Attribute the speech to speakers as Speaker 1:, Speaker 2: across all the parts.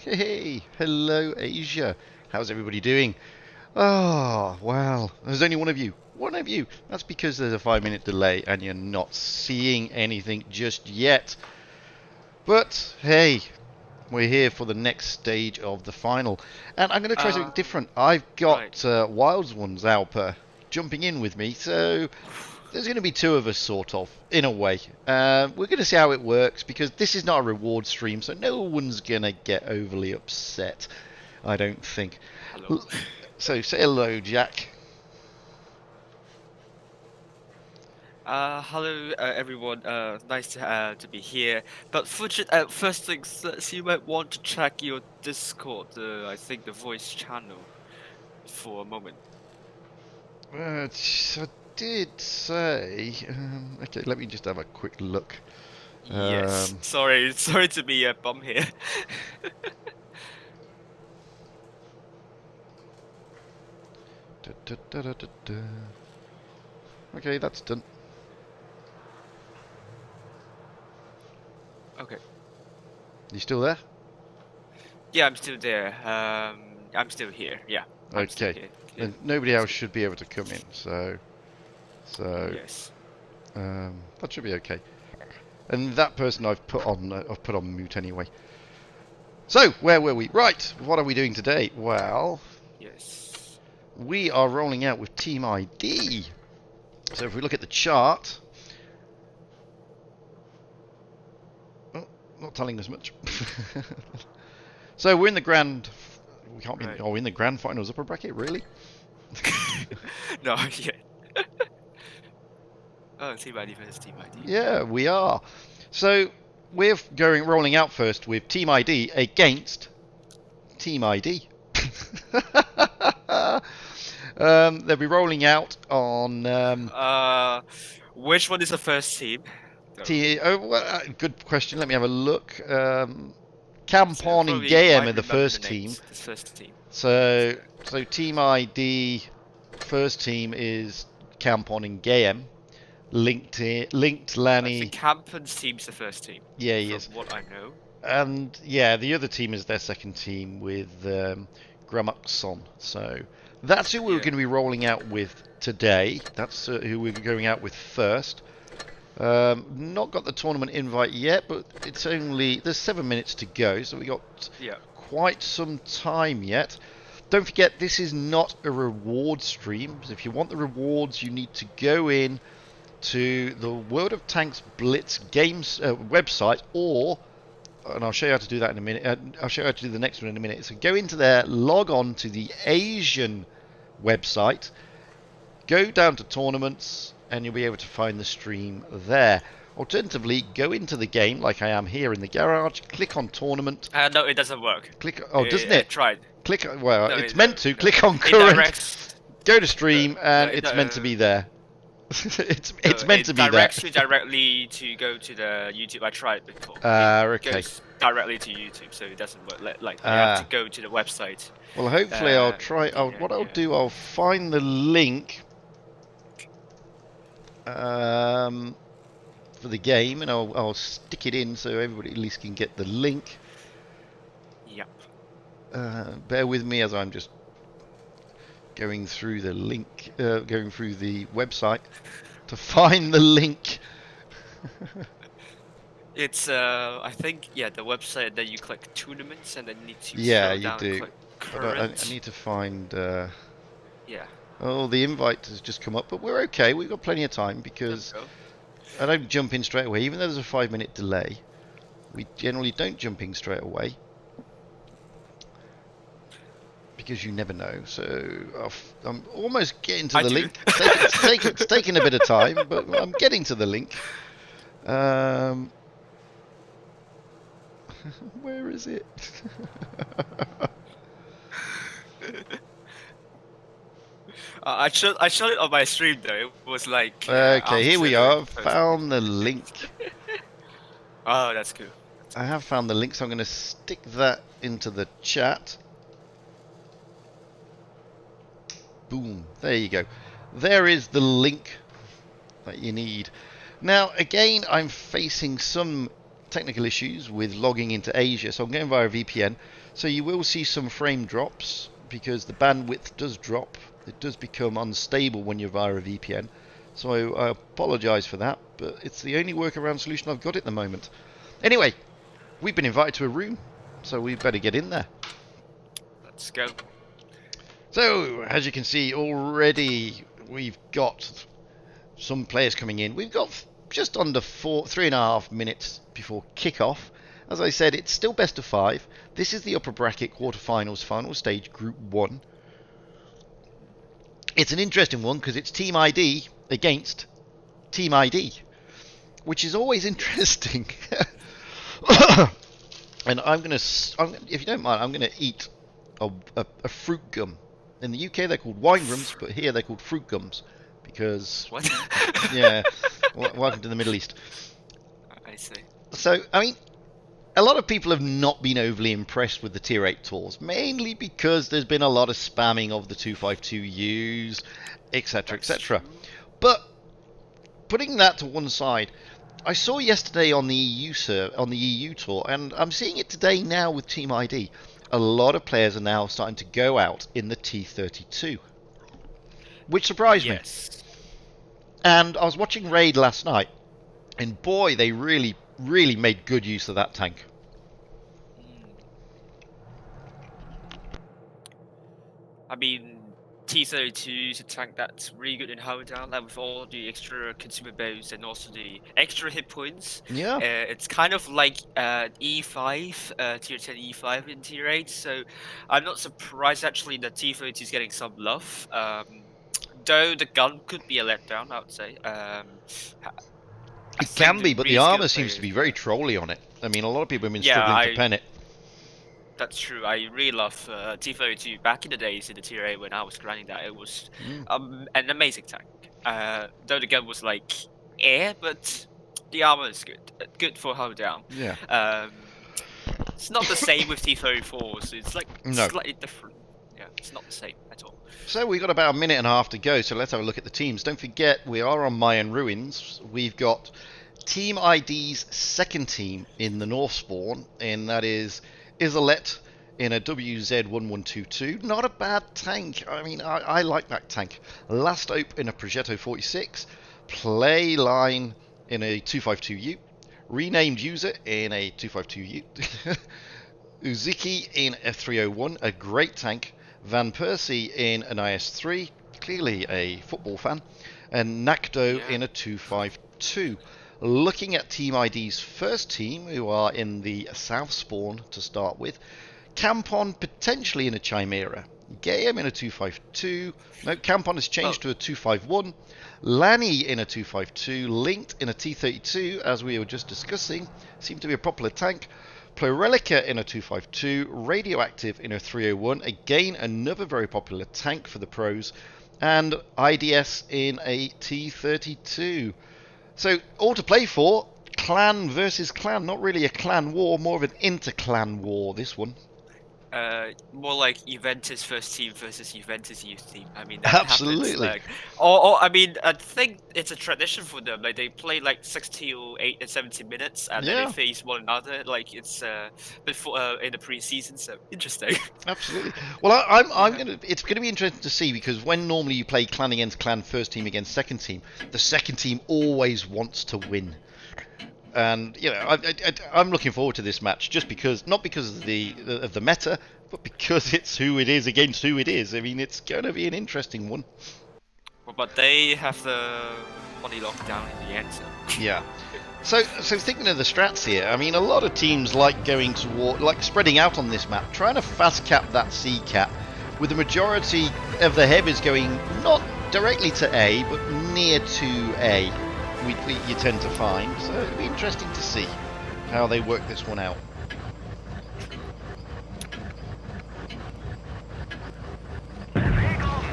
Speaker 1: Hey, hello Asia. How's everybody doing? Oh, well, there's only one of you. One of you. That's because there's a 5-minute delay and you're not seeing anything just yet. But hey, we're here for the next stage of the final. And I'm going to try something different. I've got Wilds One's Alper jumping in with me, so there's going to be two of us, sort of, in a way. We're going to see how it works, because this is not a reward stream, so no one's going to get overly upset, I don't think.
Speaker 2: Hello.
Speaker 1: So say hello, Jack.
Speaker 2: Hello everyone, nice to be here. But first things first, you might want to check your Discord, I think the voice channel, for a moment.
Speaker 1: I did say... okay, let me just have a quick look.
Speaker 2: Yes, sorry to be a bum here.
Speaker 1: Okay, that's done.
Speaker 2: Okay.
Speaker 1: You still there?
Speaker 2: Yeah, I'm still there. I'm still here. Yeah, I'm still
Speaker 1: Okay.
Speaker 2: here. Yeah,
Speaker 1: Then nobody
Speaker 2: that's
Speaker 1: else
Speaker 2: good.
Speaker 1: should be able to come in, so
Speaker 2: Yes.
Speaker 1: that should be okay. And that person I've put on mute anyway. So where were we? Right. What are we doing today? Well,
Speaker 2: Yes.
Speaker 1: we are rolling out with Team ID. So if we look at the chart, oh, not telling us much. So we're in the grand. We can't be.
Speaker 2: Right.
Speaker 1: Oh, we're in the grand finals upper bracket, really?
Speaker 2: No, yeah. Oh, team ID versus team ID.
Speaker 1: Yeah, we are. So we're rolling out first with Team ID against Team ID. They'll be rolling out on
Speaker 2: Which one is the first team?
Speaker 1: good question. Let me have a look.
Speaker 2: So
Speaker 1: Kampon and
Speaker 2: probably
Speaker 1: Gayem
Speaker 2: might
Speaker 1: are the
Speaker 2: remember the
Speaker 1: first team.
Speaker 2: names. This first team.
Speaker 1: So Team ID first team is Kampon and Gayem. Linked
Speaker 2: I
Speaker 1: Lanny.
Speaker 2: think Campen's team's the first team.
Speaker 1: Yeah, he
Speaker 2: from
Speaker 1: is.
Speaker 2: what I know.
Speaker 1: And yeah, the other team is their second team with Gramuxon. So that's who we're
Speaker 2: Yeah.
Speaker 1: going to be rolling out with today. That's who we're going out with first. Not got the tournament invite yet, but it's only there's 7 minutes to go, so we got quite some time yet. Don't forget, this is not a reward stream. So if you want the rewards, you need to go in to the World of Tanks Blitz games website, and I'll show you how to do that in a minute. I'll show you how to do the next one in a minute. So go into there, log on to the Asian website, go down to tournaments, and you'll be able to find the stream there. Alternatively, go into the game like I am here in the garage, click on tournament.
Speaker 2: No, it doesn't work.
Speaker 1: Click. Oh, doesn't it?
Speaker 2: I tried.
Speaker 1: Click. Well,
Speaker 2: No,
Speaker 1: it's meant to.
Speaker 2: no.
Speaker 1: Click on
Speaker 2: It
Speaker 1: current.
Speaker 2: directs,
Speaker 1: Go to stream, and
Speaker 2: no,
Speaker 1: it's meant to be there. it's meant to be there.
Speaker 2: It directs you directly to go to the YouTube. I tried before.
Speaker 1: Okay.
Speaker 2: It goes directly to YouTube, so it doesn't work. Like you have to go to the website.
Speaker 1: Well, hopefully I'll try. What I'll do, I'll find the link for the game, and I'll stick it in so everybody at least can get the link.
Speaker 2: Yep.
Speaker 1: Bear with me as I'm just going through the link, going through the website to find the link.
Speaker 2: It's I think the website that you click tournaments and then you need to
Speaker 1: Yeah,
Speaker 2: scroll
Speaker 1: you
Speaker 2: down
Speaker 1: do.
Speaker 2: and click
Speaker 1: But
Speaker 2: current.
Speaker 1: I need to find.
Speaker 2: Yeah.
Speaker 1: Oh, the invite has just come up, but we're okay. We've got plenty of time because I don't jump in straight away, even though there's a 5-minute delay. We generally don't jump in straight away because you never know. So I'm almost getting to the link. It's taking a bit of time, but I'm getting to the link. Where is it?
Speaker 2: I showed it on my stream though. It was like
Speaker 1: Okay, here we are.
Speaker 2: first
Speaker 1: Found the link.
Speaker 2: Oh, that's cool.
Speaker 1: I have found the link, so I'm going to stick that into the chat. Boom. There you go. There is the link that you need. Now, again, I'm facing some technical issues with logging into Asia, so I'm going via VPN. So you will see some frame drops because the bandwidth does drop. It does become unstable when you're via a VPN. So I apologize for that, but it's the only workaround solution I've got at the moment. Anyway, we've been invited to a room, so we better get in there.
Speaker 2: Let's go.
Speaker 1: So, as you can see already, we've got some players coming in. We've got just under 3.5 minutes before kickoff. As I said, it's still best of 5. This is the upper bracket quarterfinals final stage, Group 1. It's an interesting one because it's Team ID against Team ID, which is always interesting. And if you don't mind, I'm going to eat a fruit gum. In the UK, they're called wine gums, but here they're called fruit gums because
Speaker 2: What?
Speaker 1: yeah. Welcome to the Middle East.
Speaker 2: I see.
Speaker 1: So, I mean, a lot of people have not been overly impressed with the Tier 8 tours, mainly because there's been a lot of spamming of the 252Us, etc., etc. But putting that to one side, I saw yesterday on the EU tour, and I'm seeing it today now with Team ID. A lot of players are now starting to go out in the T32, which surprised me.
Speaker 2: Yes.
Speaker 1: And I was watching Raid last night, and boy, they really, really made good use of that tank.
Speaker 2: I mean, T32 is a tank that's really good in hold down, like with all the extra consumables and also the extra hit points.
Speaker 1: Yeah.
Speaker 2: It's kind of like E5, tier 10 E5 in tier 8, so I'm not surprised actually that T32 is getting some love. Though the gun could be a letdown, I would say.
Speaker 1: It can be, but the
Speaker 2: really
Speaker 1: armor seems to be very trolly on it. I mean, a lot of people have been struggling to pen it.
Speaker 2: That's true. I really love T32 back in the days in the tier 8 when I was grinding that. It was an amazing tank. Though the gun was like air, but the armor is good. Good for hold down.
Speaker 1: Yeah.
Speaker 2: It's not the same with T34, so it's like slightly different. Yeah, it's not the same at all.
Speaker 1: So we've got about a minute and a half to go, so let's have a look at the teams. Don't forget, we are on Mayan Ruins. We've got Team ID's second team in the North spawn, and that is Isolette in a WZ1122. Not a bad tank. I mean, I like that tank. Last Ope in a Progetto 46. Playline in a 252U. Renamed User in a 252U. Uziki in a 301, a great tank. Van Persie in an IS-3, clearly a football fan. And Nakdo in a 252. Looking at Team ID's first team, who are in the South spawn to start with. Campon potentially in a Chimera. Gayam in a 252. No, Campon has changed to a 251. Lanny in a 252. Linked in a T32, as we were just discussing. Seemed to be a popular tank. Plurelica in a 252. Radioactive in a 301. Again, another very popular tank for the pros. And IDS in a T32. So, all to play for. Clan versus clan. Not really a clan war, more of an inter-clan war, this one.
Speaker 2: More like Juventus first team versus Juventus youth team. I mean, that
Speaker 1: absolutely.
Speaker 2: Happens, like, I mean, I think it's a tradition for them. Like they play like 60 or 8 and 70 minutes, and then they face one another. Like it's before in the preseason. So interesting.
Speaker 1: Absolutely. Well, I'm gonna. It's gonna be interesting to see, because when normally you play clan against clan, first team against second team, the second team always wants to win. And you know, I'm looking forward to this match, just because, not because of the meta, but because it's who it is against who it is. I mean, it's going to be an interesting one.
Speaker 2: Well, but they have the money locked down in the end. So.
Speaker 1: Yeah. So thinking of the strats here, I mean, a lot of teams like going toward, like spreading out on this map, trying to fast cap that C cap, with the majority of the heavies going not directly to A, but near to A. You tend to find, so it'll be interesting to see how they work this one out.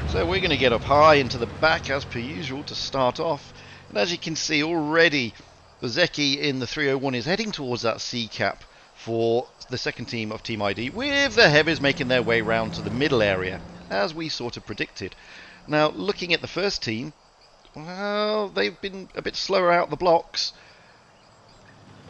Speaker 1: So we're going to get up high into the back as per usual to start off, and as you can see already, the Zeki in the 301 is heading towards that C cap for the second team of Team ID, with the heavies making their way round to the middle area, as we sort of predicted. Now, looking at the first team, well, they've been a bit slower out the blocks.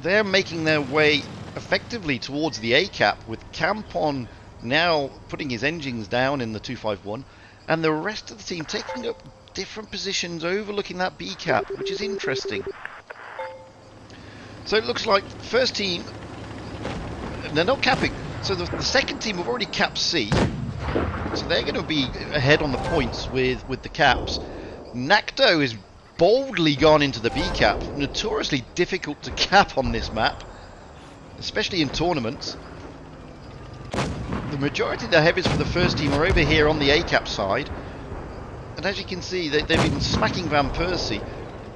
Speaker 1: They're making their way effectively towards the A cap, with Campon now putting his engines down in the 251, and the rest of the team taking up different positions overlooking that B cap, which is interesting. So it looks like first team, they're not capping, so the second team have already capped C, so they're going to be ahead on the points with the caps. Nakdo is boldly gone into the B cap, notoriously difficult to cap on this map, especially in tournaments. The majority of the heavies for the first team are over here on the A cap side, and as you can see, they've been smacking Van Persie,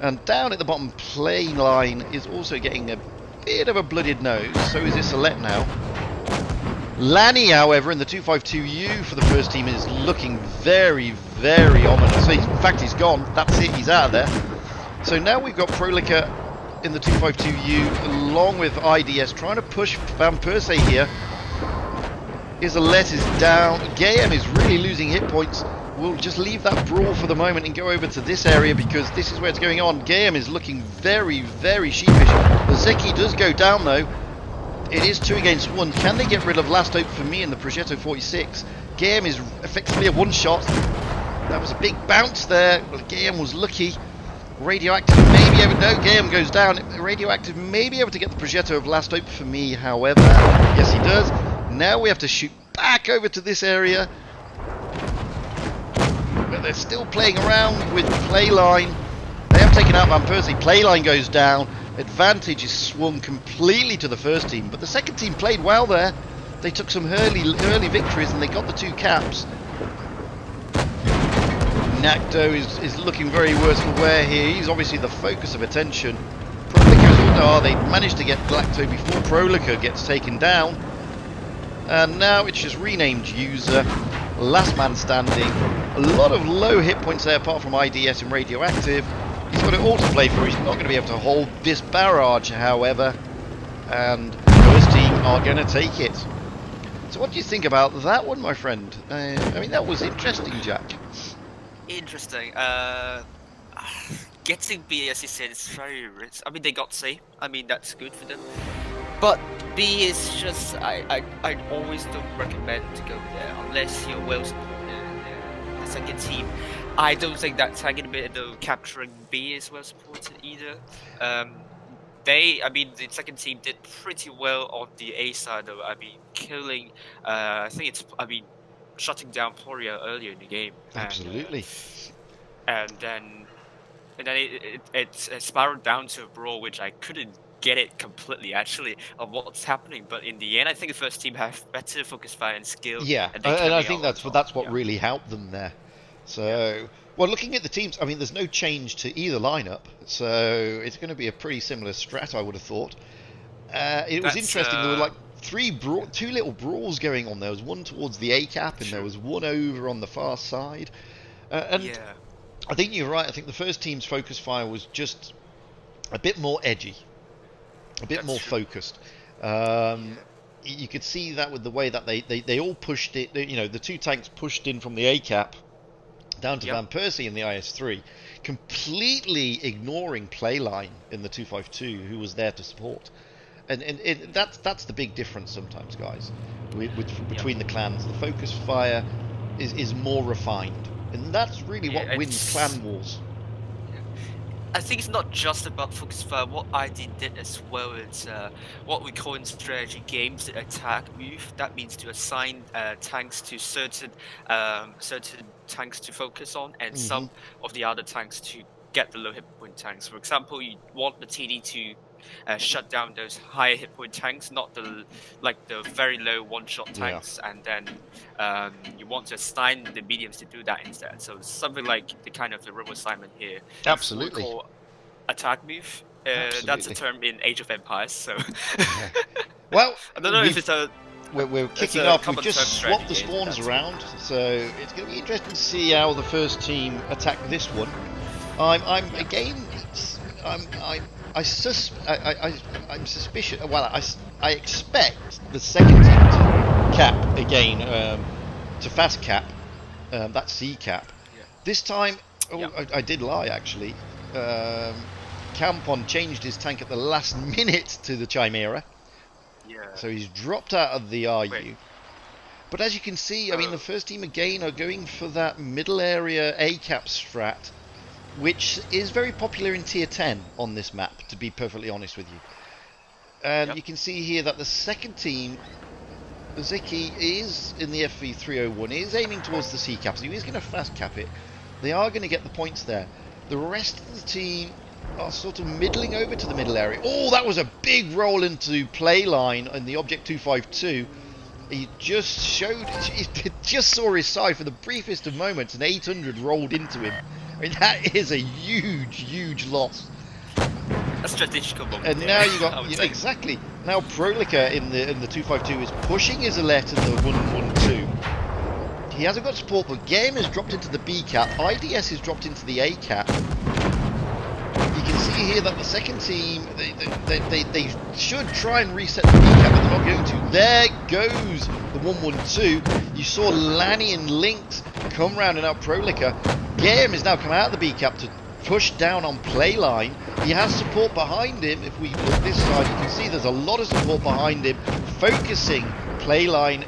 Speaker 1: and down at the bottom, Plain Line is also getting a bit of a blooded nose. So is Isolette now. Lanny, however, in the 252U for the first team is looking very, very ominous. In fact, he's gone. That's it. He's out of there. So now we've got Prolica in the 252U along with IDS trying to push Van Persie here. Isolette is down. Gayem is really losing hit points. we'll just leave that brawl for the moment and go over to this area because this is where it's going on. Game is looking very, very sheepish. The Zeki does go down though. It is 2 against 1. Can they get rid of Last Hope for me in the Progetto 46? Game is effectively a one-shot. That was a big bounce there. Well, Game was lucky. Radioactive may be able... No, Game goes down. Radioactive may be able to get the Progetto of Last Hope for me, however. Yes, he does. Now we have to shoot back over to this area. But they're still playing around with Playline. They have taken out Van Persie. Playline goes down. Advantage is swung completely to the first team, but the second team played well there. They took some early victories and they got the 2 caps. Nakdo is looking very worse for wear here. He's obviously the focus of attention. Prolica, they managed to get Galacto before Prolica gets taken down. And now it's just renamed user. Last man standing. A lot of low hit points there apart from IDS and Radioactive. He's got it all to play for. He's not going to be able to hold this barrage, however. And the first team are going to take it. So what do you think about that one, my friend? I mean, that was interesting, Jack.
Speaker 2: Interesting. Getting B, as you said, is very rich. I mean, they got C. I mean, that's good for them. But B is just... I always don't recommend to go there unless you're well supported. The second team, I don't think that tagging bit though capturing B is well supported either. I mean, the second team did pretty well on the A side though. I mean, killing, shutting down Poria earlier in the game.
Speaker 1: Absolutely.
Speaker 2: And then it spiraled down to a brawl, which I couldn't get it completely actually of what's happening, but in the end I think the first team have better focus fire and skill.
Speaker 1: Yeah, and I think that's what really helped them there. So well, looking at the teams, I mean, there's no change to either lineup, so it's going to be a pretty similar strat, I would have thought. It was interesting. There were like 2 little brawls going on. There was one towards the A cap, and there was one over on the far side. And I think you're right. I think the first team's focus fire was just a bit more edgy. A bit more focused. You could see that with the way that they all pushed it. You know, the 2 tanks pushed in from the A cap down to Van Persie in the IS-3, completely ignoring Playline in the 252, who was there to support. And that's the big difference sometimes, guys. Between the clans, the focus fire is more refined, and that's really what wins clan wars.
Speaker 2: I think it's not just about focus fire. What ID did as well is what we call in strategy games the attack move. That means to assign tanks to certain tanks to focus on, and some of the other tanks to get the low hit point tanks. For example, you want the TD to shut down those higher hit point tanks, not the very low one-shot tanks, and then you want to assign the mediums to do that instead. So something like the kind of the robo assignment here.
Speaker 1: Absolutely.
Speaker 2: We call attack move. That's a term in Age of Empires. So.
Speaker 1: Well,
Speaker 2: I don't know if it's a.
Speaker 1: We're kicking off. We've just swapped the spawns around, so it's going to be interesting to see how the first team attack this one. I'm suspicious. Well, I expect the second team to cap again, to fast cap, that C cap. This time, I did lie actually. Campon changed his tank at the last minute to the Chimera. So he's dropped out of the RU. Wait. But as you can see, I mean, the first team again are going for that middle area A cap strat, which is very popular in tier 10 on this map, to be perfectly honest with you. And you can see here that the second team, Ziki, is in the FV301, is aiming towards the C cap, so he is going to fast cap it. They are going to get the points there. The rest of the team are sort of middling over to the middle area. Oh, that was a big roll into Playline in the Object 252. He just just saw his side for the briefest of moments, and 800 rolled into him. I mean, that is a huge loss.
Speaker 2: A strategical moment.
Speaker 1: And now you got exactly. Now Prolica in the 252 is pushing his Alette in the 112. He hasn't got support, but Game has dropped into the B cap. IDS has dropped into the A cap. You can see here that the second team, they should try and reset the B cap, but they're not going to. There goes the 1-1-2. You saw Lanny and Lynx come round and out Prolica. Game has now come out of the B cap to push down on Playline. He has support behind him. If we look this side, you can see there's a lot of support behind him, focusing Playline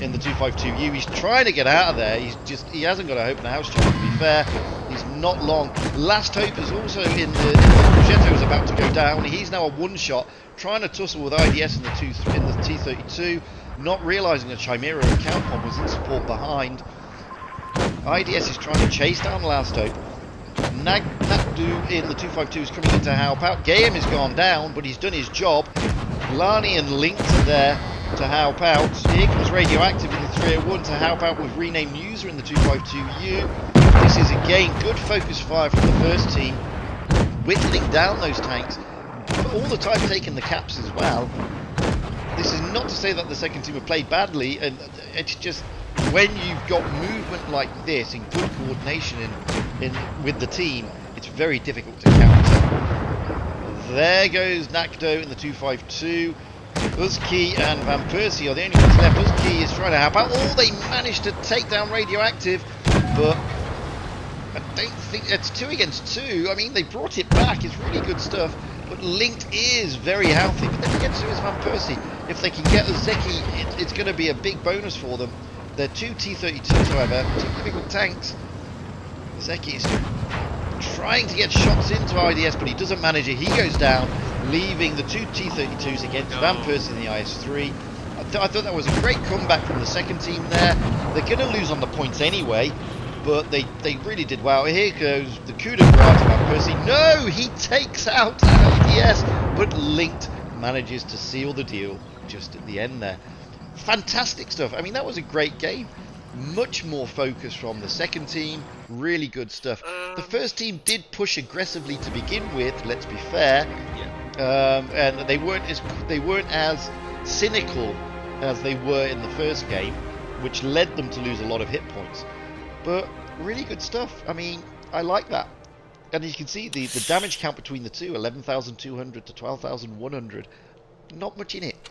Speaker 1: in the 252U. He's trying to get out of there. He hasn't got a hope in the house job, to be fair. He's not long. Last hope is also in the Progetto is about to go down. He's now a one-shot, trying to tussle with IDS in the T32, not realising the Chimera and Countpon was in support behind. IDS is trying to chase down Last Hope. Nakdu in the 252 is coming in to help out. Game has gone down, but he's done his job. Lani and Lynx are there to help out. Here comes Radioactive in the 301 to help out with renamed user in the 252U. This is again good focus fire from the first team, whittling down those tanks, but all the time taking the caps as well. This is not to say that the second team have played badly, and it's just when you've got movement like this in good coordination with the team, it's very difficult to counter. There goes Nakdo in the 252. Uzki and Van Persie are the only ones left. Uzki is trying to help out. Oh, they managed to take down Radioactive, but I don't think it's 2 against 2. I mean, they brought it back. It's really good stuff. But Linked is very healthy. But then again, so is Van Persie. If they can get Uzeki, it's going to be a big bonus for them. They're 2 T32s, however, 2 difficult tanks. Zeki is trying to get shots into IDS, but he doesn't manage it. He goes down, leaving the 2 T32s against Van Persie in the IS-3. I thought that was a great comeback from the second team there. They're going to lose on the points anyway, but they really did well. Here goes the coup de grace to Van Persie. No, he takes out IDS, but Linked manages to seal the deal just at the end there. Fantastic stuff. I mean, that was a great game. Much more focus from the second team. Really good stuff. The first team did push aggressively to begin with, let's be fair. And they weren't as cynical as they were in the first game, which led them to lose a lot of hit points. But really good stuff. I mean, I like that. And you can see the damage count between the two, 11,200 to 12,100. Not much in it.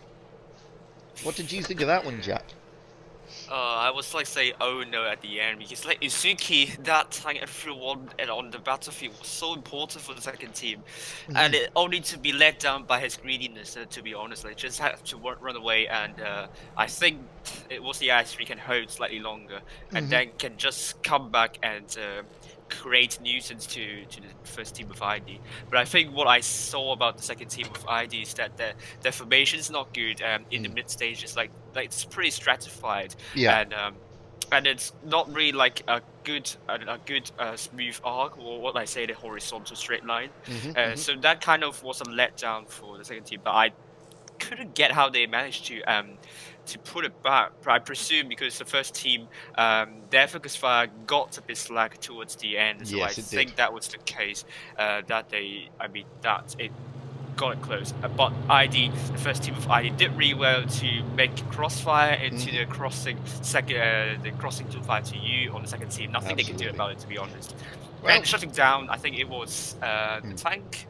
Speaker 1: What did you think of that one, Jack?
Speaker 2: I was like say oh no at the end, because like Izuki, that time everyone and on the battlefield was so important for the second team, and it only to be let down by his greediness. To be honest, like just had to run away, and I think it was the IS3 can hold slightly longer, and then can just come back and create nuisance to the first team of ID. But I think what I saw about the second team of ID is that their formation is not good in the mid stages. Like it's pretty stratified, and it's not really like a good smooth arc, or what I say, the horizontal straight line. So that kind of was a letdown for the second team. But I couldn't get how they managed to put it back. But I presume because the first team, their focus fire got a bit slack towards the end, so yes, I think that was the case. That it got it close. But ID, the first team of ID, did really well to make crossfire into the crossing the crossing to fire to you on the second team. Nothing they could do about it, to be honest. Well, and shutting down, I think it was the tank.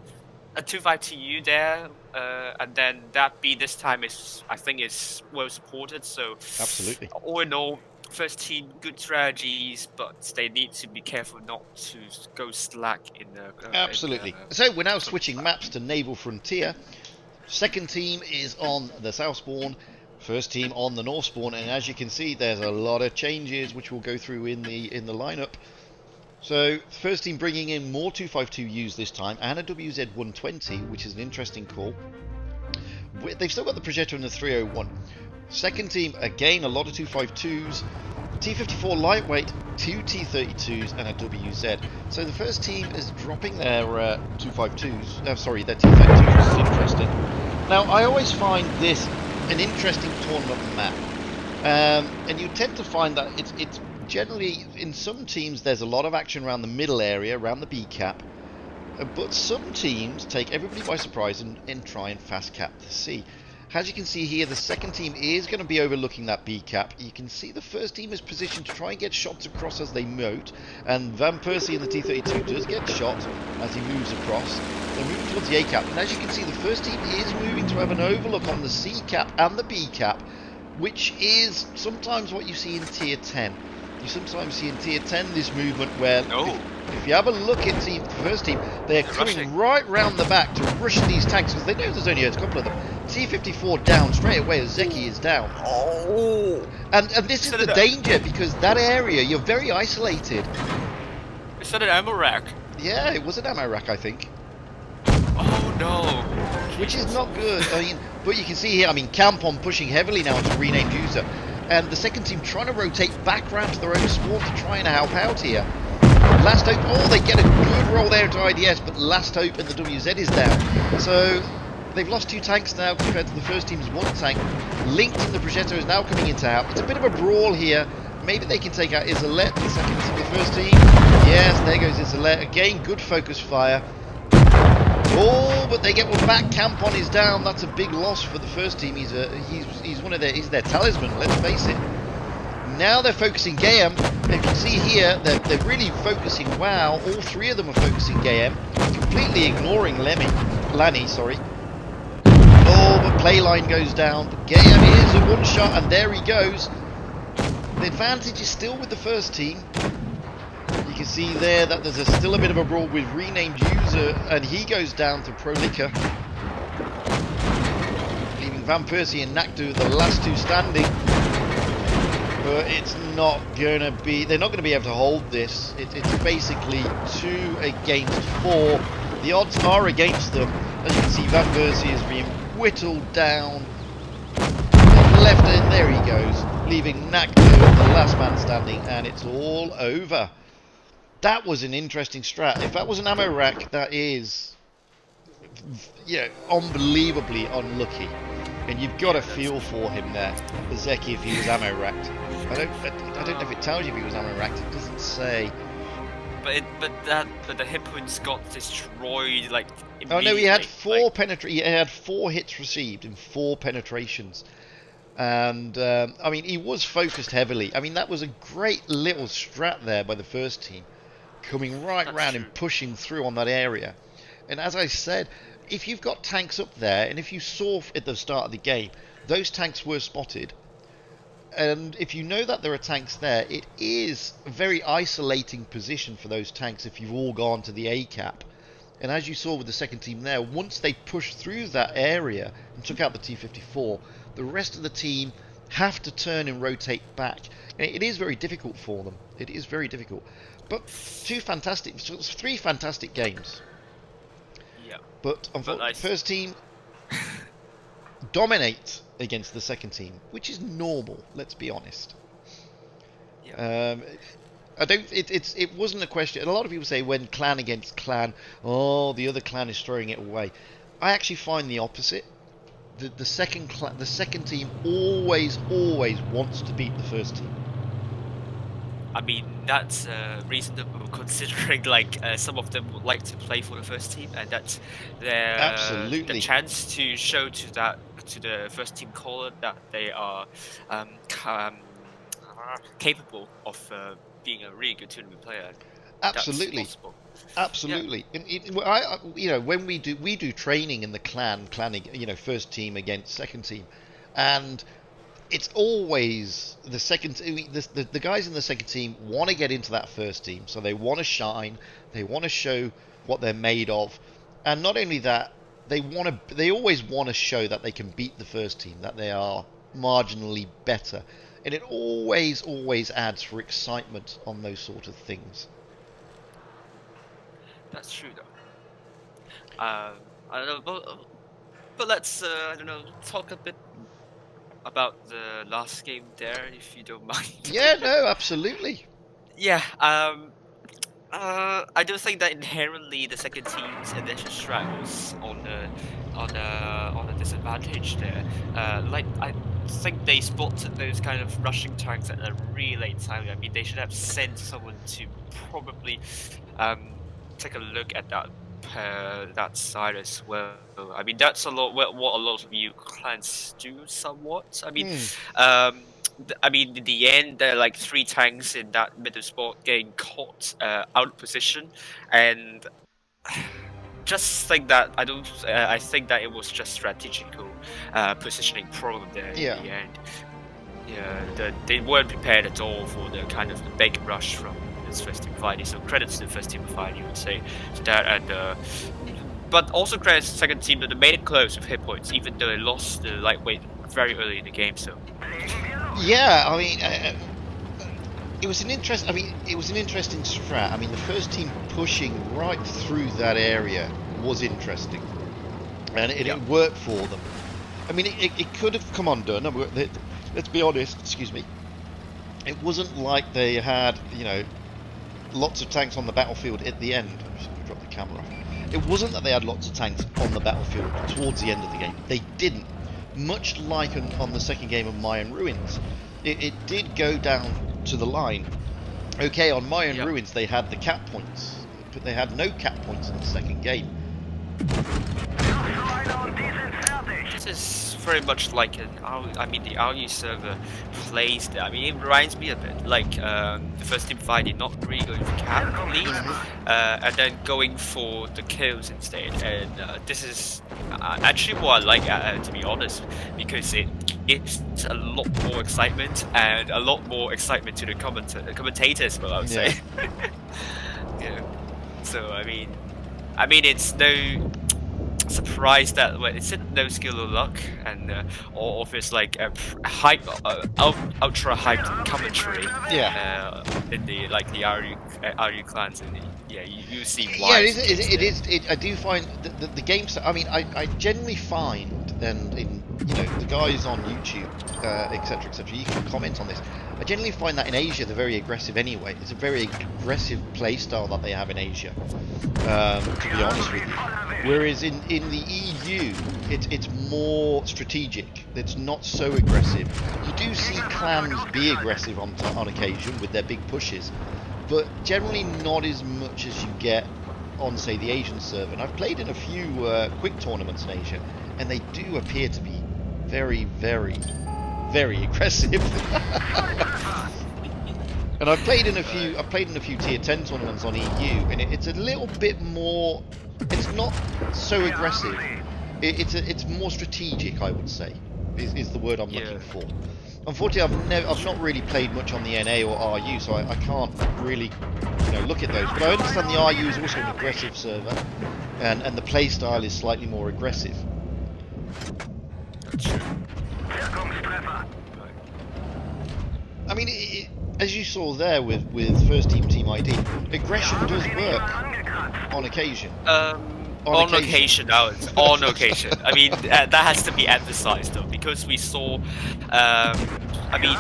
Speaker 2: A 252U there, and then that B this time I think is well supported. So
Speaker 1: absolutely,
Speaker 2: all in all, first team good strategies, but they need to be careful not to go slack in the.
Speaker 1: Absolutely. So we're now switching maps to Naval Frontier. Second team is on the South Spawn, first team on the North Spawn, and as you can see, there's a lot of changes which we'll go through in the lineup. So, first team bringing in more 252Us this time, and a WZ-120, which is an interesting call. They've still got the Progetto and the 301. Second team, again, a lot of 252s. T-54 lightweight, 2 T-32s, and a WZ. So the first team is dropping their 252s, sorry, their T-32s, which is interesting. Now, I always find this an interesting tournament map. And you tend to find that it's generally, in some teams, there's a lot of action around the middle area, around the B cap, but some teams take everybody by surprise and try and fast cap the C. As you can see here, the second team is going to be overlooking that B cap. You can see the first team is positioned to try and get shots across as they moat, and Van Persie in the T32 does get shot as he moves across. They're moving towards the A cap, and as you can see, the first team is moving to have an overlook on the C cap and the B cap, which is sometimes what you see in Tier 10. You sometimes see in Tier 10 this movement where if you have a look at the first team, they're coming right round the back to rush these tanks because they know there's only a couple of them. T54 down straight away as Zeki is down. And this is the danger, because that area, you're very isolated.
Speaker 2: Is that an ammo rack?
Speaker 1: Yeah, it was an ammo rack, I think.
Speaker 2: Oh no.
Speaker 1: Which is not good. I mean, but you can see here, I mean, Campon pushing heavily now into renamed user. And the second team trying to rotate back round to their own spawn to try and help out here. Last Hope, oh, they get a good roll there into IDS, but Last Hope and the WZ is down. So they've lost 2 tanks now compared to the first team's 1 tank. Linked and the Progetto is now coming into help. It's a bit of a brawl here. Maybe they can take out Isolette, the second team, the first team. Yes, there goes Isolette. Again, good focus fire. Oh, but they get one back. Campon is down. That's a big loss for the first team. He's one of their talisman. Let's face it. Now they're focusing Gayam. You can see here they're really focusing. Wow, all 3 of them are focusing Gayam, completely ignoring Lanny. Sorry. Oh, but Playline goes down. But Gayam is a 1-shot, and there he goes. The advantage is still with the first team. You can see there that there's still a bit of a brawl with renamed user, and he goes down to Prolica, leaving Van Persie and Nakdu the last 2 standing. But it's not going to be, they're not going to be able to hold this. It's basically 2 against 4. The odds are against them. As you can see, Van Persie is being whittled down. Left in, there he goes, leaving Nakdu the last man standing, and it's all over. That was an interesting strat. If that was an ammo rack, that is, unbelievably unlucky. And you've got a feel for him there, Zeki, if he was ammo racked. I don't know if it tells you if he was ammo racked. It doesn't say.
Speaker 2: But the hit points got destroyed like.
Speaker 1: Oh no, he had 4 He had 4 hits received in 4 penetrations. And I mean, he was focused heavily. I mean, that was a great little strat there by the first team, coming right round and pushing through on that area. And as I said, if you've got tanks up there, and if you saw at the start of the game, those tanks were spotted, and if you know that there are tanks there, it is a very isolating position for those tanks if you've all gone to the A cap. And as you saw with the second team there, once they pushed through that area and took out the T54, the rest of the team have to turn and rotate back. And it is very difficult for them. It is very difficult. But 3 fantastic games.
Speaker 2: Yeah.
Speaker 1: But unfortunately, first team dominate against the second team, which is normal. Let's be honest.
Speaker 2: Yeah.
Speaker 1: It wasn't a question. And a lot of people say when clan against clan, oh, the other clan is throwing it away. I actually find the opposite. The second team always wants to beat the first team.
Speaker 2: I mean, that's reasonable considering like some of them would like to play for the first team, and that's their the chance to show to the first team caller that they are capable of being a really good tournament player.
Speaker 1: Absolutely, absolutely. Yeah. When we do training in the clan, first team against second team, and it's always the second. The guys in the second team want to get into that first team, so they want to shine. They want to show what they're made of, and not only that, they always want to show that they can beat the first team, that they are marginally better, and it always adds for excitement on those sort of things.
Speaker 2: That's true, though. I don't know, but let's talk a bit about the last game there, if you don't mind.
Speaker 1: Yeah, no, absolutely.
Speaker 2: Yeah, I don't think that inherently the second team's initial strat was on a disadvantage there. Like I think they spotted those kind of rushing tanks at a really late time. I mean, they should have sent someone to probably take a look at that that side as well. I mean, that's a lot what a lot of you clans do somewhat. I mean, I mean, in the end, there are like 3 tanks in that middle spot getting caught out of position, and just think that I don't. I think that it was just strategical positioning problem there in
Speaker 1: Yeah.
Speaker 2: the end. Yeah, they weren't prepared at all for the kind of the big rush from this first team fighting. So credits to the first team fighting, you would say, to that, and but also credits to the second team that they made it close with hit points, even though they lost the lightweight very early in the game. So
Speaker 1: Yeah, I mean, it was an interest. I mean, it was an interesting strat. I mean, the first team pushing right through that area was interesting, and it worked for them. I mean, it could have come undone. Let's be honest. Excuse me. It wasn't like they had, you know, lots of tanks on the battlefield at the end. I'm just going to drop the camera off. It wasn't that they had lots of tanks on the battlefield towards the end of the game. They didn't. Much like on the second game of Mayan Ruins, it did go down to the line. Okay, on Mayan Ruins they had the cap points, but they had no cap points in the second game.
Speaker 2: this is very much like an I mean, the RU server plays there. I mean, it reminds me a bit like the first team fighting, not really going for cap lead, and then going for the kills instead. And this is actually what I like, to be honest, because it gives a lot more excitement and a lot more excitement to the commentators, well, I would say. Yeah. So I mean, it's no surprise that it's no skill or luck, and or if it's like a ultra hyped commentary. In the like the RU clans, and you see why.
Speaker 1: Yeah, it is. I do find the games. I mean, I generally find, and in the guys on YouTube, etc., etc. You can comment on this. I generally find that in Asia they're very aggressive anyway. It's a very aggressive play style that they have in Asia, to be honest with you. Whereas in the EU, it's more strategic. It's not so aggressive. You do see clans be aggressive on occasion with their big pushes, but generally not as much as you get on, say, the Asian server. And I've played in a few quick tournaments in Asia, and they do appear to be very, very, very aggressive. And I've played in a few tier 10 tournaments on EU, and it's a little bit more. It's not so aggressive. It's more strategic, I would say, is the word I'm looking for. Unfortunately, I've not really played much on the NA or RU, so I can't really look at those. But I understand the RU is also an aggressive server, and the play style is slightly more aggressive. I mean, as you saw there with first team ID, aggression does work on occasion.
Speaker 2: On occasion. I mean, that has to be emphasized though, because we saw. I mean,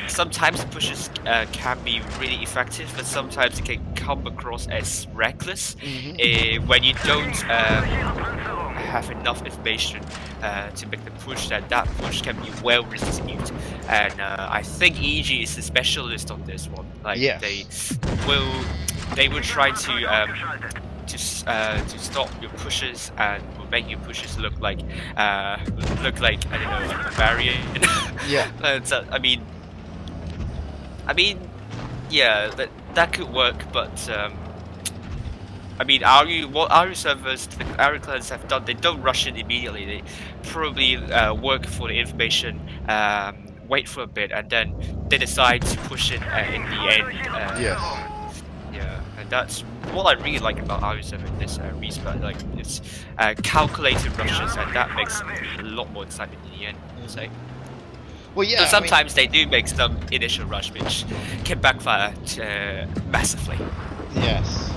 Speaker 2: sometimes the pushes can be really effective, but sometimes it can come across as reckless when you don't have enough information to make the push. That push can be well received, and I think EG is a specialist on this one. Like they will try to stop your pushes and will make your pushes look like I don't know, a variant. So, I mean, yeah, that could work, but I mean, what RU servers, the RU clans have done, they don't rush it immediately. They probably work for the information, wait for a bit, and then they decide to push it in the end. Yeah, and that's what I really like about RU7 in this restart. Like, it's calculated rushes, and that makes a lot more excitement in the end, I'd say.
Speaker 1: Well, yeah.
Speaker 2: So sometimes they do make some initial rush, which can backfire massively.
Speaker 1: Yes.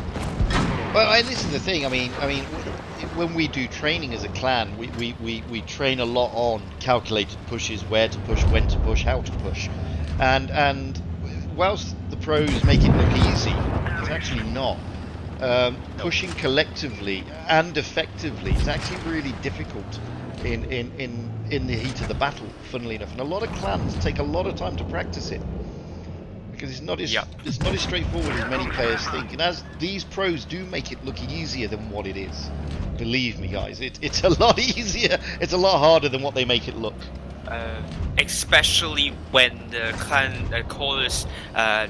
Speaker 1: Well, and this is the thing. I mean, when we do training as a clan, we train a lot on calculated pushes, where to push, when to push, how to push, and whilst the pros make it look easy, it's actually not. Pushing collectively and effectively is actually really difficult in the heat of the battle, funnily enough, and a lot of clans take a lot of time to practice it, because it's not as
Speaker 2: Yep.
Speaker 1: it's not as straightforward as many players think. And as these pros do make it look easier than what it is, believe me, guys, it's a lot easier. It's a lot harder than what they make it look.
Speaker 2: Especially when the clan callers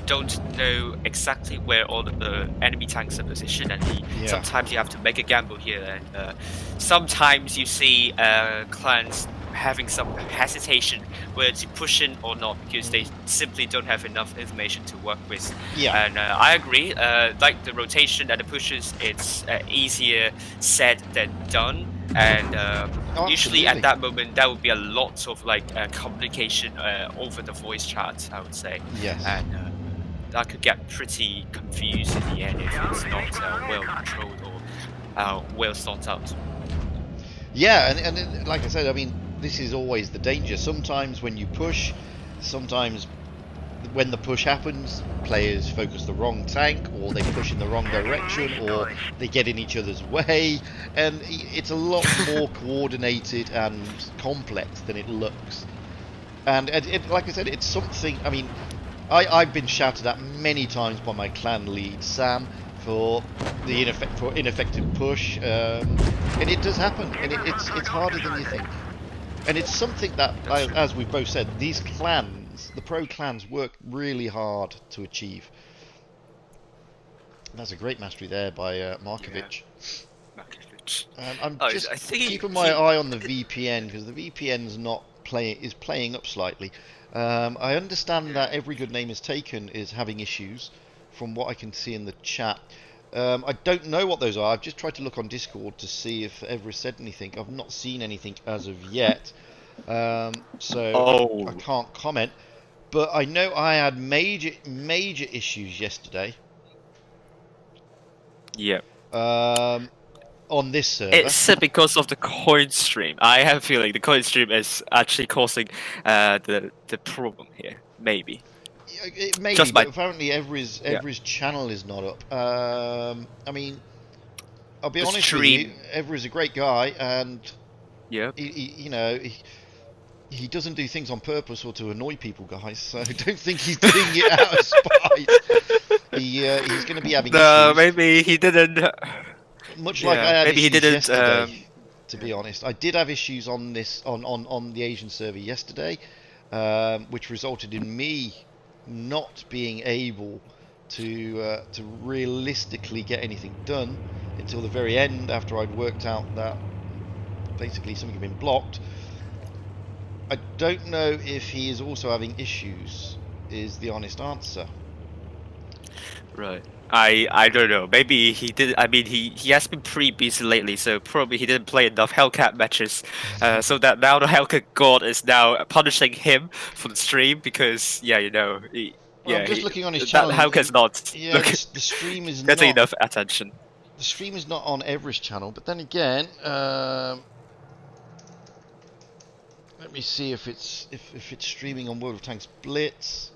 Speaker 2: don't know exactly where all the enemy tanks are positioned, and sometimes you have to make a gamble here. And sometimes you see clans having some hesitation whether to push in or not because they simply don't have enough information to work with.
Speaker 1: Yeah.
Speaker 2: And I agree. Like the rotation and the pushes, it's easier said than done. And usually at that moment, there would be a lot of like communication over the voice chat, I would say.
Speaker 1: Yes.
Speaker 2: And that could get pretty confused in the end if it's not well controlled or well thought out.
Speaker 1: Yeah, and like I said, I mean, this is always the danger. Sometimes when you push, sometimes when the push happens, players focus the wrong tank, or they push in the wrong direction, or they get in each other's way, and it's a lot more coordinated and complex than it looks. And like I said, it's something. I mean, I've been shouted at many times by my clan lead Sam for the ineffective push, and it does happen, and it's harder than you think. And it's something that, as we've both said, these clans, the pro clans, work really hard to achieve. That's a great mastery there by Markovic.
Speaker 2: Yeah. Markovic.
Speaker 1: I'm just keeping my eye on the VPN, because the VPN's is playing up slightly. I understand that Every Good Name Is Taken is having issues, from what I can see in the chat. I don't know what those are. I've just tried to look on Discord to see if Ever said anything. I've not seen anything as of yet, so I can't comment. But I know I had major issues yesterday.
Speaker 2: Yeah.
Speaker 1: On this server.
Speaker 2: It's because of the coin stream. I have a feeling the coin stream is actually causing the problem here. Maybe.
Speaker 1: Maybe, but apparently Ever's channel is not up. I mean, I'll be honest with you, Ever is a great guy, and he doesn't do things on purpose or to annoy people, guys. So I don't think he's doing it out of spite. He's going to be having issues.
Speaker 2: Maybe he didn't.
Speaker 1: Much like I had issues yesterday. To be honest, I did have issues on this on the Asian server yesterday, which resulted in me not being able to realistically get anything done until the very end, after I'd worked out that basically something had been blocked. I don't know if he is also having issues, is the honest answer.
Speaker 2: Right. I don't know. Maybe he did. I mean, he has been pretty busy lately, so probably he didn't play enough Hellcat matches, so that now the Hellcat God is now punishing him for the stream because,
Speaker 1: I'm just looking on his channel.
Speaker 2: Hellcat's not.
Speaker 1: The stream is
Speaker 2: getting
Speaker 1: not
Speaker 2: enough attention.
Speaker 1: The stream is not on Ever's channel, but then again, let me see if it's streaming on World of Tanks Blitz.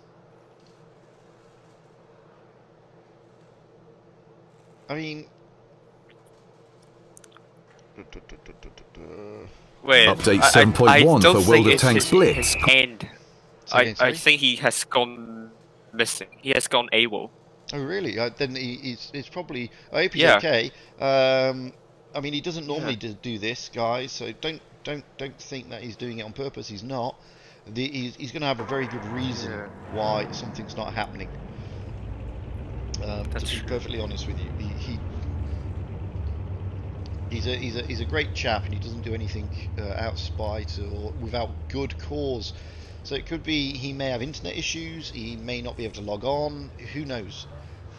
Speaker 1: I mean,
Speaker 2: wait.
Speaker 3: Update 7.1 for World of Tanks Blitz.
Speaker 2: I think he has gone missing. He has gone AWOL.
Speaker 1: Oh really? Then it's probably. I hope he's okay. I mean, he doesn't normally do this, guys. So don't think that he's doing it on purpose. He's not. He's going to have a very good reason why something's not happening. To be perfectly honest with you, he's a great chap, and he doesn't do anything out of spite or without good cause. So it could be he may have internet issues, he may not be able to log on. Who knows?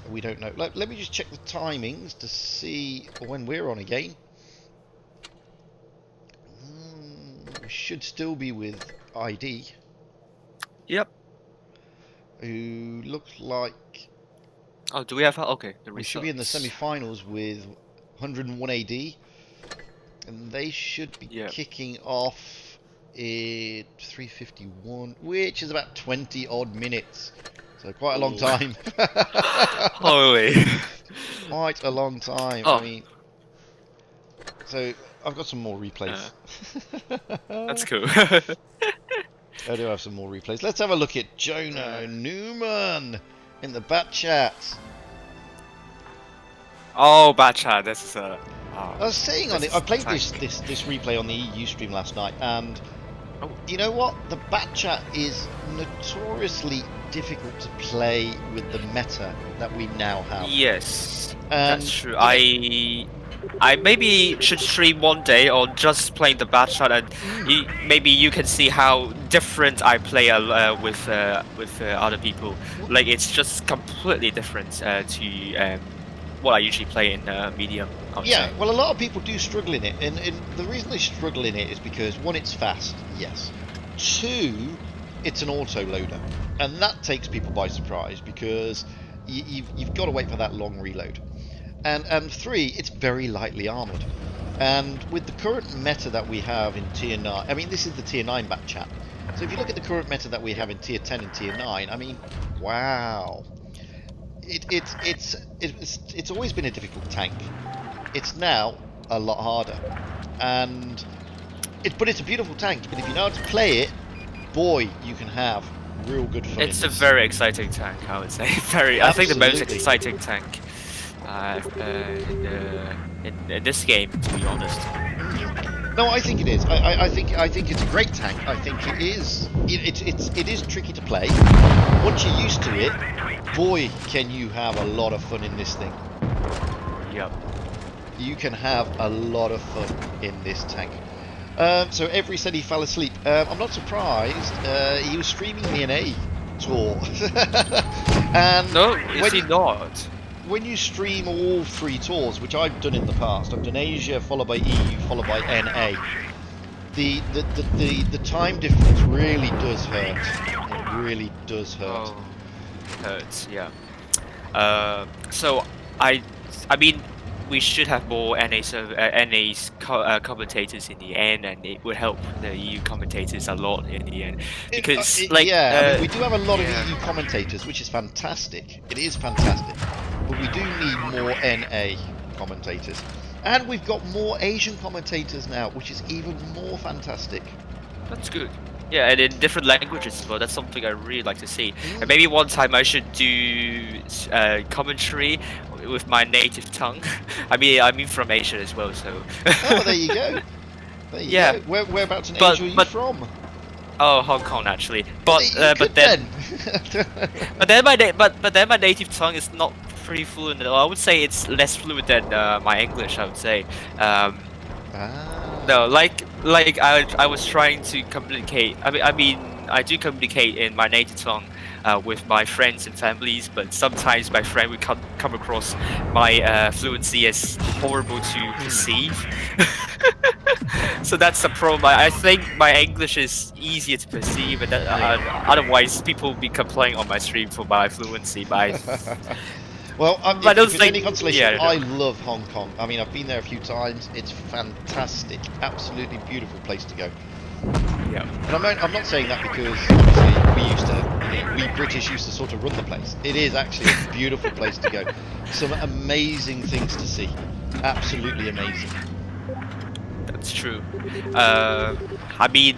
Speaker 1: We don't know. Let me just check the timings to see when we're on again. We should still be with ID.
Speaker 2: Yep.
Speaker 1: Who looks like.
Speaker 2: Oh, do we have? Okay,
Speaker 1: we should be in the semi-finals with 101 AD, and they should be kicking off in 3:51, which is about 20 odd minutes. So quite a long time.
Speaker 2: Holy!
Speaker 1: Quite a long time. I mean, so I've got some more replays.
Speaker 2: That's cool.
Speaker 1: I do have some more replays. Let's have a look at Jonah Newman in the bat chat.
Speaker 2: Oh, Bacha, this is a.
Speaker 1: I was saying on it, I played this replay on the EU stream last night, and you know what? The bat chat is notoriously difficult to play with the meta that we now have.
Speaker 2: Yes,
Speaker 1: And,
Speaker 2: that's true. I maybe should stream one day on just playing the bat shot, and maybe you can see how different I play with other people. Like it's just completely different to what I usually play in medium.
Speaker 1: Yeah, well, a lot of people do struggle in it, and the reason they struggle in it is because one, it's fast, yes. Two, it's an auto loader, and that takes people by surprise because you've got to wait for that long reload. And three, it's very lightly armoured. And with the current meta that we have in Tier 9, I mean, this is the Tier 9 bat chat. So if you look at the current meta that we have in Tier 10 and Tier 9, I mean, wow. It's always been a difficult tank. It's now a lot harder. But it's a beautiful tank. And if you know how to play it, boy, you can have real good fun.
Speaker 2: It's a very exciting tank, I would say. I think the most exciting tank. In this game, to be honest.
Speaker 1: No, I think it is. I think it's a great tank. I think it is. It is tricky to play. Once you're used to it, boy, can you have a lot of fun in this thing.
Speaker 2: Yep.
Speaker 1: You can have a lot of fun in this tank. So Every said he fell asleep. I'm not surprised. He was streaming the NA tour. And
Speaker 2: no, is he not?
Speaker 1: When you stream all 3 tours, which I've done in the past, I've done Asia, followed by EU, followed by NA. The time difference really does hurt. It really does hurt.
Speaker 2: Oh, it hurts, yeah. So I mean, we should have more NA's commentators in the end, and it would help the EU commentators a lot in the end. Because
Speaker 1: I mean, we do have a lot of EU commentators, which is fantastic. It is fantastic. But we do need more NA commentators. And we've got more Asian commentators now, which is even more fantastic.
Speaker 2: That's good. Yeah, and in different languages as well. That's something I really like to see. And maybe one time I should do commentary with my native tongue. I mean from Asia as well, so.
Speaker 1: Oh, there you go. There you go. Whereabouts in Asia are you from?
Speaker 2: Oh, Hong Kong actually. But then my native tongue is not pretty fluent at all. I would say it's less fluent than my English. I would say. No, like I was trying to communicate. I mean I do communicate in my native tongue with my friends and families, but sometimes my friend would come across my fluency as horrible to perceive. So that's the problem. I think my English is easier to perceive, and otherwise people will be complaining on my stream for my fluency.
Speaker 1: Well,
Speaker 2: I don't think
Speaker 1: any consolation, I love Hong Kong. I mean, I've been there a few times. It's fantastic, absolutely beautiful place to go.
Speaker 2: Yeah.
Speaker 1: And I'm not saying that because obviously we British used to sort of run the place. It is actually a beautiful place to go. Some amazing things to see. Absolutely amazing.
Speaker 2: That's true. I mean,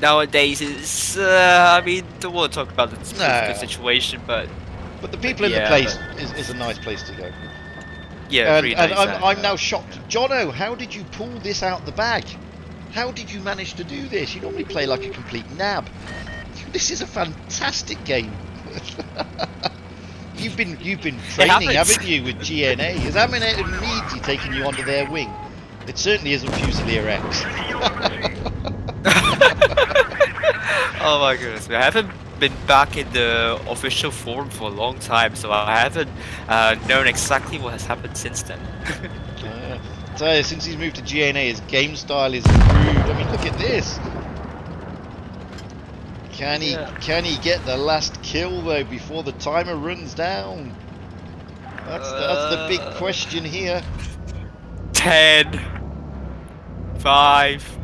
Speaker 2: nowadays it's. I mean, don't want to talk about the situation, but
Speaker 1: the people in the place is a nice place to go.
Speaker 2: Yeah,
Speaker 1: and,
Speaker 2: really
Speaker 1: and
Speaker 2: nice.
Speaker 1: I'm now shocked. Jono, how did you pull this out the bag? How did you manage to do this? You normally play like a complete nab. This is a fantastic game. You've been training, haven't you, with GNA? Has Aminated Meaty taken you under their wing? It certainly isn't Fusilier X.
Speaker 2: Oh my goodness, I haven't been back in the official forum for a long time, so I haven't known exactly what has happened since then.
Speaker 1: So since he's moved to GNA, his game style is improved. I mean, look at this. Can he get the last kill though before the timer runs down? That's the big question here.
Speaker 2: 10, 5.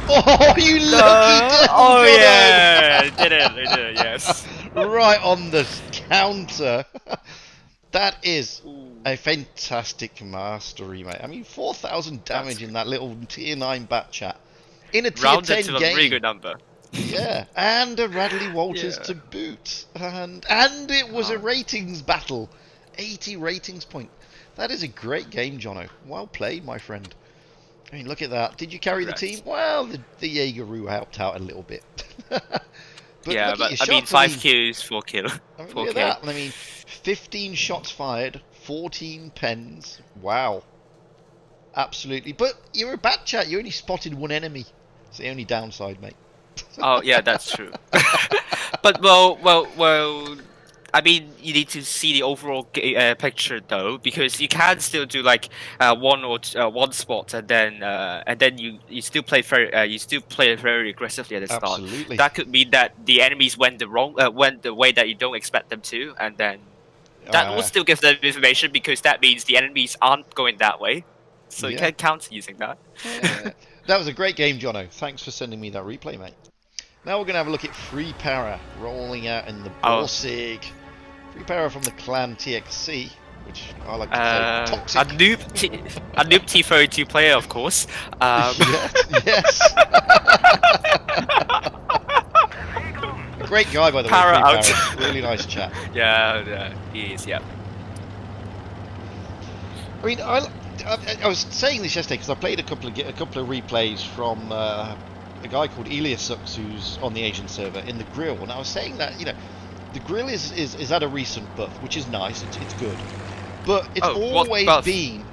Speaker 1: Oh, you lucky devil!
Speaker 2: Oh yeah, it did it, yes.
Speaker 1: Right on the counter. That is a fantastic mastery, mate. I mean, 4,000 damage in that little tier 9 bat chat. In a tier
Speaker 2: Rounded
Speaker 1: 10
Speaker 2: to
Speaker 1: game.
Speaker 2: a really good number.
Speaker 1: Yeah, and a Radley Walters to boot, and it was a ratings battle, 80 ratings point. That is a great game, Jono. Well played, my friend. I mean, look at that. Did you carry the team? Well, the Jaegeroo helped out a little bit. But
Speaker 2: yeah,
Speaker 1: look at your
Speaker 2: I mean,
Speaker 1: shots.
Speaker 2: 5 kills, 4 kill.
Speaker 1: I mean,
Speaker 2: 4K.
Speaker 1: look at that. I mean, 15 shots fired, 14 pens. Wow. Absolutely. But you're a bat chat. You only spotted one enemy. It's the only downside, mate.
Speaker 2: Oh yeah, that's true. But well. I mean, you need to see the overall picture though, because you can still do like one spot, and then you still play very aggressively at the start.
Speaker 1: Absolutely.
Speaker 2: That could mean that the enemies went the way that you don't expect them to, and then that will still give them information, because that means the enemies aren't going that way. So you can counter using that.
Speaker 1: Yeah. That was a great game, Jono. Thanks for sending me that replay, mate. Now we're going to have a look at Free Para rolling out in the Borsig. Free Para from the clan TXC, which I like to say toxic.
Speaker 2: A noob T32 player, of course.
Speaker 1: Yes. Great guy, by the
Speaker 2: Para
Speaker 1: way.
Speaker 2: out.
Speaker 1: Para. Really nice chap.
Speaker 2: Yeah, he is. Yeah.
Speaker 1: I mean, I was saying this yesterday because I played a couple of replays from a guy called Eliasux, who's on the Asian server in the grill, and I was saying that the grill is at a recent buff, which is nice. It's good, but it's always been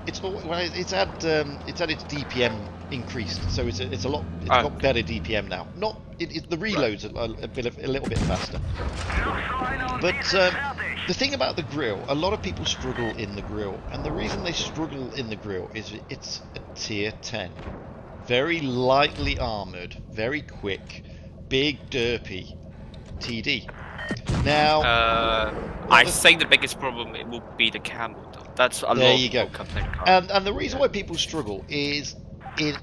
Speaker 1: it's had its DPM increased, so it's got better DPM now. Not the reloads a little bit faster, but the thing about the grill, a lot of people struggle in the grill, and the reason they struggle in the grill is it's a tier 10, very lightly armored, very quick, big derpy TD. Now,
Speaker 2: I think the biggest problem it will be the camel. Though. That's a lot of people complain about.
Speaker 1: And the reason why people struggle is in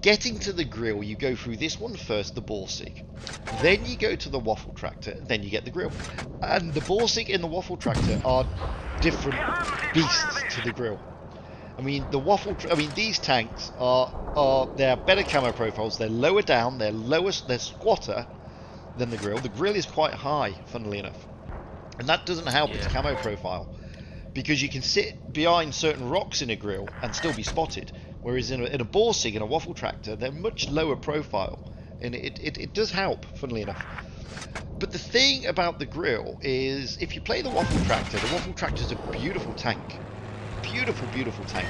Speaker 1: getting to the grill. You go through this one first, the Borsig, then you go to the Waffle Tractor, then you get the grill. And the Borsig and the Waffle Tractor are different beasts to the grill. I mean, these tanks they're better camo profiles. They're lower down. They're squatter than the grill. The grill is quite high, funnily enough, and that doesn't help its camo profile, because you can sit behind certain rocks in a grill and still be spotted, whereas in a Borsig and a Waffle Tractor, they're much lower profile, and it does help, funnily enough. But the thing about the grill is, if you play the Waffle Tractor is a beautiful tank, beautiful tank,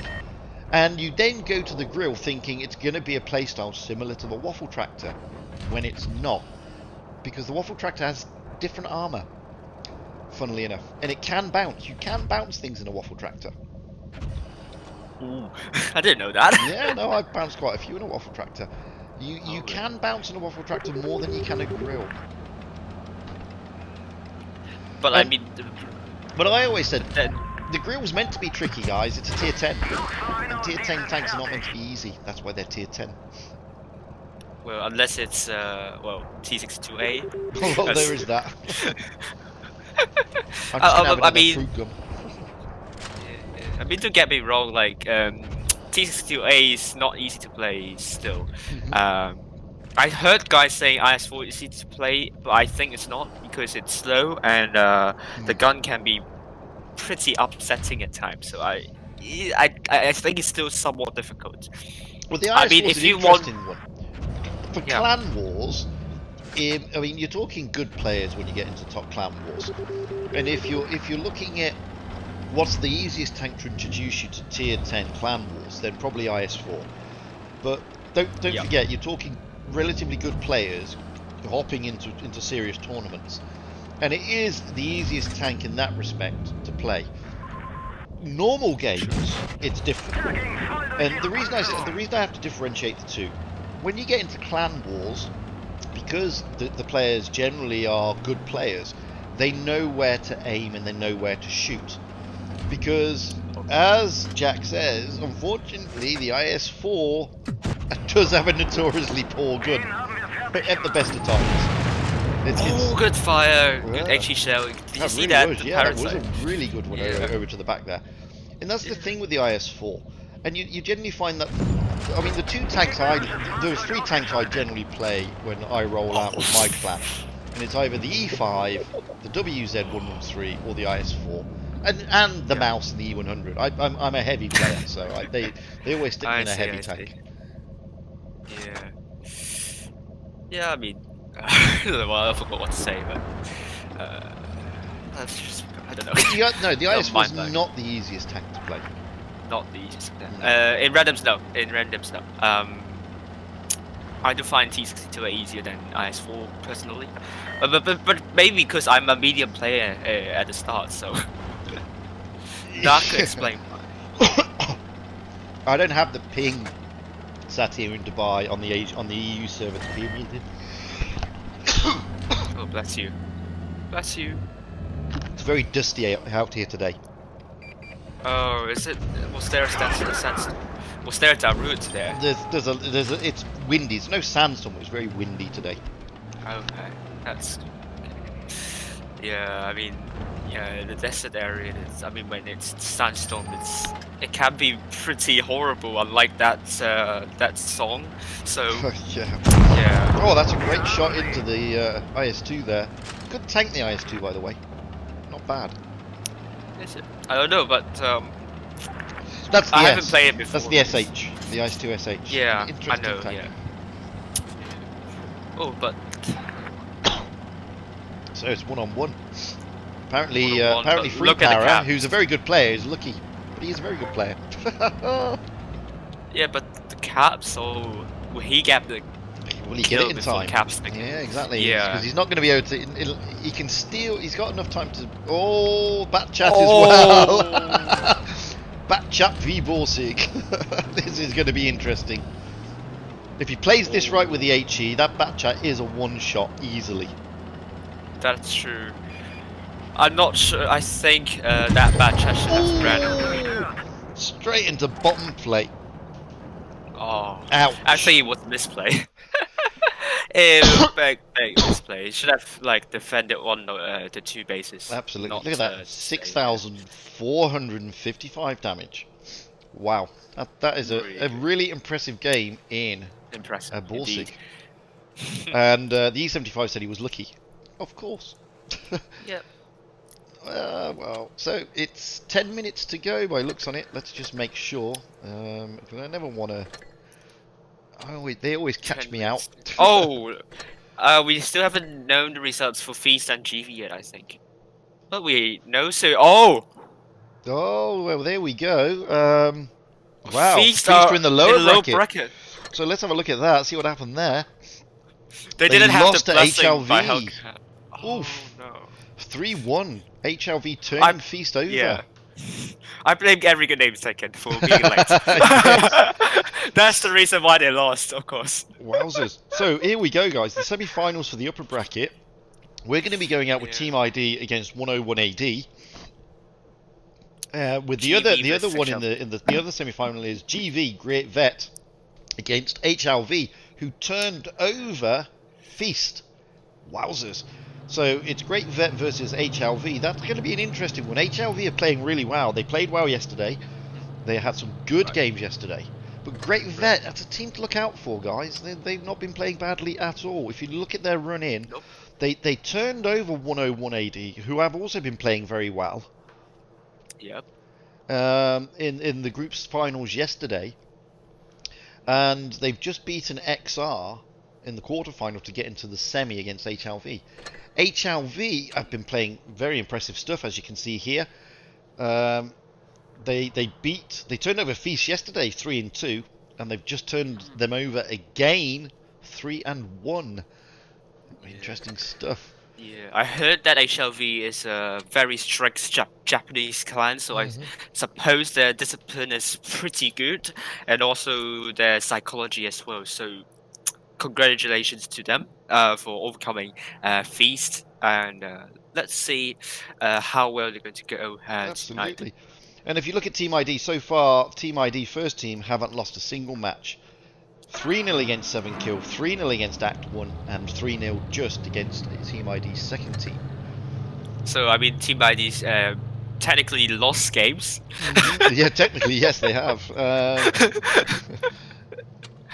Speaker 1: and you then go to the grill thinking it's going to be a playstyle similar to the Waffle Tractor, when it's not. Because the Waffle Tractor has different armor, funnily enough, and it can bounce. You can bounce things in a Waffle Tractor.
Speaker 2: Ooh, I didn't know that.
Speaker 1: Yeah, no, I've bounced quite a few in a Waffle Tractor. You can bounce in a Waffle Tractor more than you can a grill.
Speaker 2: But I mean,
Speaker 1: but I always said the grill's meant to be tricky, guys. It's a tier 10, and tier 10 tanks are not meant to be easy. That's why they're tier 10.
Speaker 2: Well, unless it's T62A.
Speaker 1: Well, there is that.
Speaker 2: I mean, don't get me wrong. Like T62A is not easy to play still. I heard guys saying IS4 is easy to play, but I think it's not, because it's slow and the gun can be pretty upsetting at times. So I think it's still somewhat difficult.
Speaker 1: Well, the IS4 is an interesting one. For clan wars, I mean, you're talking good players when you get into top clan wars, and if you're looking at what's the easiest tank to introduce you to tier 10 clan wars, then probably IS4. But don't forget, you're talking relatively good players hopping into serious tournaments, and it is the easiest tank in that respect to play. Normal games, it's different, and the reason I have to differentiate the two. When you get into clan wars, because the players generally are good players, they know where to aim and they know where to shoot. Because, as Jack says, unfortunately, the IS4 does have a notoriously poor gun at the best of times. It's
Speaker 2: good fire, good HE shell. Did you see that?
Speaker 1: That was a really good one over to the back there. And that's the thing with the IS4. And you generally find that I mean, the two tanks there's three tanks I generally play when I roll out with my clan, and it's either the E5, the WZ113, or the IS4, and the mouse and the E100. I'm a heavy player, so they always stick me in a heavy tank.
Speaker 2: Yeah. Yeah, I mean, well, I forgot what to say, but that's just, I don't know.
Speaker 1: The IS4 is not the easiest tank to play.
Speaker 2: Not the easiest. In randoms, no. In randoms, no. I do find T62 easier than IS4 personally, but maybe because I'm a medium player at the start, so that could explain why.
Speaker 1: I don't have the ping sat here in Dubai on the EU server to be muted.
Speaker 2: Oh, bless you. Bless you.
Speaker 1: It's very dusty out here today.
Speaker 2: Oh, is it? Was there a sandstorm? Was there a route there?
Speaker 1: It's windy. There's no sandstorm. It was very windy today.
Speaker 2: Okay, that's. Yeah, I mean, yeah, the desert area. I mean, when it's sandstorm, it can be pretty horrible. Unlike that song. So.
Speaker 1: Yeah.
Speaker 2: Yeah.
Speaker 1: Oh, that's a great shot into the IS2 there. Good tank, the IS2, by the way. Not bad.
Speaker 2: Is it? I don't know, but
Speaker 1: that's the
Speaker 2: I haven't played it before.
Speaker 1: That's the SH, the IS2 SH.
Speaker 2: Yeah, I know.
Speaker 1: Tank.
Speaker 2: Yeah. Oh, but
Speaker 1: so it's one-on-one. Apparently,
Speaker 2: one-on-one,
Speaker 1: Freepara, who's a very good player, is lucky, but he's a very good player.
Speaker 2: Yeah, but the caps. Oh, will he get the?
Speaker 1: Will he get it in time?
Speaker 2: Caps
Speaker 1: yeah, exactly.
Speaker 2: Yeah,
Speaker 1: because he's not going to be able to. He can steal. He's got enough time to. Oh, bat chat as well. Bat chat v Borsig. This is going to be interesting. If he plays this right with the HE, that bat chat is a one-shot easily.
Speaker 2: That's true. I'm not sure. I think that bat chat should have random.
Speaker 1: Straight into bottom plate.
Speaker 2: Oh,
Speaker 1: ouch!
Speaker 2: Actually, it was a misplay. Big misplay. Should have like defended on the two bases.
Speaker 1: Absolutely.
Speaker 2: Not,
Speaker 1: look at that. 6,455 damage. Wow. That is a really impressive game in Borsig. And the E75 said he was lucky. Of course.
Speaker 2: Yep.
Speaker 1: Well, so it's 10 minutes to go by looks on it. Let's just make sure. Because I never want to. They always catch me out.
Speaker 2: Oh, we still haven't known the results for Feast and GV yet, I think. But we know so. Oh,
Speaker 1: well, there we go. Wow,
Speaker 2: Feast
Speaker 1: are in the lower
Speaker 2: bracket.
Speaker 1: So let's have a look at that. See what happened there.
Speaker 2: They didn't have
Speaker 1: lost
Speaker 2: the
Speaker 1: to
Speaker 2: blessing
Speaker 1: HLV.
Speaker 2: by
Speaker 1: Oof.
Speaker 2: No.
Speaker 1: 3-1. HLV turned Feast over.
Speaker 2: Yeah. I blame every good name second for being late. That's the reason why they lost, of course.
Speaker 1: Wowzers. So here we go, guys. The semi-finals for the upper bracket. We're going to be going out with Team ID against 101 AD. With the other one in the other semi-final is GV Great Vet against HLV, who turned over Feast. Wowzers. So it's Great Vet versus HLV. That's going to be an interesting one. HLV are playing really well. They played well yesterday. They had some good games yesterday. But Great Vet, that's a team to look out for, guys. They've not been playing badly at all. If you look at their run-in, they turned over 101 AD, who have also been playing very well.
Speaker 2: Yep.
Speaker 1: In the group's finals yesterday. And they've just beaten XR in the quarterfinal to get into the semi against HLV. HLV have been playing very impressive stuff, as you can see here. They turned over Feast yesterday 3-2, and they've just turned them over again 3-1. Interesting stuff.
Speaker 2: Yeah, I heard that HLV is a very strict Japanese clan, so I suppose their discipline is pretty good, and also their psychology as well. So congratulations to them for overcoming Feast, and let's see how well they're going to go
Speaker 1: Absolutely.
Speaker 2: tonight.
Speaker 1: And if you look at Team ID so far, Team ID first team haven't lost a single match. 3-0 against 7 Kill, 3-0 against Act 1, and 3-0 just against Team ID's second team.
Speaker 2: So I mean, Team ID's technically lost games.
Speaker 1: Yeah, technically yes, they have.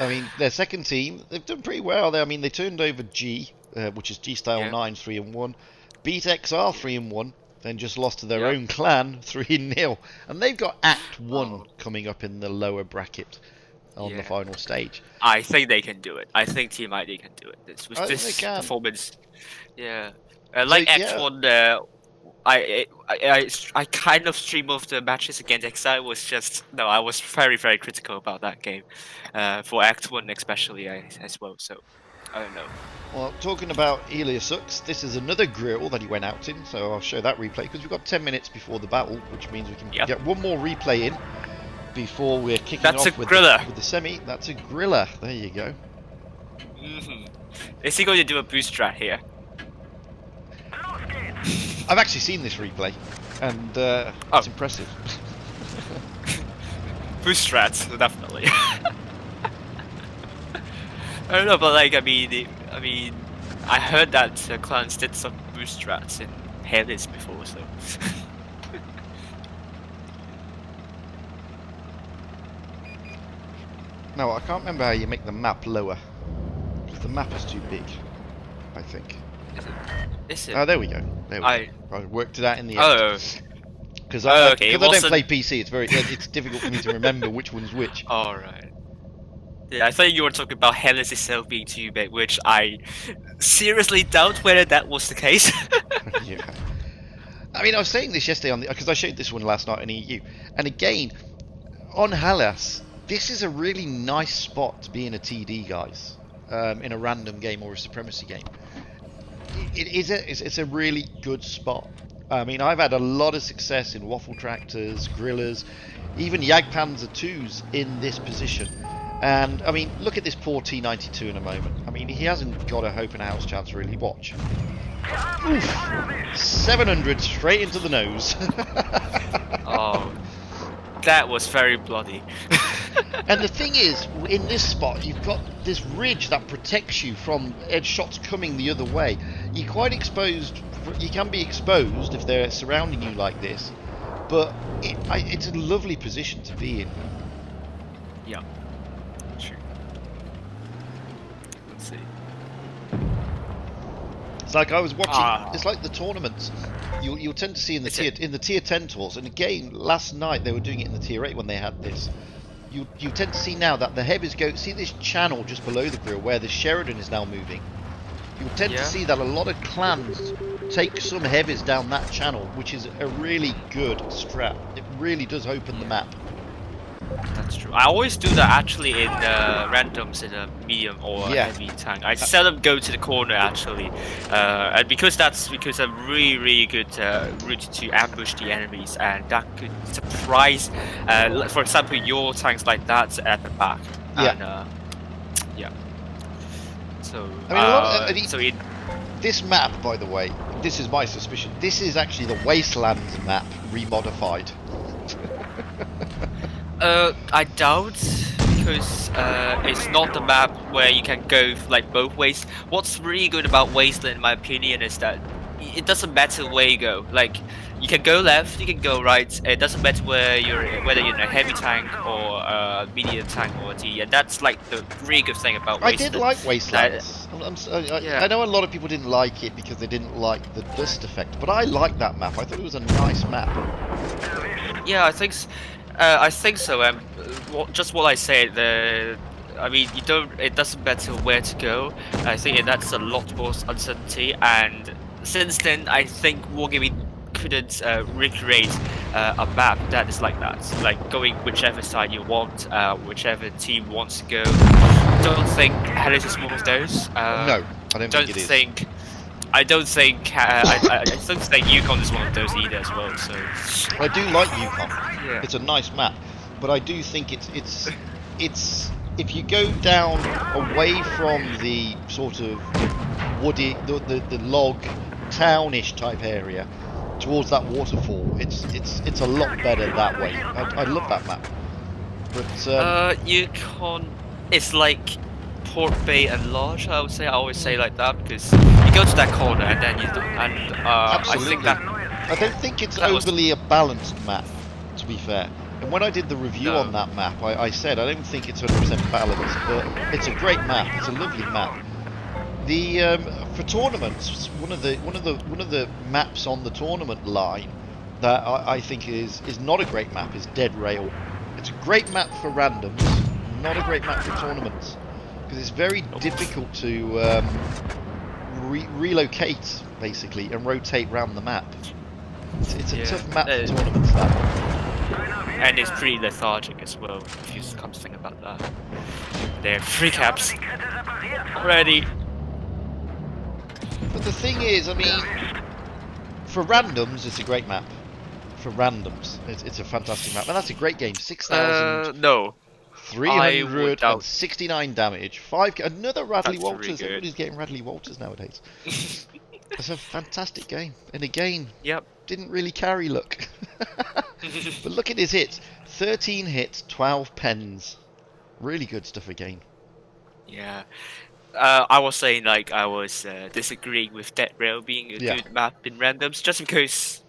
Speaker 1: I mean, their second team, they've done pretty well. I mean, they turned over G, which is G Style 9, 3-1. Beat XR 3-1. Then just lost to their own clan 3-0. And they've got Act 1 coming up in the lower bracket on the final stage.
Speaker 2: I think they can do it. I think Team ID can do it. With this performance. Yeah. Like Act 1, I kind of stream of the matches against XI was just... No, I was very, very critical about that game. For Act 1 especially as well, so... I don't know.
Speaker 1: Well, talking about Eliasux, this is another grill that he went out in, so I'll show that replay because we've got 10 minutes before the battle, which means we can get one more replay in before we're kicking off with the semi. That's a griller. There you go.
Speaker 2: Is he going to do a boost strat here?
Speaker 1: I've actually seen this replay, and it's impressive.
Speaker 2: Boost strats, definitely. I don't know, but like I mean, I heard that clans did some boost strats in Hellas before, so.
Speaker 1: No, I can't remember how you make the map lower. The map is too big, I think.
Speaker 2: Is it?
Speaker 1: Oh, there we go. There we go. I worked it out in the end.
Speaker 2: Oh.
Speaker 1: Because I don't play PC, it's difficult for me to remember which one's which.
Speaker 2: All right. Yeah, I thought you were talking about Hellas itself being too big, which I seriously doubt whether that was the case.
Speaker 1: Yeah. I mean, I was saying this yesterday because I showed this one last night in EU, and again, on Hellas, this is a really nice spot to be in a TD, guys, in a random game or a supremacy game. It's a really good spot. I mean, I've had a lot of success in waffle tractors, grillers, even Jagdpanzer 2s in this position. And, I mean, look at this poor T92 in a moment. I mean, he hasn't got a hope and a house chance, really. Watch. Oof. 700 straight into the nose.
Speaker 2: Oh, that was very bloody.
Speaker 1: And the thing is, in this spot, you've got this ridge that protects you from edge shots coming the other way. You're quite exposed. You can be exposed if they're surrounding you like this. But it's a lovely position to be in.
Speaker 2: Yeah. Sure. Let's see.
Speaker 1: It's like I was watching. It's like the tournaments. You'll tend to see in the tier 10 tours. And again, last night they were doing it in the tier 8 when they had this. You tend to see now that the heavies go. See this channel just below the grill where the Sheridan is now moving. You'll tend to see that a lot of clans take some heavies down that channel, which is a really good strat. It really does open the map.
Speaker 2: That's true. I always do that actually in randoms in a medium or a heavy tank. I seldom go to the corner actually, and because that's a really good route to ambush the enemies, and that could surprise, for example, your tanks like that at the back. And, So, I mean,
Speaker 1: this map, by the way, this is my suspicion. This is actually the Wastelands map remodified.
Speaker 2: I doubt, because it's not the map where you can go like both ways. What's really good about Wasteland, in my opinion, is that it doesn't matter where you go. Like, you can go left, you can go right. It doesn't matter whether you're in a heavy tank or a medium tank or a T. And that's like the really good thing about Wasteland.
Speaker 1: I did like Wastelands. I know a lot of people didn't like it because they didn't like the dust effect, but I liked that map. I thought it was a nice map.
Speaker 2: Yeah, I think so. Just what I said. I mean, it doesn't matter where to go. I think that's a lot more uncertainty. And since then, I think Wargaming couldn't recreate a map that is like that. Like going whichever side you want, whichever team wants to go. Don't think Hellas is one of those.
Speaker 1: No, I don't think it is.
Speaker 2: I don't think Yukon is one of those either as well. So
Speaker 1: I do like Yukon.
Speaker 2: Yeah.
Speaker 1: It's a nice map, but I do think it's if you go down away from the sort of woody, the log townish type area towards that waterfall, it's a lot better that way. I love that map. But
Speaker 2: Yukon is like Port Bay and Lodge, I would say. I always say like that because you go to that corner and then
Speaker 1: absolutely. I don't think it's overly a balanced map, to be fair. And when I did the review
Speaker 2: No.
Speaker 1: on that map, I said I don't think it's 100% balanced, but it's a great map. It's a lovely map. The for tournaments, one of the maps on the tournament line that I think is not a great map is Dead Rail. It's a great map for randoms, not a great map for tournaments, because it's very difficult to relocate basically and rotate around the map. It's a tough map for tournaments.
Speaker 2: And it's pretty lethargic as well, if you come to think about that. There are 3 caps already.
Speaker 1: But the thing is, I mean, for randoms, it's a great map. For randoms, it's a fantastic map, and that's a great game. 6,000.
Speaker 2: No.
Speaker 1: 369 damage. 5. Another Radley
Speaker 2: That's
Speaker 1: Walters.
Speaker 2: really good.
Speaker 1: Everybody's getting Radley Walters nowadays. It's a fantastic game, and again, didn't really carry luck. But look at his hits: 13 hits, 12 pens. Really good stuff again.
Speaker 2: Yeah. I was saying, like, I was disagreeing with Dead Rail being a good map in randoms, just because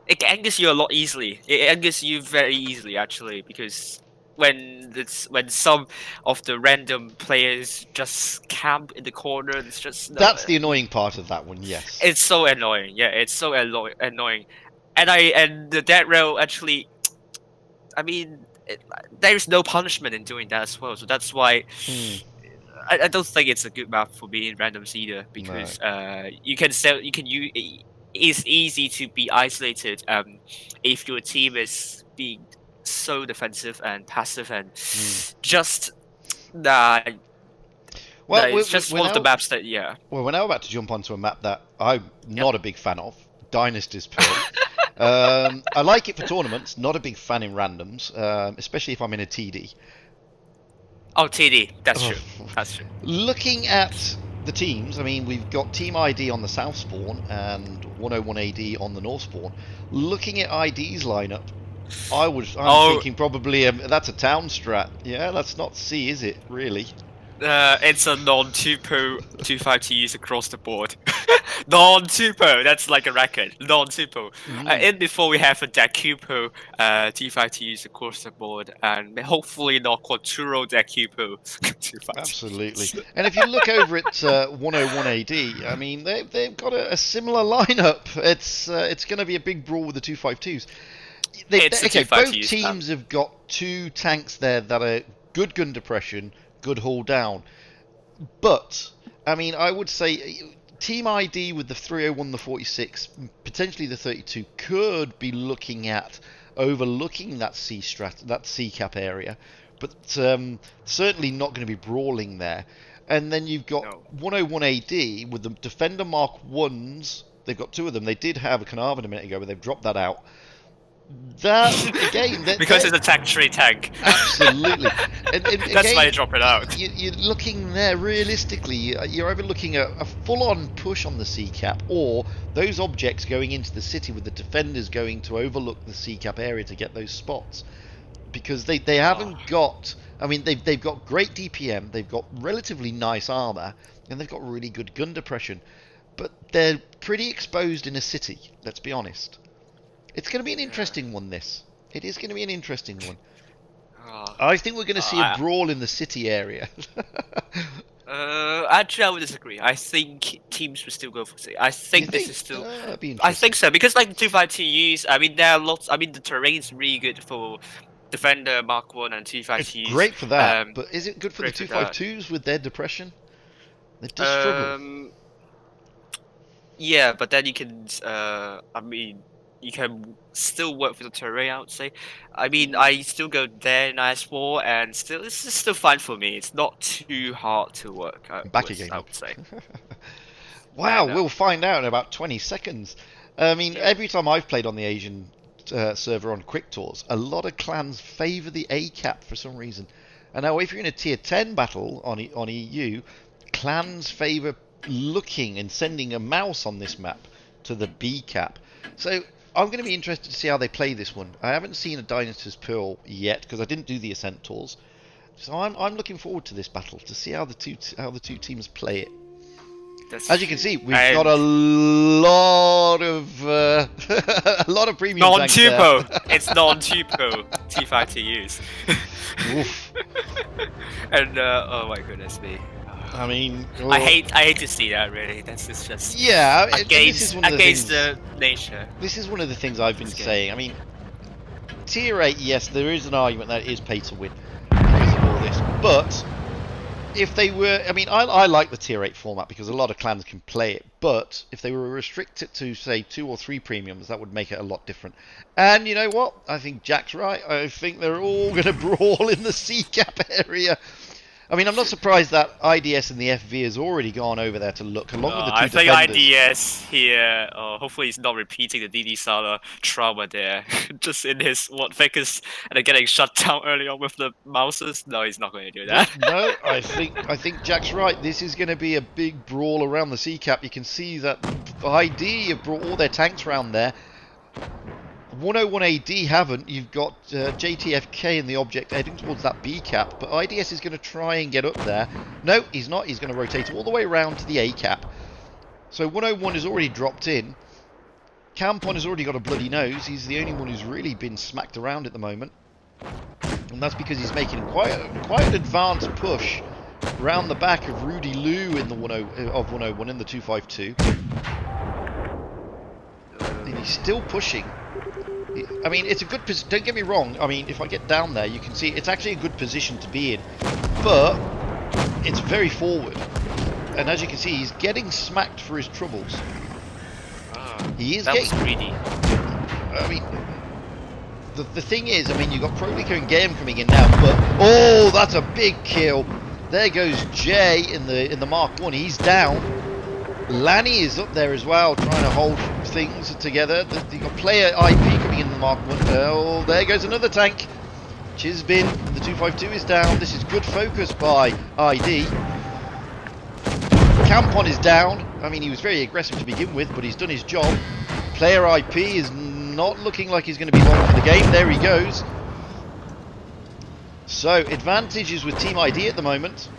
Speaker 2: it angers you a lot easily. It angers you very easily, actually, because when some of the random players just camp in the corner, it's just
Speaker 1: that's the annoying part of that one. Yes,
Speaker 2: it's so annoying. Yeah, it's so annoying, and the Dead Rail actually, I mean, there's no punishment in doing that as well. So that's why I don't think it's a good map for me in randoms either, because it's easy to be isolated if your team is being so defensive and passive and just it's just one of the maps that
Speaker 1: Well, we're now about to jump onto a map that I'm not a big fan of, Dynasty's Pearl. I like it for tournaments, not a big fan in randoms, especially if I'm in a TD.
Speaker 2: Oh, TD, that's true. That's true.
Speaker 1: Looking at the teams, I mean, we've got Team ID on the south spawn and 101 AD on the north spawn. Looking at ID's lineup, I'm thinking probably that's a town strat. Yeah, that's not C, is it? Really?
Speaker 2: It's a non-tupo 252s across the board. Non-tupo, that's like a record. Non-tupo. And before we have a Dacupo T52s across the board, and hopefully not Quattro Dacupo.
Speaker 1: Absolutely. And if you look over at 101 AD, I mean, they've got a similar lineup. It's going to be a big brawl with the 252s. Both teams have got 2 tanks there that are good gun depression, good haul down. But, I mean, I would say Team ID with the 301, the 46, potentially the 32, could be looking at overlooking that C cap area, but certainly not going to be brawling there. And then you've got 101 AD with the Defender Mark 1s. They've got 2 of them. They did have a Carnarvon a minute ago, but they've dropped that out. That again,
Speaker 2: because it's a tech-tree tank.
Speaker 1: Absolutely, and
Speaker 2: that's
Speaker 1: again,
Speaker 2: why you drop it out.
Speaker 1: You're looking there realistically. You're either looking at a full-on push on the C cap, or those objects going into the city with the defenders going to overlook the C cap area to get those spots, because they haven't got. I mean, they've got great DPM, they've got relatively nice armor, and they've got really good gun depression, but they're pretty exposed in a city. Let's be honest. It's going to be an interesting one, this. It is going to be an interesting one. I think we're going to see a brawl in the city area.
Speaker 2: Actually, I would disagree. I think teams will still go for city. I think this is still...
Speaker 1: I
Speaker 2: think so, because like the 252Us, I mean, there are lots... I mean, the terrain is really good for Defender, Mark 1 and 252Us.
Speaker 1: It's great for that, but is it good for the 252s with their depression? They just struggle.
Speaker 2: Yeah, but then you can... I mean... You can still work with the terrain, I would say. I mean, I still go there in IS4, and it's still fine for me. It's not too hard to work. I would say.
Speaker 1: Wow, we'll find out in about 20 seconds. I mean, every time I've played on the Asian server on Quick Tours, a lot of clans favour the A cap for some reason. And now, if you're in a tier 10 battle on EU, clans favour looking and sending a mouse on this map to the B cap. So I'm going to be interested to see how they play this one. I haven't seen a Dynasty's Pearl yet because I didn't do the Ascent tours, so I'm looking forward to this battle to see how the two teams play it. As you can see, we've got a lot of a lot of premium tanks there.
Speaker 2: Non-tupo. It's non-tupo T5TUs.
Speaker 1: Oof.
Speaker 2: And oh my goodness me.
Speaker 1: I mean,
Speaker 2: I hate to see that. Really, that's just
Speaker 1: against
Speaker 2: the nature.
Speaker 1: This is one of the things I've been saying. I mean, Tier 8, yes, there is an argument that it is pay to win because of all this, but if they were, I mean, I like the Tier 8 format because a lot of clans can play it, but if they were restricted to, say, 2 or 3 premiums, that would make it a lot different. And you know what? I think Jack's right. I think they're all going to brawl in the C-cap area. I mean, I'm not surprised that IDS and the FV has already gone over there to look, along with the two defenders.
Speaker 2: I think IDS here, hopefully he's not repeating the DD Sala trauma there, just in his Wotb and then getting shut down early on with the mouses. No, he's not going to do that.
Speaker 1: No, I think Jack's right. This is going to be a big brawl around the C-cap. You can see that ID have brought all their tanks around there. 101 AD haven't. You've got JTFK in the object heading towards that B cap, but IDS is going to try and get up there. No, he's not. He's going to rotate all the way around to the A cap. So 101 has already dropped in. Campon has already got a bloody nose. He's the only one who's really been smacked around at the moment, and that's because he's making quite an advanced push around the back of Rudy Liu in the 101 in the 252. And he's still pushing. I mean, it's a good position. Don't get me wrong. I mean, if I get down there, you can see it's actually a good position to be in, but it's very forward. And as you can see, he's getting smacked for his troubles. He is
Speaker 2: was greedy.
Speaker 1: I mean, the thing is, I mean, you've got Prolico and Game coming in now, but oh, that's a big kill. There goes Jay in the Mark 1. He's down. Lanny is up there as well, trying to hold things together. You've got player IP coming in the Mark 1. Oh, there goes another tank. Chisbin, the 252 is down. This is good focus by ID. Campon is down. I mean, he was very aggressive to begin with, but he's done his job. Player IP is not looking like he's going to be long for the game. There he goes. So, advantage is with Team ID at the moment.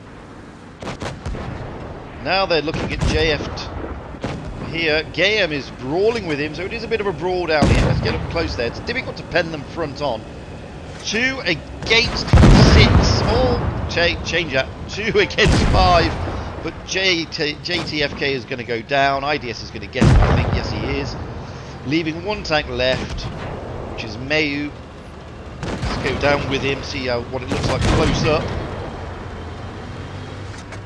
Speaker 1: Now they're looking at JF here. Gayam is brawling with him, so it is a bit of a brawl down here. Let's get up close there. It's difficult to pen them front on. 2 against 6. Oh, change that. 2 against 5. But JTFK is going to go down. IDS is going to get him, I think. Yes, he is. Leaving 1 tank left, which is Mayu. Let's go down with him, see what it looks like close up.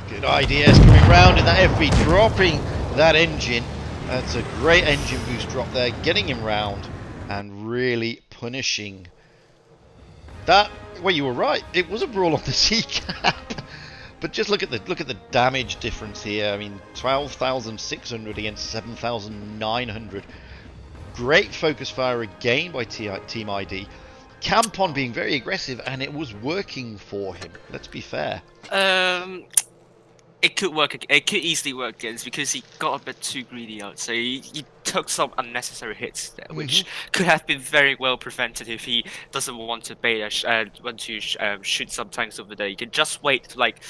Speaker 1: Good IDS coming round in that FV, dropping that engine. That's a great engine boost drop there, getting him round and really punishing that. Well, you were right. It was a brawl on the C-cap, but just look at the damage difference here. I mean, 12,600 against 7,900. Great focus fire again by Team ID. Campon being very aggressive, and it was working for him. Let's be fair.
Speaker 2: It could work. It could easily work against because he got a bit too greedy out. So he took some unnecessary hits there, which could have been very well prevented if he doesn't want to shoot some tanks over there. You can just wait. Like,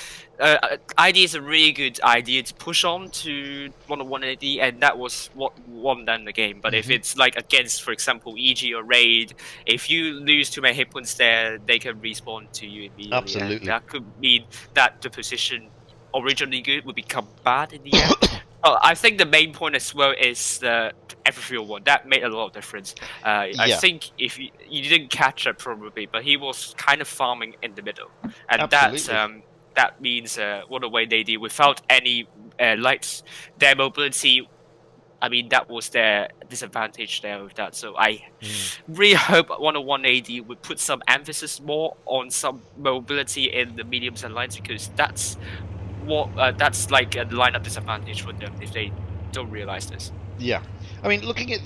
Speaker 2: ID is a really good idea to push on to 101 AD, and that was what won them the game. But if it's like against, for example, EG or Raid, if you lose too many hit points there, they can respawn to you immediately.
Speaker 1: Absolutely.
Speaker 2: And that could mean that the position originally good would become bad in the end. I think the main point as well is the every one that made a lot of difference. I think if you didn't catch it probably, but he was kind of farming in the middle, and that means what a way they did without any lights, their mobility. I mean, that was their disadvantage there with that. So I really hope 101 AD would put some emphasis more on some mobility in the mediums and lines, because that's like a lineup disadvantage for them if they don't realize this.
Speaker 1: Yeah, I mean, looking at,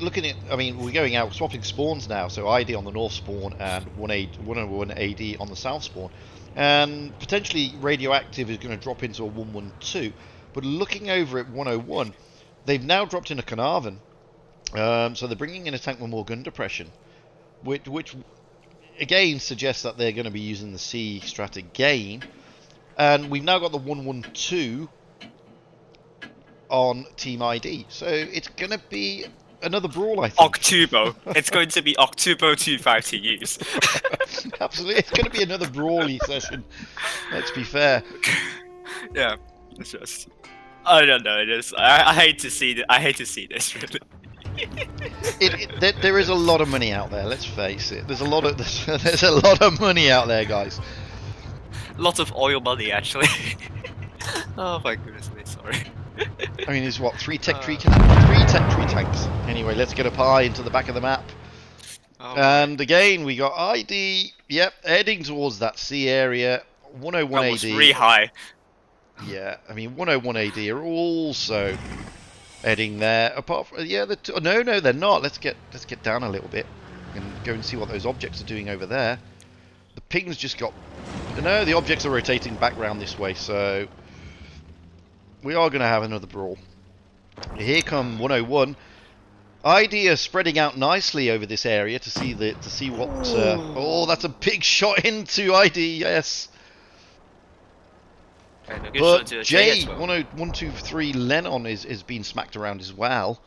Speaker 1: I mean, we're going out swapping spawns now. So ID on the north spawn and 101 AD on the south spawn, and potentially radioactive is going to drop into a 112. But looking over at 101, they've now dropped in a Carnarvon, so they're bringing in a tank with more gun depression, which again suggests that they're going to be using the C strat again. And we've now got the 112 on Team ID. So it's going to be another brawl, I think.
Speaker 2: Octubo. It's going to be Octubo 25 to use.
Speaker 1: Absolutely, it's going to be another brawly session. Let's be fair.
Speaker 2: Yeah, it's just. I don't know. I hate to see I hate to see this. Really.
Speaker 1: There is a lot of money out there. Let's face it. There's a lot of money out there, guys.
Speaker 2: Lots of oil money, actually. Oh my goodness me, sorry.
Speaker 1: I mean, it's what, three tech tree tanks. Anyway, let's get up high into the back of the map.
Speaker 2: Oh,
Speaker 1: and again, we got ID. Yep, heading towards that C area. 101
Speaker 2: that
Speaker 1: AD.
Speaker 2: was really high.
Speaker 1: Yeah, I mean 101 AD are also heading there. Apart from no, they're not. Let's get down a little bit and go and see what those objects are doing over there. The ping's just got. No, the objects are rotating back round this way, so we are going to have another brawl. Here come 101. ID are spreading out nicely over this area to see what. Oh, that's a big shot into ID. Yes. But J123 Lennon is being smacked around as well.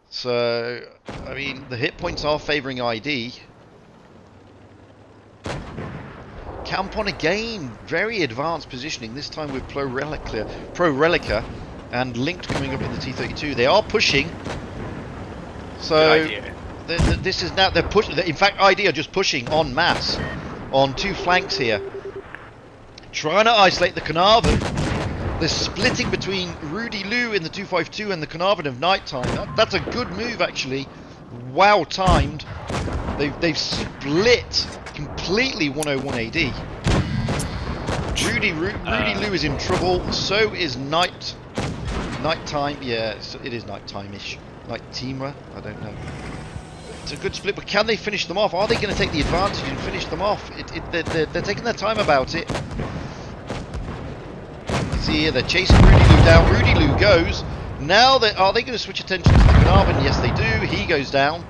Speaker 1: So, I mean, the hit points are favouring ID. Camp on again, very advanced positioning, this time with Pro Relica and Linked coming up in the T32. They are pushing. So, this is now, they're pushing. In fact, ID are just pushing en masse on two flanks here. Trying to isolate the Carnarvon. They're splitting between Rudy Lou in the 252 and the Carnarvon of Nighttime. That's a good move, actually. Wow, timed. They've split completely 101 AD. Rudy Lou is in trouble. So is Nighttime. Yeah, it is Nighttime-ish. Night-teamer. I don't know. It's a good split, but can they finish them off? Are they going to take the advantage and finish them off? They're taking their time about it. See here, they're chasing Rudy Lou down. Rudy Lou goes. Now, are they going to switch attention to the Carnarvon? Yes, they do. He goes down.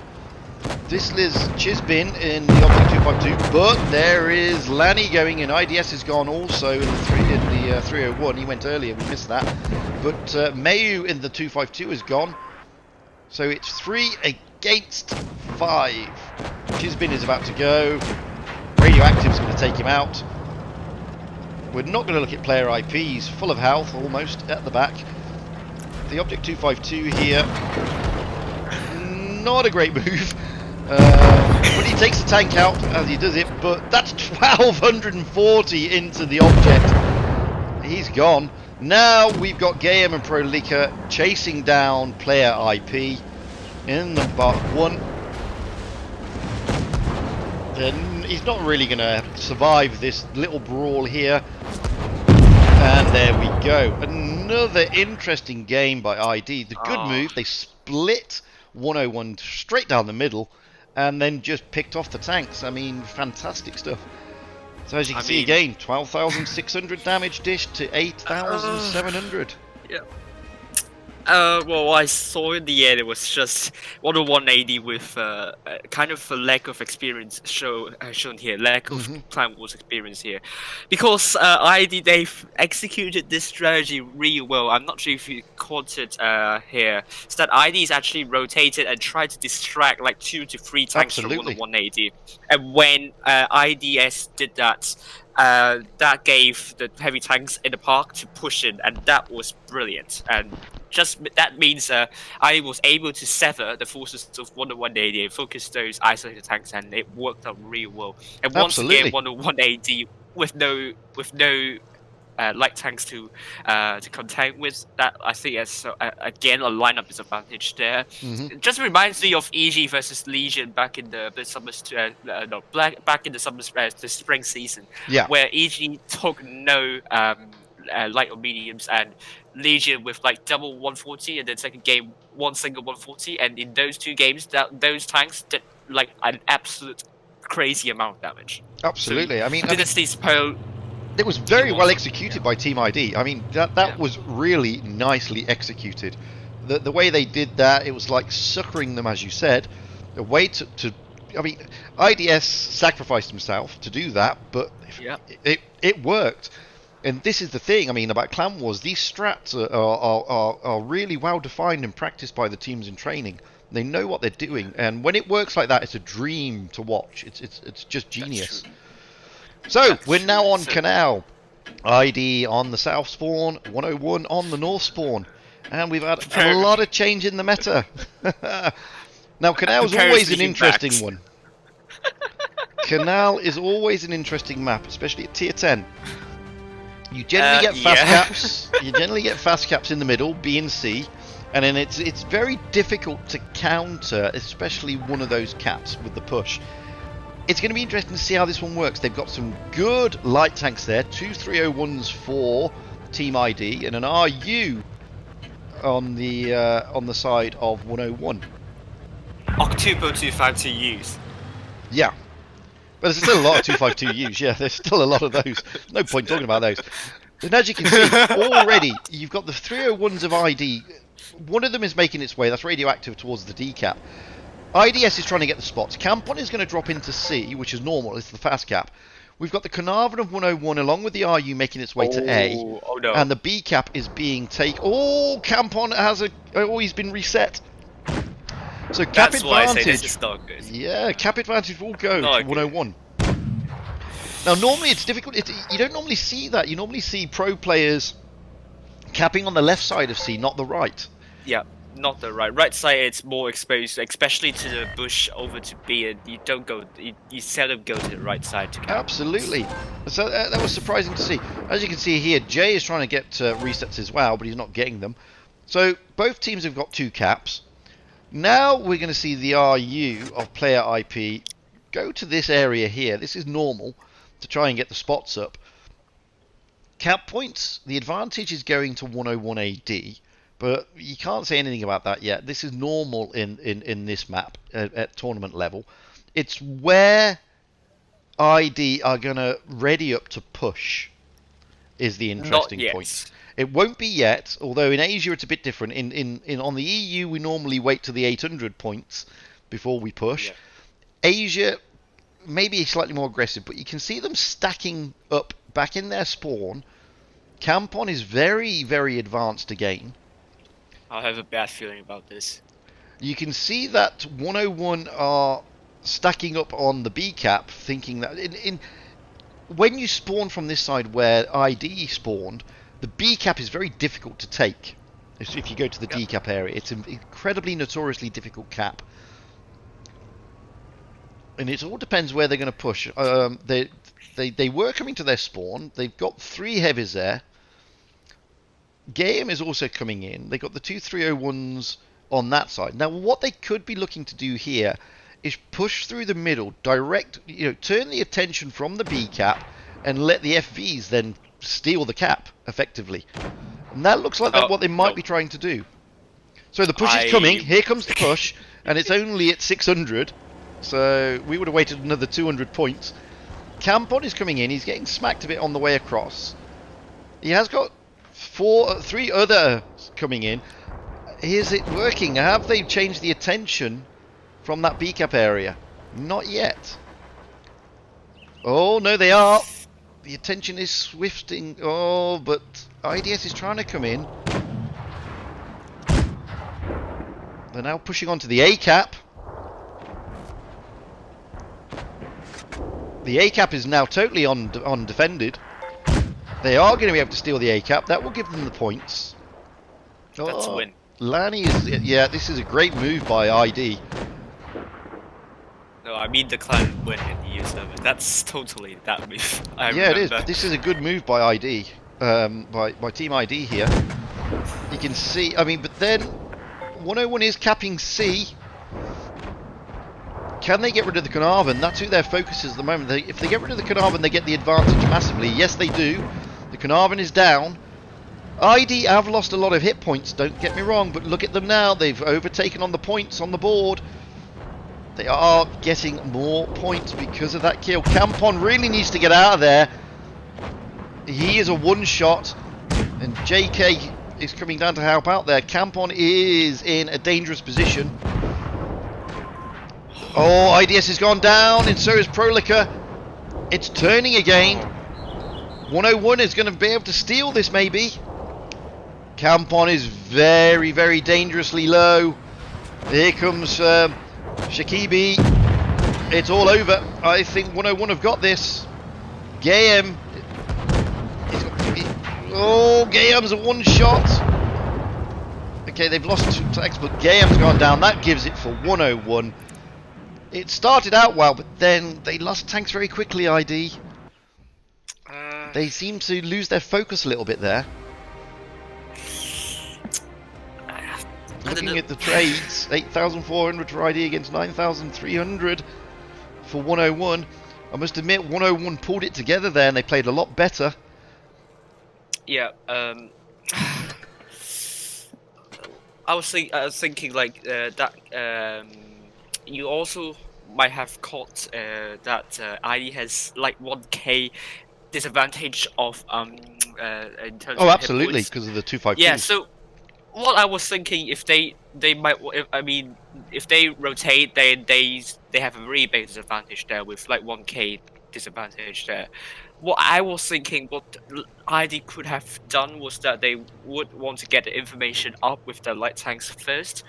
Speaker 1: This is Chisbin in the Object 252, but there is Lanny going in. IDS is gone also in the 301. He went earlier, we missed that. But Mayu in the 252 is gone. So it's 3 against 5. Chisbin is about to go. Radioactive's going to take him out. We're not going to look at player IP. He's full of health, almost, at the back. The Object 252 here. Not a great move. But he takes the tank out as he does it. But that's 1240 into the object. He's gone. Now we've got Gayam and Prolika chasing down player IP in the Mark 1. Then he's not really going to survive this little brawl here. And there we go. Another interesting game by ID. The good move, they split 101 straight down the middle and then just picked off the tanks. I mean, fantastic stuff. So as you can see again, 12,600 damage dished to 8,700.
Speaker 2: Yeah. Well, I saw in the end it was just 101 with kind of a lack of experience shown here, lack of Clan Wars experience here, because they've executed this strategy really well. I'm not sure if you caught it here. It's that ID's actually rotated and tried to distract like 2 to 3 tanks from 101 and when IDS did that. That gave the heavy tanks in the park to push in, and that was brilliant. And just that means I was able to sever the forces of 101 AD and focus those isolated tanks, and it worked out really well. And once again, 101 AD with no light tanks to contend with, that I think is again a lineup disadvantage there. It just reminds me of EG versus Legion back in the the spring season, where EG took no light or mediums, and Legion with like double 140, and then second game one single 140, and in those 2 games those tanks did like an absolute crazy amount of damage.
Speaker 1: Absolutely.
Speaker 2: So,
Speaker 1: I mean, it was very well executed by Team ID. I mean, that was really nicely executed. The way they did that, it was like suckering them, as you said. A way to I mean, IDS sacrificed himself to do that, but it worked. And this is the thing, I mean, about Clan Wars. These strats are really well defined and practiced by the teams in training. They know what they're doing, and when it works like that, it's a dream to watch. It's just genius. So we're now on Canal. ID on the south spawn, 101 on the north spawn, and we've had a lot of change in the meta. Now, Canal is always an interesting one. Canal is always an interesting map, especially at tier 10. You generally get fast caps. You generally get fast caps in the middle, B and C, and then it's very difficult to counter, especially one of those caps with the push. It's going to be interesting to see how this one works. They've got some good light tanks there, 2 301s for Team ID, and an RU on the side of 101.
Speaker 2: Octubo 252Us.
Speaker 1: Yeah. But there's still a lot of 252Us, yeah, there's still a lot of those. No point talking about those. And as you can see, already, you've got the 301s of ID. One of them is making its way, that's radioactive, towards the decap. IDS is trying to get the spots. Campon is going to drop into C, which is normal, it's the fast cap. We've got the Carnarvon of 101 along with the RU making its way to A.
Speaker 2: Oh no.
Speaker 1: And the B cap is being taken. Oh, Campon has he's been reset. So cap
Speaker 2: That's
Speaker 1: advantage.
Speaker 2: why I say this is not good.
Speaker 1: Yeah, cap advantage will go to 101. Now, normally it's difficult. You don't normally see that. You normally see pro players capping on the left side of C, not the right.
Speaker 2: Yeah, not the right. Right side, it's more exposed, especially to the bush over to B, and you don't go. You seldom go to the right side to cap.
Speaker 1: Absolutely. So that was surprising to see. As you can see here, Jay is trying to get resets as well, but he's not getting them. So both teams have got 2 caps. Now we're going to see the RU of player IP go to this area here. This is normal to try and get the spots up. Cap points, the advantage is going to 101 AD, but you can't say anything about that yet. This is normal in this map at tournament level. It's where ID are going to ready up to push is the interesting point. It won't be yet, although in Asia it's a bit different. On the EU we normally wait to the 800 points before we push. Yeah. Asia maybe slightly more aggressive, but you can see them stacking up back in their spawn. Campon is very, very advanced again.
Speaker 2: I have a bad feeling about this.
Speaker 1: You can see that 101 are stacking up on the B cap, thinking that when you spawn from this side where ID spawned, the B cap is very difficult to take. If you go to the D cap area, it's an incredibly notoriously difficult cap, and it all depends where they're going to push. They were coming to their spawn. They've got 3 heavies there. Game is also coming in. They've got the 2 301s on that side. Now, what they could be looking to do here is push through the middle, direct, turn the attention from the B cap, and let the FVs then steal the cap effectively. And that looks like what they might be trying to do. So the push is coming. Here comes the push, and it's only at 600. So we would have waited another 200 points. Campon is coming in. He's getting smacked a bit on the way across. He has got 3 other coming in. Is it working? Have they changed the attention from that B cap area? Not yet. Oh no, they are. The attention is swifting. Oh, but IDS is trying to come in. They're now pushing onto the A cap. The A cap is now totally undefended. They are going to be able to steal the A cap. That will give them the points.
Speaker 2: That's a win.
Speaker 1: Lanny is, yeah, this is a great move by ID.
Speaker 2: No, I mean the clan win in the EU server. That's totally that move.
Speaker 1: Yeah, it is. But this is a good move by ID, by Team ID here. You can see, I mean, but then 101 is capping C. Can they get rid of the Carnarvon? That's who their focus is at the moment. If they get rid of the Carnarvon, they get the advantage massively. Yes, they do. The Carnarvon is down. ID have lost a lot of hit points, don't get me wrong, but look at them now. They've overtaken on the points on the board. They are getting more points because of that kill. Campon really needs to get out of there. He is a one-shot, and JK is coming down to help out there. Campon is in a dangerous position. Oh, IDS has gone down, and so is Prolica. It's turning again. 101 is going to be able to steal this, maybe. Campon is very, very dangerously low. Here comes Shakibi. It's all over. I think 101 have got this. Gayam. Oh, Gayam's a one shot. Okay, they've lost 2 tanks, but Gayam's gone down. That gives it for 101. It started out well, but then they lost tanks very quickly, ID. They seem to lose their focus a little bit there. Looking at the trades, 8,400 for ID against 9,300 for 101. I must admit, 101 pulled it together there, and they played a lot better.
Speaker 2: Yeah. I was thinking like that. You also might have caught that ID has like 1k disadvantage of in terms of
Speaker 1: absolutely, because of the 252.
Speaker 2: Yeah. So what I was thinking, if they might, if they rotate, they have a really big disadvantage there with like 1k disadvantage there. What I was thinking, what ID could have done was that they would want to get the information up with the light tanks first,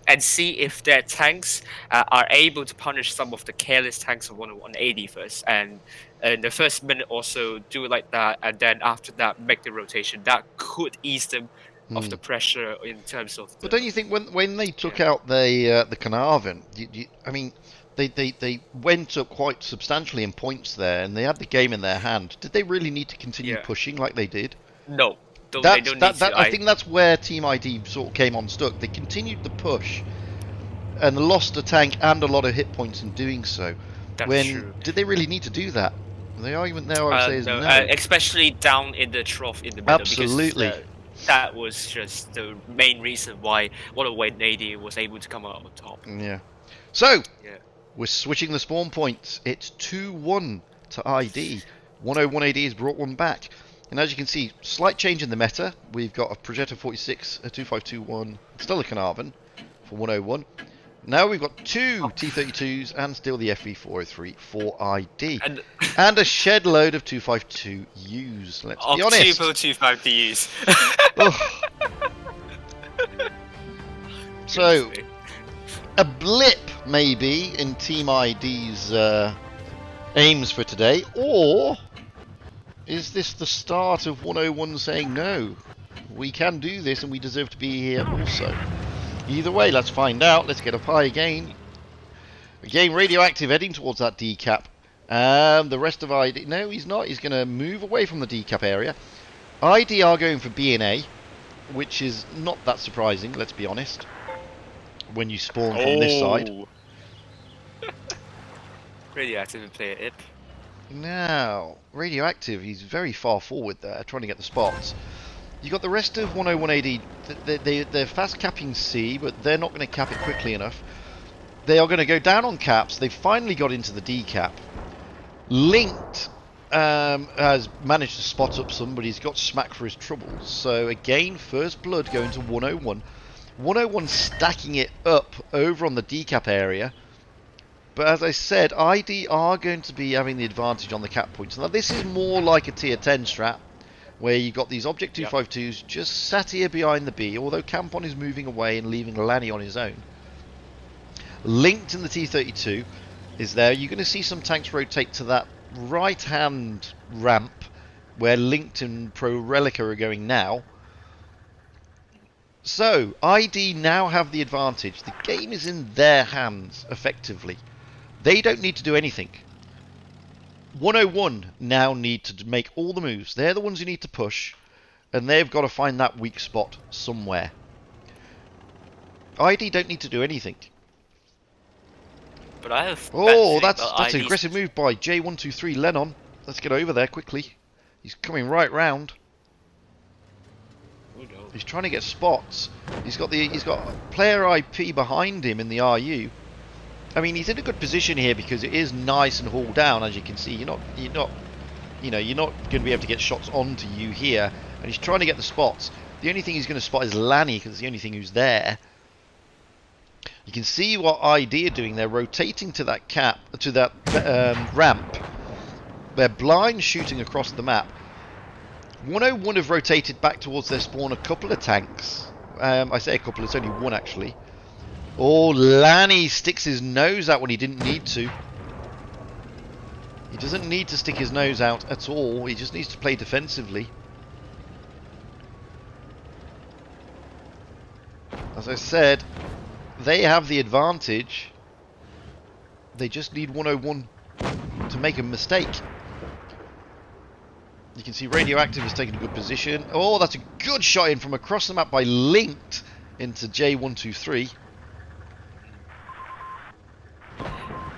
Speaker 2: and see if their tanks are able to punish some of the careless tanks of 180 first, and in the first minute or so do it like that, and then after that make the rotation. That could ease them of the pressure in terms of.
Speaker 1: But don't you think when they took out the Carnarvon, I mean, they went up quite substantially in points there, and they had the game in their hand. Did they really need to continue pushing like they did?
Speaker 2: No, they don't need to.
Speaker 1: I think that's where Team ID sort of came unstuck. They continued the push, and lost a tank and a lot of hit points in doing so.
Speaker 2: That's true.
Speaker 1: Did they really need to do that? The argument there, I would say, is no.
Speaker 2: Especially down in the trough in the middle.
Speaker 1: Absolutely.
Speaker 2: Because, that was just the main reason why 180 was able to come out on top.
Speaker 1: Yeah. So, we're switching the spawn points. It's 2-1 to ID. 101AD has brought one back. And as you can see, slight change in the meta. We've got a Progetto 46, a 2521, still a Carnarvon for 101. Now we've got 2 T32s and still the FV403 for ID. And a shed load of 252Us, let's be honest.
Speaker 2: 252Us.
Speaker 1: So, a blip maybe in Team ID's aims for today, or is this the start of 101 saying no, we can do this and we deserve to be here also? Either way, let's find out. Let's get up high again. Again, Radioactive heading towards that decap. The rest of ID... No, he's not. He's going to move away from the decap area. ID are going for B and A, which is not that surprising, let's be honest, when you spawn from this side.
Speaker 2: Radioactive and player IP.
Speaker 1: Now, Radioactive, he's very far forward there, trying to get the spots. You got the rest of 101AD. They're fast capping C, but they're not going to cap it quickly enough. They are going to go down on caps. They've finally got into the D cap. Linked has managed to spot up somebody. He's got smacked for his troubles. So again, first blood going to 101. 101 stacking it up over on the D cap area. But as I said, ID are going to be having the advantage on the cap points. Now this is more like a tier 10 strat, where you got these Object 252s just sat here behind the B, although Campon is moving away and leaving Lanny on his own. Linked in the T32 is there. You're going to see some tanks rotate to that right-hand ramp where Linked and Pro Relica are going now. So, ID now have the advantage. The game is in their hands, effectively. They don't need to do anything. 101 now need to make all the moves. They're the ones who need to push, and they've got to find that weak spot somewhere. ID don't need to do anything.
Speaker 2: But I have.
Speaker 1: Oh, that's an aggressive move by J123 Lennon. Let's get over there quickly. He's coming right round.
Speaker 2: Oh, no.
Speaker 1: He's trying to get spots. He's got player IP behind him in the RU. I mean, he's in a good position here because it is nice and hauled down, as you can see. You're not going to be able to get shots onto you here. And he's trying to get the spots. The only thing he's going to spot is Lanny because it's the only thing who's there. You can see what ID are doing. They're rotating to that ramp. They're blind shooting across the map. 101 have rotated back towards their spawn a couple of tanks. I say a couple, it's only one actually. Oh, Lanny sticks his nose out when he didn't need to. He doesn't need to stick his nose out at all, he just needs to play defensively. As I said, they have the advantage. They just need 101 to make a mistake. You can see Radioactive has taken a good position. Oh, that's a good shot in from across the map by Linked into J123.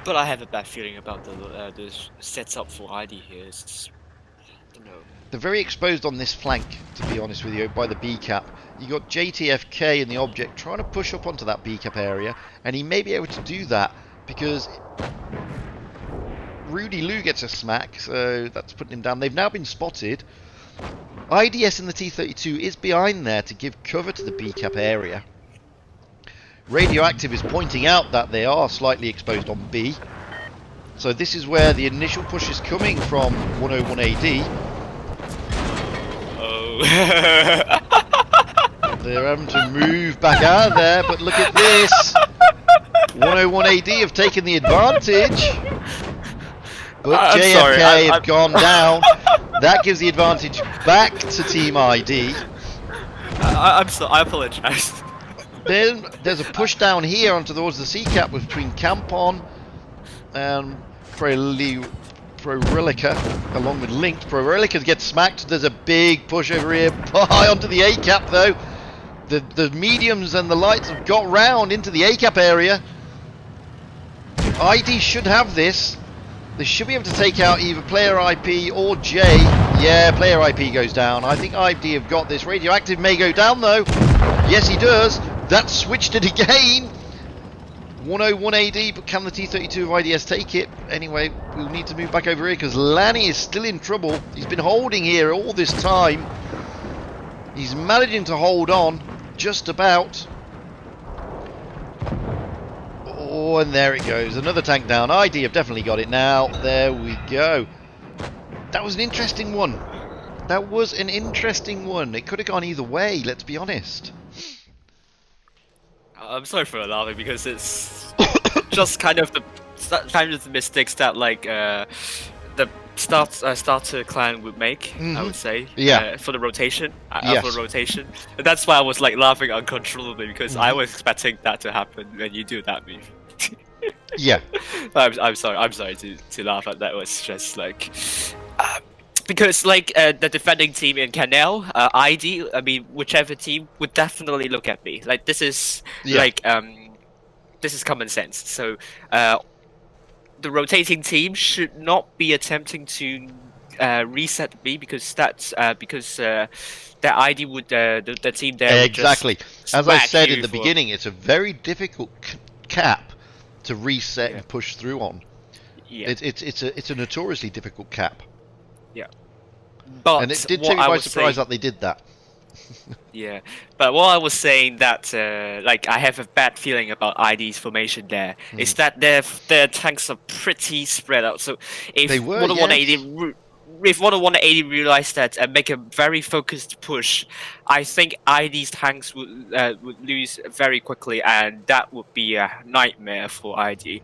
Speaker 2: But I have a bad feeling about the setup for ID here. I don't know.
Speaker 1: They're very exposed on this flank, to be honest with you, by the B cap. You got JTFK in the object trying to push up onto that B cap area, and he may be able to do that because Rudy Lou gets a smack, so that's putting him down. They've now been spotted. IDS in the T-32 is behind there to give cover to the B cap area. Radioactive is pointing out that they are slightly exposed on B. So this is where the initial push is coming from 101 AD.
Speaker 2: Oh.
Speaker 1: They're having to move back out of there, but look at this. 101 AD have taken the advantage. But JFK have gone down. That gives the advantage back to Team ID.
Speaker 2: I apologize.
Speaker 1: Then there's a push down here onto towards the C cap between Campon and Prorelica, along with Linked. Prorelica gets smacked. There's a big push over here, high onto the A cap though. The mediums and the lights have got round into the A cap area. ID should have this. They should be able to take out either player IP or J. Yeah, player IP goes down. I think ID have got this. Radioactive may go down though. Yes, he does. That switched it again. 101 AD, but can the T-32 of IDS take it? Anyway, we'll need to move back over here because Lanny is still in trouble. He's been holding here all this time. He's managing to hold on, just about. Oh, and there it goes. Another tank down. ID have definitely got it now. There we go. That was an interesting one. That was an interesting one. It could have gone either way, let's be honest.
Speaker 2: I'm sorry for laughing because it's just kind of the mistakes that like the starter clan would make. I would say, for the rotation,
Speaker 1: Yes.
Speaker 2: for rotation. And that's why I was like laughing uncontrollably because I was expecting that to happen when you do that move.
Speaker 1: Yeah.
Speaker 2: I'm sorry to laugh at that. It was just like. Because like the defending team in Canal, ID, I mean whichever team would definitely look at me. Like this is like this is common sense. So the rotating team should not be attempting to reset me because that's because that ID would the team there
Speaker 1: exactly.
Speaker 2: Would just
Speaker 1: as I said
Speaker 2: you
Speaker 1: in the
Speaker 2: for...
Speaker 1: beginning, it's a very difficult cap to reset and push through on.
Speaker 2: Yeah.
Speaker 1: It's a notoriously difficult cap.
Speaker 2: Yeah. But
Speaker 1: and it did take me by surprise that they did that.
Speaker 2: Yeah, but what I was saying that like I have a bad feeling about ID's formation there is that their tanks are pretty spread out. So if 10180 realized that and make a very focused push, I think ID's tanks would lose very quickly, and that would be a nightmare for ID.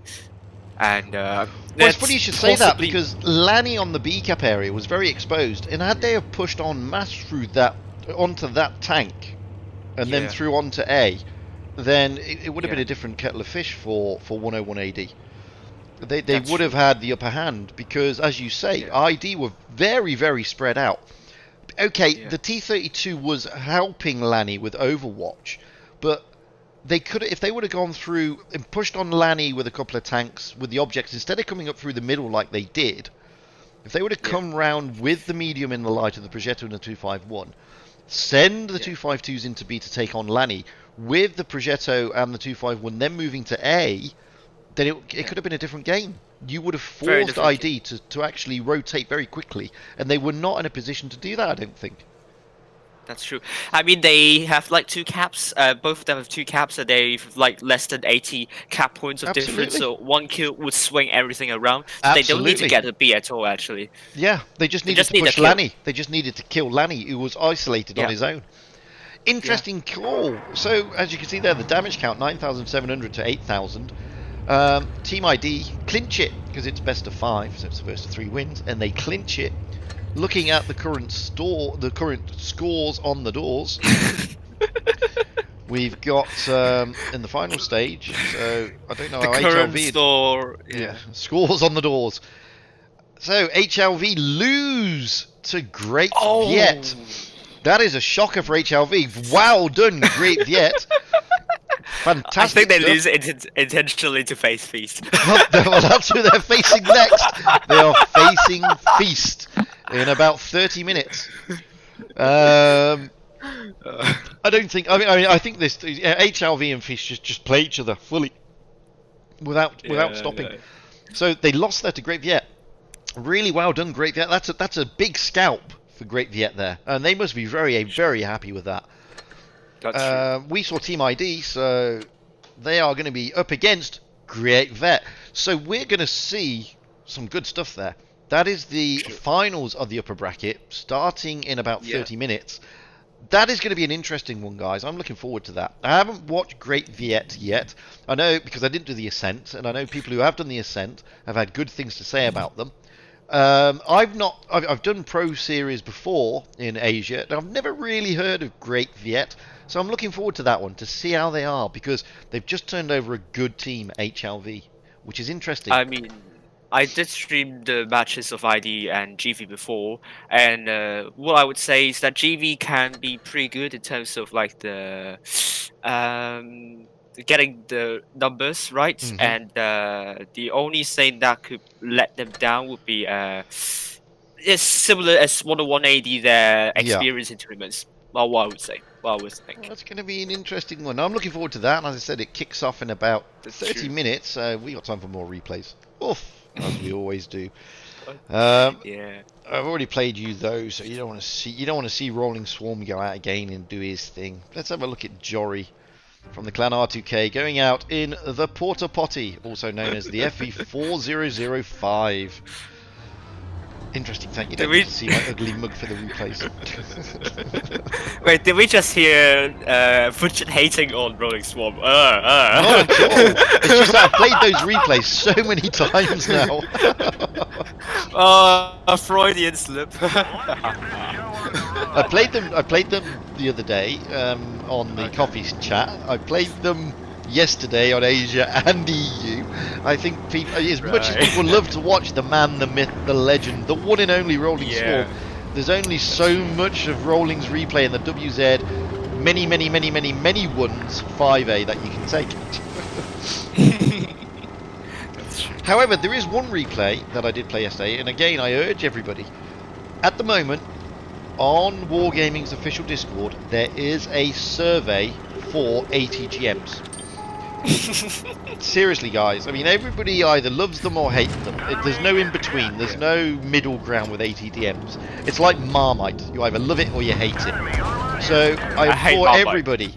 Speaker 2: And
Speaker 1: well, it's funny you should say that because Lanny on the B cap area was very exposed, and had they have pushed en masse through that onto that tank and then through onto A, then it would have been a different kettle of fish for 101 AD. They would have had the upper hand because, as you say, ID were very, very spread out. Okay, the T-32 was helping Lanny with Overwatch, but they could, if they would have gone through and pushed on Lanny with a couple of tanks with the objects instead of coming up through the middle like they did, if they would have come round with the medium in the light of the Progetto and the 251, send the 252s into B to take on Lanny with the Progetto and the 251, then moving to A, then it could have been a different game. You would have forced ID to actually rotate very quickly, and they were not in a position to do that, I don't think.
Speaker 2: That's true. I mean, they have like 2 caps. Both of them have 2 caps, and they've like less than 80 cap points of difference.
Speaker 1: Absolutely.
Speaker 2: So 1 kill would swing everything around. So they don't need to
Speaker 1: Absolutely.
Speaker 2: get a B at all, actually.
Speaker 1: Yeah, they just needed
Speaker 2: just
Speaker 1: to
Speaker 2: need a
Speaker 1: push
Speaker 2: kill.
Speaker 1: Lanny. They just needed to kill Lanny, who was isolated on
Speaker 2: Yeah.
Speaker 1: his own. Interesting call. So, as you can see there, the damage count 9,700 to 8,000. Team ID clinch it because it's best of 5, so it's the first of 3 wins, and they clinch it. Looking at the current scores on the doors, we've got in the final stage. So I don't know
Speaker 2: The
Speaker 1: how
Speaker 2: current
Speaker 1: HLV.
Speaker 2: store.
Speaker 1: Yeah, scores on the doors. So HLV lose to Great Viet. That is a shocker for HLV. Wow done, Great Viet. Fantastic.
Speaker 2: I think they
Speaker 1: stuff.
Speaker 2: lose intentionally to face Feast.
Speaker 1: Well, that's who they're facing next. They are facing Feast in about 30 minutes. I don't think. I think this HLV and Feast just play each other fully without stopping.
Speaker 2: Yeah.
Speaker 1: So they lost there to Great Viet. Really well done, Great Viet. That's a big scalp for Great Viet there, and they must be very happy with that. We saw Team ID, so they are going to be up against Great Viet. So we're going to see some good stuff there. That is the finals of the upper bracket, starting in about 30 minutes. That is going to be an interesting one, guys. I'm looking forward to that. I haven't watched Great Viet yet. I know because I didn't do the Ascent, and I know people who have done the Ascent have had good things to say about them. I've done Pro Series before in Asia, and I've never really heard of Great Viet. So I'm looking forward to that one, to see how they are, because they've just turned over a good team, HLV, which is interesting.
Speaker 2: I mean, I did stream the matches of ID and GV before, and what I would say is that GV can be pretty good in terms of like the getting the numbers right, and the only thing that could let them down would be it's similar as 101AD their experience in tournaments. Well, what I would say. Well, I would think.
Speaker 1: Well, that's going to be an interesting one. I'm looking forward to that. And as I said, it kicks off in about 30 minutes. We got time for more replays. Oof, as we always do.
Speaker 2: Yeah.
Speaker 1: I've already played you though, so you don't want to see Rolling Swarm go out again and do his thing. Let's have a look at Jory from the clan R2K going out in the Porta Potty, also known as the FV4005. Interesting tank. You don't need to see my ugly mug for the replays.
Speaker 2: Wait, did we just hear Fudget hating on Rolling Swarm?
Speaker 1: Not at all. It's just that I've played those replays so many times now.
Speaker 2: A Freudian slip.
Speaker 1: I played them the other day on the coffee chat. I played them yesterday on Asia and EU. I think people, as much as people love to watch the man, the myth, the legend, the one and only Rolling Swarm, there's only so much of Rolling's replay in the WZ, many ones 5A that you can take. However, there is one replay that I did play yesterday, and again I urge everybody, at the moment on Wargaming's official Discord there is a survey for ATGMs. Seriously, guys, I mean, everybody either loves them or hates them. There's no in between. There's no middle ground with ATDMs. It's like Marmite. You either love it or you hate it. So I implore everybody,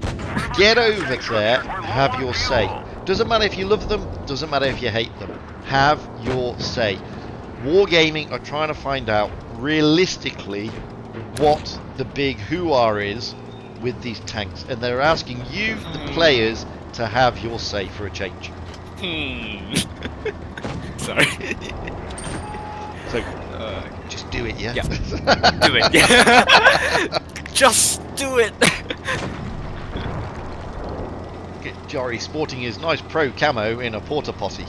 Speaker 1: get over there, have your say. Doesn't matter if you love them, doesn't matter if you hate them. Have your say. Wargaming are trying to find out realistically what the big hoo-ah is with these tanks, and they're asking you, the players, to have your say for a change.
Speaker 2: Sorry.
Speaker 1: So, just do it, yeah?
Speaker 2: Do it. Just do it.
Speaker 1: Get Jory sporting his nice pro camo in a Porta Potty.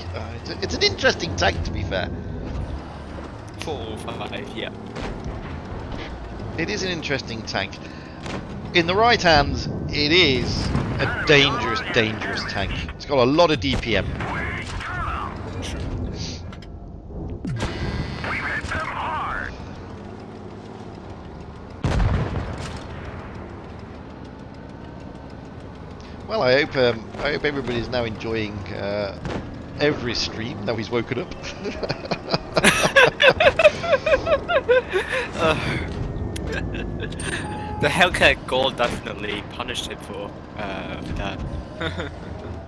Speaker 1: It's an interesting tank, to be fair.
Speaker 2: 4, 5, yeah.
Speaker 1: It is an interesting tank. In the right hands, it is a dangerous tank. It's got a lot of DPM. Well, I hope everybody's now enjoying every stream. Now he's woken up.
Speaker 2: The Hellcat God definitely punished him for that.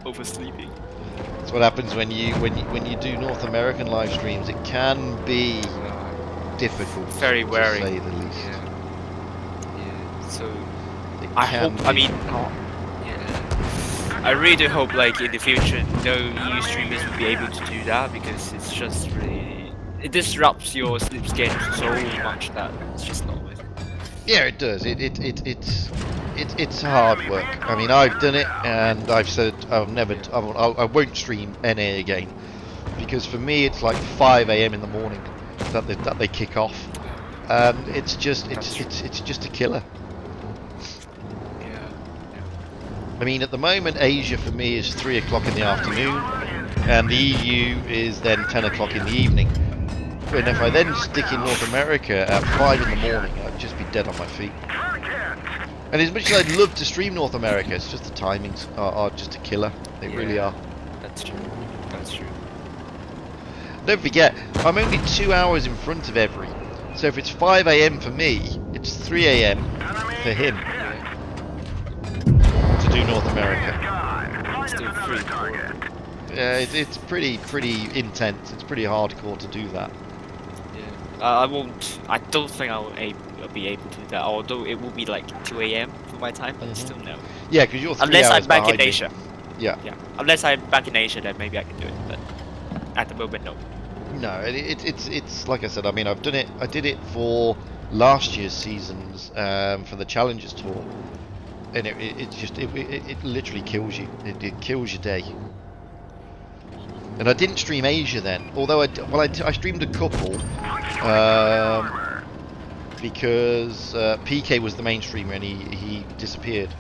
Speaker 2: Oversleeping.
Speaker 1: That's what happens when you do North American live streams. It can be difficult,
Speaker 2: Very wary,
Speaker 1: to say the least.
Speaker 2: Yeah. So
Speaker 1: It
Speaker 2: I
Speaker 1: can
Speaker 2: hope. I
Speaker 1: be.
Speaker 2: mean, yeah. I really do hope, like in the future, no new streamers will be able to do that because it's just really it disrupts your sleep schedule so much that it's just not worth it.
Speaker 1: Yeah, it does. It's hard work. I mean, I've done it, and I've said I won't stream NA again, because for me it's like 5 AM in the morning that they kick off. It's just a killer.
Speaker 2: Yeah.
Speaker 1: I mean, at the moment, Asia for me is 3 o'clock in the afternoon, and the EU is then 10 o'clock in the evening. And if I then stick in North America at 5 in the morning, I'd just be dead on my feet. And as much as I'd love to stream North America, it's just the timings are just a killer. They really are.
Speaker 2: That's true. That's true.
Speaker 1: Don't forget, I'm only 2 hours in front of Every. So if it's 5 AM for me, it's 3 AM for him to do North America.
Speaker 2: Still free.
Speaker 1: Yeah, it's pretty intense. It's pretty hardcore to do that.
Speaker 2: I won't. I don't think I'll be able to do that. Although it will be like 2 AM for my time, but still no.
Speaker 1: Yeah, because you're 3
Speaker 2: unless
Speaker 1: hours
Speaker 2: I'm back in
Speaker 1: behind me.
Speaker 2: Asia.
Speaker 1: Yeah.
Speaker 2: Yeah. Unless I'm back in Asia, then maybe I can do it. But at the moment, no.
Speaker 1: No, it's like I said. I mean, I've done it. I did it for last year's seasons for the Challengers Tour, and it literally kills you. It kills your day. And I didn't stream Asia then, although I streamed a couple because PK was the main streamer and he disappeared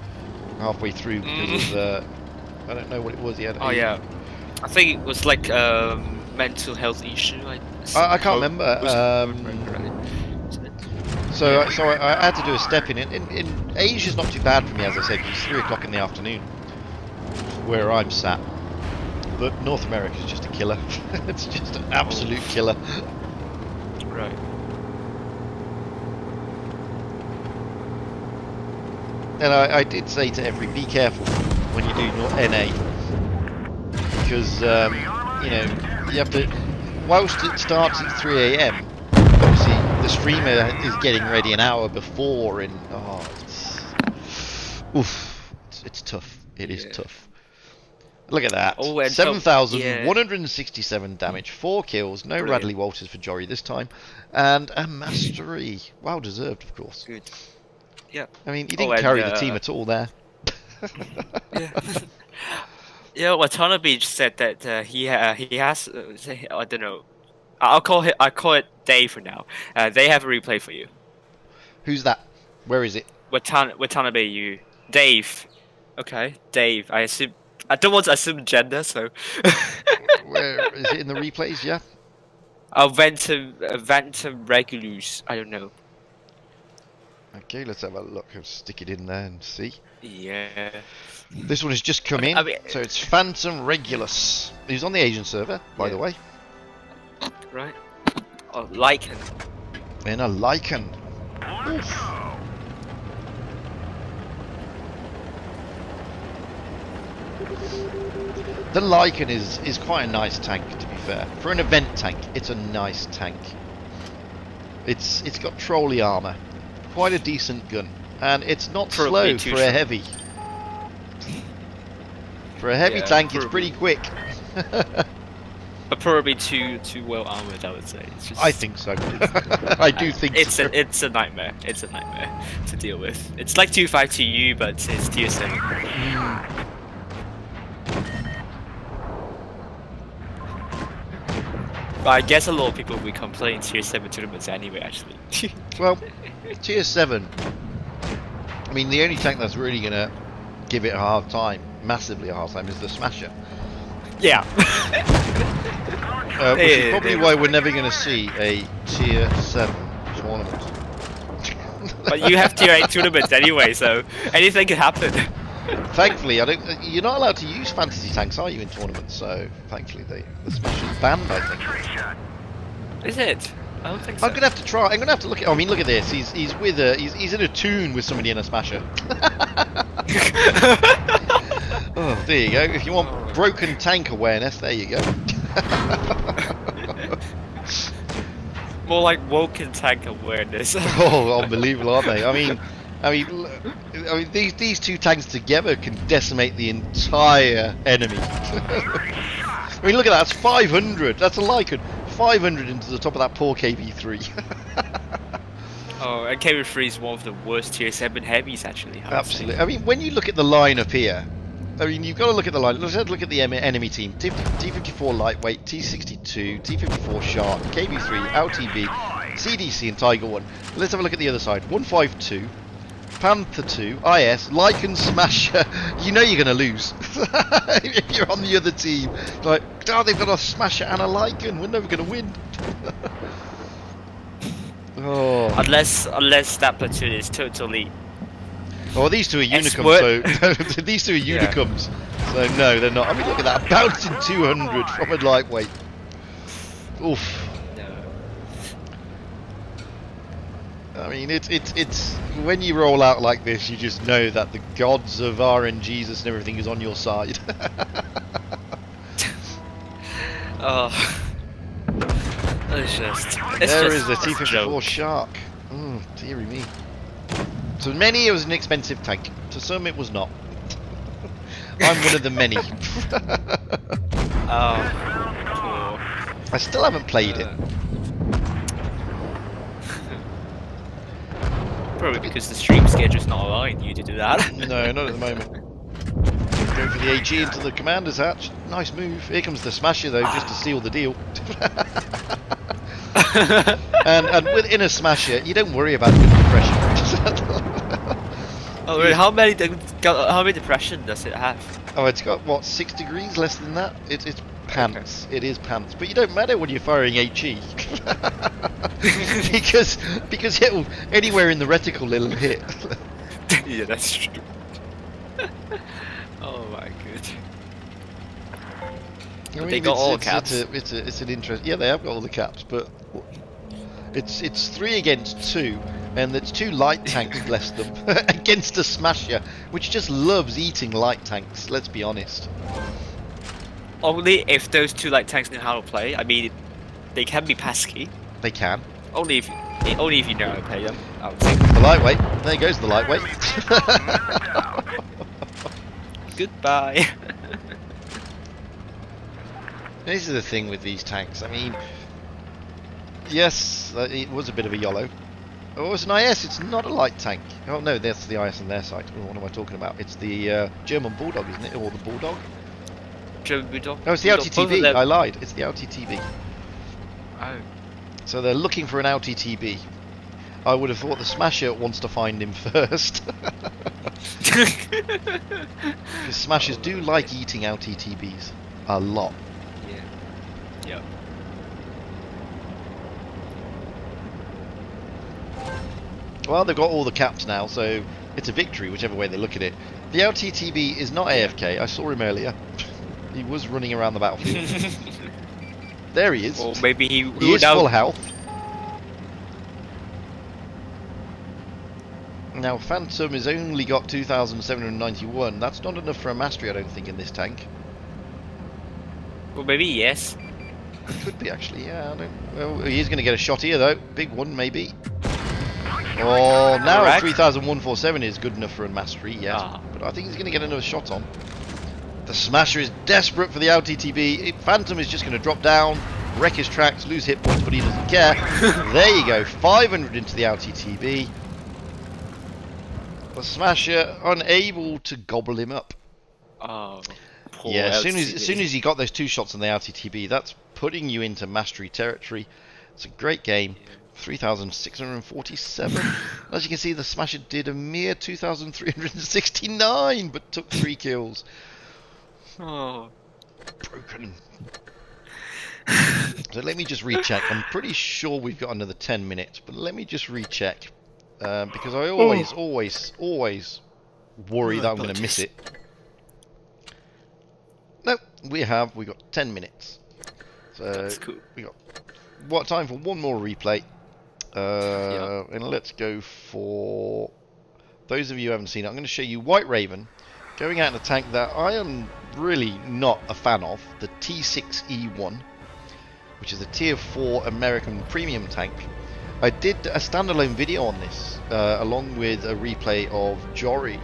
Speaker 1: halfway through because of I don't know what it was. He had.
Speaker 2: Oh yeah, I think it was like mental health issue.
Speaker 1: I can't remember. So I had to do a step in. In Asia's not too bad for me, as I said, 'cause it's 3 o'clock in the afternoon where I'm sat. But North America is just a killer. It's just an absolute killer.
Speaker 2: Right.
Speaker 1: And I did say to Every, be careful when you do NA, because you know you have to. Whilst it starts at 3 AM, obviously the streamer is getting ready an hour before, and it's tough. It is tough. Look at that. 7,167 damage, 4 kills, no Radley Walters for Jory this time, and a mastery. Well deserved, of course.
Speaker 2: Good. Yeah.
Speaker 1: I mean, he didn't carry the team at all there.
Speaker 2: Yeah. Yeah, Watanabe said that he has. I don't know. I call it Dave for now. They have a replay for you.
Speaker 1: Who's that? Where is it?
Speaker 2: Watanabe, you. Dave. Okay, Dave. I assume. I don't want to assume gender, so.
Speaker 1: Where is it in the replays? Yeah.
Speaker 2: Ventum Regulus. I don't know.
Speaker 1: Okay, let's have a look. I'll stick it in there and see.
Speaker 2: Yeah.
Speaker 1: This one has just come in, so it's Phantom Regulus. He's on the Asian server, by the way.
Speaker 2: Right. Oh, Lycan.
Speaker 1: In a Lycan. Oof. The Lycan is quite a nice tank, to be fair. For an event tank, it's a nice tank. It's got trolley armor, quite a decent gun, and it's not slow for a heavy. For a heavy tank, it's pretty quick.
Speaker 2: But probably too well armored, I would say. It's just,
Speaker 1: I think so. I do think so.
Speaker 2: It's a nightmare. It's a nightmare to deal with. It's like 252U, but it's tier 7. But I guess a lot of people will be complaining tier 7 tournaments anyway, actually.
Speaker 1: Well, tier 7. I mean, the only tank that's really going to give it a hard time, massively a hard time, is the Smasher.
Speaker 2: Yeah.
Speaker 1: Which is probably why we're never going to see a tier 7 tournament.
Speaker 2: But you have tier 8 tournaments anyway, so anything can happen.
Speaker 1: Thankfully, you're not allowed to use fantasy tanks, are you, in tournaments? So, thankfully, the Smasher's banned, I think.
Speaker 2: Is it? I don't think so.
Speaker 1: I'm gonna have to try. I'm gonna have to look at. I mean, look at this. He's with a. He's in a tune with somebody in a smasher. Oh, there you go. If you want broken tank awareness, there you go.
Speaker 2: More like woken tank awareness.
Speaker 1: Oh, unbelievable, aren't they? I mean, these two tanks together can decimate the entire enemy. I mean, look at that. That's 500. That's a Lycan. 500 into the top of that poor KV3.
Speaker 2: Oh, and KV3 is one of the worst tier 7 heavies, actually.
Speaker 1: Absolutely. I mean, when you look at the line up here, I mean, you've got to look at the line. Let's look at the enemy team. T54 Lightweight, T62, T54 Shark, KV3, LTB, CDC, and Tiger 1. Let's have a look at the other side. 152, Panther 2, IS, Lycan Smasher. You know you're going to lose if you're on the other team. Like, oh, they've got a Smasher and a Lycan. We're never going to win. Oh.
Speaker 2: Unless that platoon is totally.
Speaker 1: Oh, these two are Unicums, so these two are Unicums. So no, they're not. I mean, look at that, bouncing 200 from a lightweight. Oof. I mean, it's when you roll out like this, you just know that the gods of RNGs and everything is on your side.
Speaker 2: Oh. It's
Speaker 1: there is the T54 Shark. Dearie me. To many, it was an expensive tank. To some, it was not. I'm one of the many.
Speaker 2: Oh, cool.
Speaker 1: I still haven't played it.
Speaker 2: Probably because the stream schedule's not allowing you to do that.
Speaker 1: No, not at the moment. Go for the AG into the commander's hatch. Nice move. Here comes the Smasher though, just to seal the deal. and within a Smasher, you don't worry about good depression.
Speaker 2: Oh, really? How many depression does it have?
Speaker 1: Oh, it's got what, 6 degrees less than that. It's pants. Okay. It is pants, but you don't matter when you're firing HE because it'll anywhere in the reticle it'll hit.
Speaker 2: Yeah, that's true. Oh my god. I mean, they got all caps.
Speaker 1: It's an interest. Yeah, they have got all the caps, but it's 3 against 2, and it's 2 light tanks bless them against a Smasher, which just loves eating light tanks. Let's be honest.
Speaker 2: Only if those 2 light tanks know how to play. I mean, they can be pesky.
Speaker 1: They can.
Speaker 2: Only if you know how to play them. I would say.
Speaker 1: The lightweight. There goes the lightweight.
Speaker 2: Goodbye.
Speaker 1: This is the thing with these tanks. I mean, yes, it was a bit of a YOLO. Oh, it's an IS. It's not a light tank. Oh no, that's the IS on their side. Oh, what am I talking about? It's the German Bulldog, isn't it? Or the Bulldog?
Speaker 2: German Bulldog.
Speaker 1: No, it's the LTTB. I lied. It's the LTTB.
Speaker 2: Oh.
Speaker 1: So they're looking for an LTTB. I would have thought the Smasher wants to find him first. Because Smashers do like eating LTTBs a lot.
Speaker 2: Yeah. Yeah.
Speaker 1: Well, they've got all the caps now, so it's a victory, whichever way they look at it. The LTTB is not AFK. I saw him earlier. He was running around the battlefield. There he is.
Speaker 2: Or maybe he
Speaker 1: is full health. Now, Phantom has only got 2,791. That's not enough for a mastery, I don't think, in this tank.
Speaker 2: Well, maybe yes.
Speaker 1: It could be, actually, yeah. I don't. Well, he is going to get a shot here, though. Big one, maybe. Oh, now 3,147 is good enough for a mastery, yes. But I think he's going to get another shot on. The Smasher is desperate for the LTTB. Phantom is just going to drop down, wreck his tracks, lose hit points, but he doesn't care. There you go, 500 into the LTTB. The Smasher unable to gobble him up.
Speaker 2: Oh, poor
Speaker 1: yeah, as soon as he got those 2 shots on the LTTB, that's putting you into mastery territory. It's a great game. 3,647. As you can see, the Smasher did a mere 2,369, but took 3 kills.
Speaker 2: Oh,
Speaker 1: broken. So let me just recheck. I'm pretty sure we've got another 10 minutes, but let me just recheck. Because I always worry that I'm going to miss it. No, we got 10 minutes. So
Speaker 2: that's cool.
Speaker 1: We got what time for one more replay. And let's go for those of you who haven't seen it. I'm going to show you White Raven going out in a tank that I am really not a fan of, the T6E1, which is a tier 4 American premium tank. I did a standalone video on this along with a replay of Jory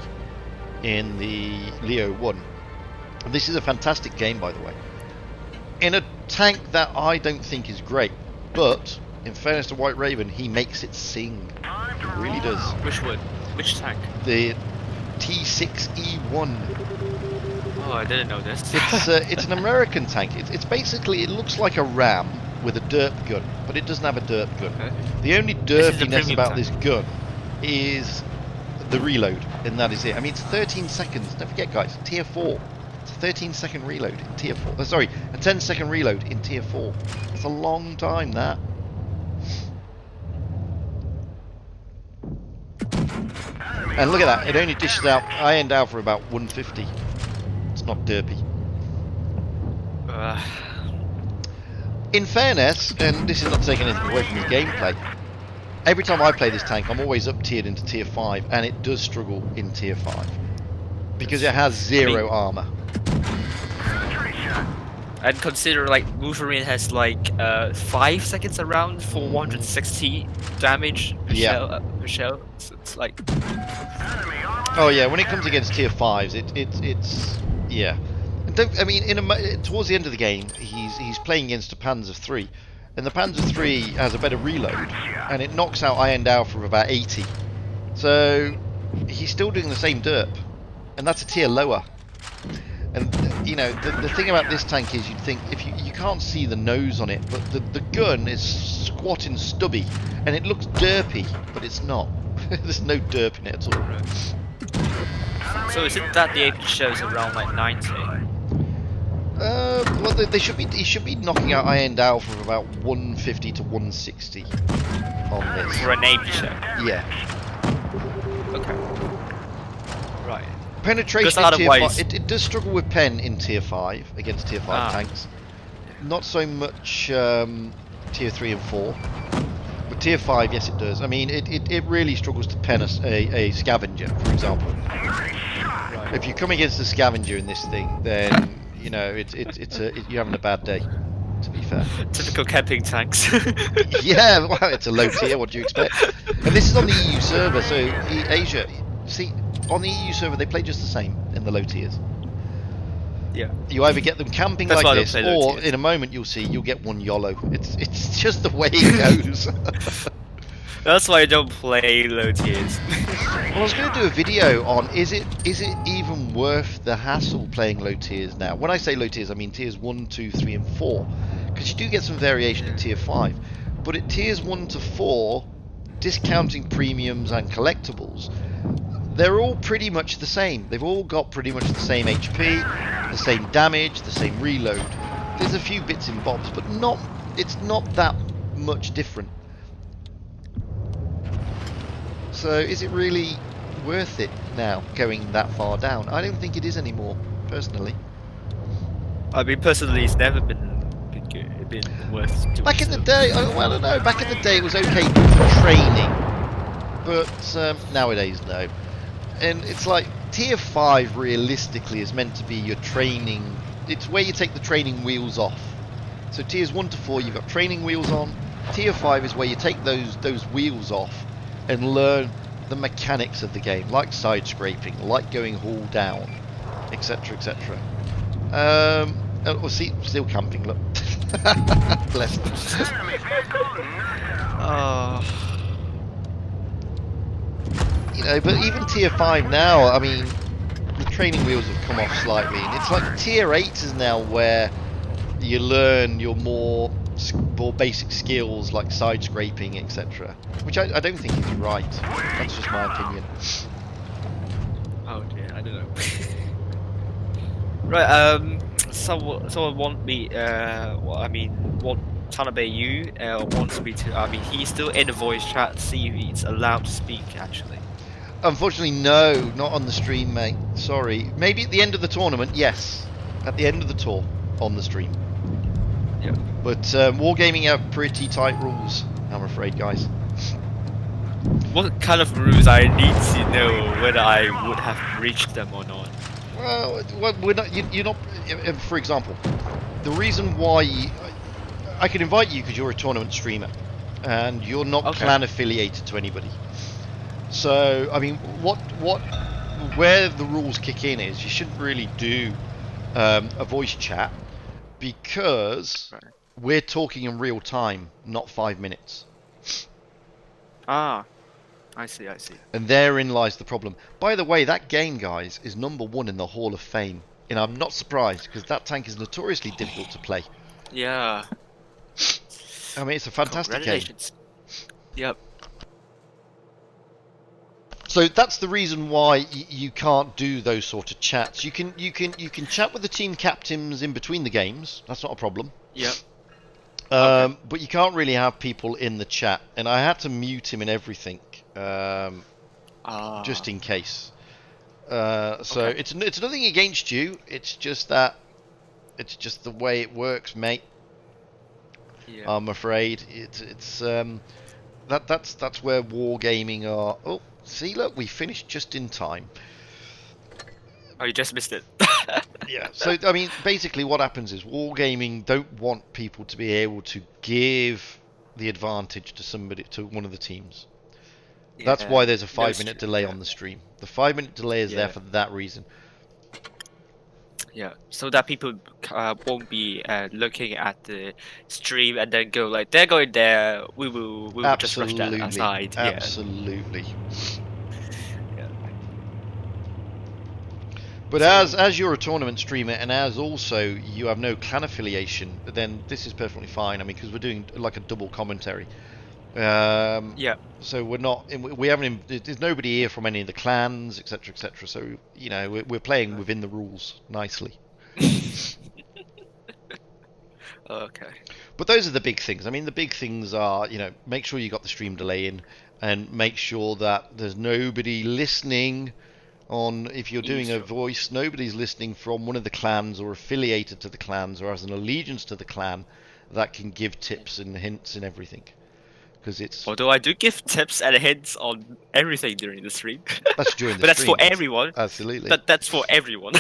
Speaker 1: in the Leo 1. This is a fantastic game, by the way, in a tank that I don't think is great, but in fairness to White Raven, he makes it sing. He really does.
Speaker 2: Which one? Which tank?
Speaker 1: The T6E1.
Speaker 2: Oh, I didn't know this.
Speaker 1: It's an American tank. It's basically, it looks like a ram with a derp gun, but it doesn't have a derp gun. Okay. The only derpiness about this gun is the reload, and that is it. I mean, it's 13 seconds. Don't forget, guys, tier 4. It's a 13-second reload in tier 4. Sorry, a 10-second reload in tier 4. It's a long time, that. And look at that, it only dishes out ironed out for about 150. It's not derpy. In fairness, and this is not taking anything away from his gameplay, every time I play this tank I'm always up tiered into tier 5, and it does struggle in tier 5 because it has zero armor.
Speaker 2: And consider like Wolverine has like 5 seconds around for 160 damage per shell. So it's like,
Speaker 1: oh yeah, when it comes against tier 5s, it's yeah. And don't, I mean, towards the end of the game, he's playing against a Panzer III, and the Panzer III has a better reload, and it knocks out Iron Dow for about 80. So he's still doing the same derp, and that's a tier lower. And you know, the thing about this tank is, you'd think, if you can't see the nose on it, but the gun is squat and stubby, and it looks derpy, but it's not. There's no derp in it at all.
Speaker 2: So is it that the AP shows around like 90?
Speaker 1: Well, he should be knocking out Iron Dow from about 150 to 160 on this.
Speaker 2: For an AP show?
Speaker 1: Yeah.
Speaker 2: Okay. Right.
Speaker 1: Penetration in tier 5, it does struggle with pen in tier 5 against tier 5 tanks. Not so much tier 3 and 4. But tier 5, yes it does. I mean, it really struggles to pen a scavenger, for example. Right. If you come against a scavenger in this thing, then you know you're having a bad day, to be fair.
Speaker 2: Typical camping tanks.
Speaker 1: Yeah, well, it's a low tier, what do you expect? And this is on the EU server, so Asia, see, on the EU server they play just the same in the low tiers.
Speaker 2: Yeah.
Speaker 1: You either get them camping like this, or in a moment you'll get one YOLO. It's just the way it goes.
Speaker 2: That's why I don't play low tiers.
Speaker 1: Well, I was going to do a video on is it even worth the hassle playing low tiers now? When I say low tiers, I mean tiers 1, 2, 3 and 4, because you do get some variation in tier 5, but at tiers 1 to 4, discounting premiums and collectibles, they're all pretty much the same. They've all got pretty much the same HP, the same damage, the same reload. There's a few bits and bobs, but it's not that much different. So is it really worth it now, going that far down? I don't think it is anymore, personally.
Speaker 2: I mean, personally, it's never been good, been worth doing.
Speaker 1: Back in the day, well, I don't know. Back in the day, it was okay for training, but nowadays, no. And it's like tier 5 realistically is meant to be your training. It's where you take the training wheels off. So tiers 1 to 4, you've got training wheels on. Tier 5 is where you take those wheels off and learn the mechanics of the game, like side scraping, like going hull down, etc, etc. Well, see, still camping, look. Bless them. You know, but even tier 5 now, I mean, the training wheels have come off slightly, and it's like tier 8 is now where you learn your more basic skills like side scraping, etc. Which I don't think is right. That's just my opinion.
Speaker 2: Oh dear, I don't know. Right, someone want me, want Tanabe Yu wants me to, I mean, he's still in the voice chat to see if he's allowed to speak, actually.
Speaker 1: Unfortunately, no, not on the stream, mate. Sorry. Maybe at the end of the tournament, yes. At the end of the tour, on the stream.
Speaker 2: Yeah.
Speaker 1: But Wargaming have pretty tight rules, I'm afraid, guys.
Speaker 2: What kind of rules I need to know whether I would have reached them or not?
Speaker 1: Well, we're not. You're not. For example, the reason why I can invite you because you're a tournament streamer, and you're not clan affiliated to anybody. So, I mean, where the rules kick in is you shouldn't really do a voice chat because we're talking in real time, not 5 minutes.
Speaker 2: Ah, I see.
Speaker 1: And therein lies the problem. By the way, that game, guys, is #1 in the Hall of Fame. And I'm not surprised, because that tank is notoriously difficult to play.
Speaker 2: Yeah.
Speaker 1: I mean, it's a fantastic game.
Speaker 2: Yep.
Speaker 1: So that's the reason why you can't do those sort of chats. You can chat with the team captains in between the games. That's not a problem.
Speaker 2: Yep.
Speaker 1: But you can't really have people in the chat. And I had to mute him and everything. Just in case. So it's nothing against you. It's just that it's just the way it works, mate.
Speaker 2: Yeah.
Speaker 1: I'm afraid it's that's where wargaming are. Oh, see, look, we finished just in time.
Speaker 2: Oh, you just missed it.
Speaker 1: Yeah. So I mean, basically, what happens is wargaming don't want people to be able to give the advantage to one of the teams. That's why there's a 5-minute delay on the stream. The 5-minute delay is there for that reason.
Speaker 2: Yeah, so that people won't be looking at the stream and then go like, they're going there. We will just rush that aside.
Speaker 1: Absolutely.
Speaker 2: Yeah.
Speaker 1: But as you're a tournament streamer and as also you have no clan affiliation, then this is perfectly fine. I mean, because we're doing like a double commentary.
Speaker 2: Yeah.
Speaker 1: So we haven't. There's nobody here from any of the clans, etc., etc. So you know we're playing within the rules nicely.
Speaker 2: Okay.
Speaker 1: But those are the big things. I mean, the big things are, you know, make sure you got the stream delay in, and make sure that there's nobody listening on. If you're doing a voice, nobody's listening from one of the clans or affiliated to the clans or has an allegiance to the clan that can give tips and hints and everything.
Speaker 2: Although I do give tips and hints on everything during the stream.
Speaker 1: That's during the
Speaker 2: but that's
Speaker 1: stream.
Speaker 2: for everyone.
Speaker 1: Absolutely.
Speaker 2: That's for everyone.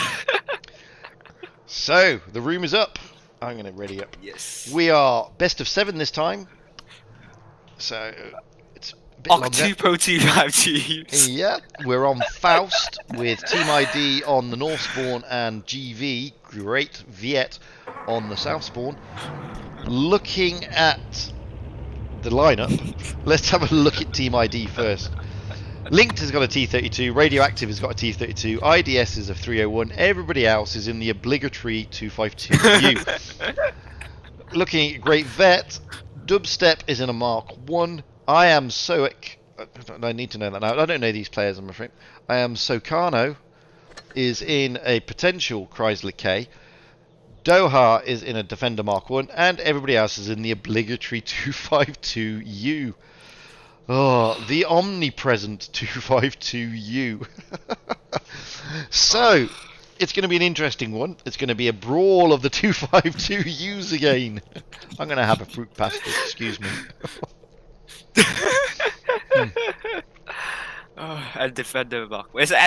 Speaker 1: So, the room is up. I'm going to ready up.
Speaker 2: Yes.
Speaker 1: We are best of 7 this time. So, it's a bit longer.
Speaker 2: Octupo 252.
Speaker 1: Yeah, we're on Faust with Team ID on the North spawn and GV, Great Viet, on the South spawn. Looking at the lineup, let's have a look at Team ID first. Linked has got a T32, Radioactive has got a T32, IDS is a 301, everybody else is in the obligatory 252U. Looking at Great Vet, Dubstep is in a Mark 1, I Am Soic, I need to know that now, I don't know these players, I'm afraid. I Am Socano is in a potential Chrysler K, Doha is in a Defender Mark 1, and everybody else is in the obligatory 252U. Oh, the omnipresent 252U. So, it's going to be an interesting one. It's going to be a brawl of the 252Us again. I'm going to have a fruit pasta, excuse me.
Speaker 2: And Defender Mark. Is that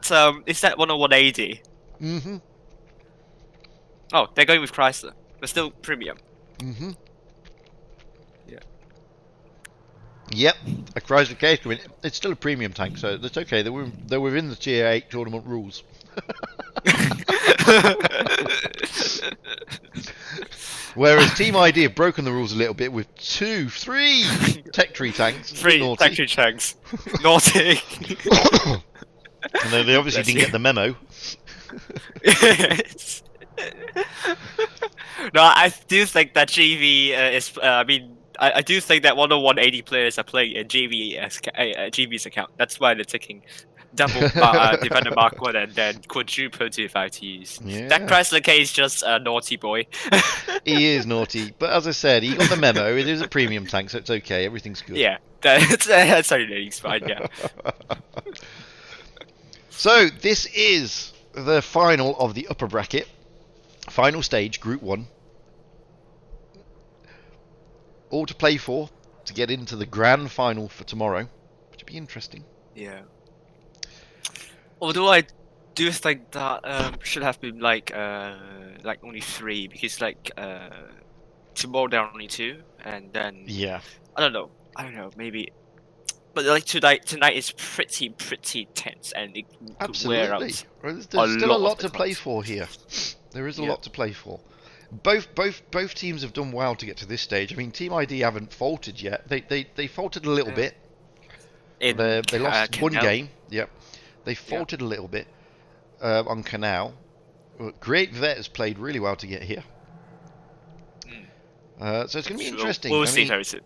Speaker 2: 10180?
Speaker 1: Mm-hmm.
Speaker 2: Oh, they're going with Chrysler, but still premium.
Speaker 1: Mm-hmm.
Speaker 2: Yeah.
Speaker 1: Yep, a Chrysler K is coming. It's still a premium tank, so that's okay. They're within the Tier 8 tournament rules. Whereas Team ID have broken the rules a little bit with 3 Tech Tree tanks.
Speaker 2: 3 Tech Tree tanks. Naughty.
Speaker 1: And they obviously didn't get the memo.
Speaker 2: Yes. No, I do think that GV is. I do think that 10180 players are playing in GV's account. That's why they're taking double Defender Mark 1 and then quadruple 252Us.
Speaker 1: Yeah.
Speaker 2: That Chrysler K is just a naughty boy.
Speaker 1: He is naughty, but as I said, he got the memo. It is a premium tank, so it's okay. Everything's good.
Speaker 2: Yeah, that's only fine. Yeah.
Speaker 1: So this is the final of the upper bracket, final stage, Group 1. all to play for to get into the grand final for tomorrow, which would be interesting.
Speaker 2: Yeah. Although I do think that should have been like only 3, because like tomorrow there are only 2, and then
Speaker 1: Yeah.
Speaker 2: I don't know, maybe. But like tonight is pretty tense, and it could wear
Speaker 1: Absolutely.
Speaker 2: out
Speaker 1: There's still a lot to play for here. There is a
Speaker 2: Yeah.
Speaker 1: lot to play for. Both teams have done well to get to this stage. I mean, Team ID haven't faltered yet. They faltered a little bit. They lost one game. Yep. They faltered a little bit on Canal. Great Vet has played really well to get here. So it's going to be interesting.
Speaker 2: We'll see very soon.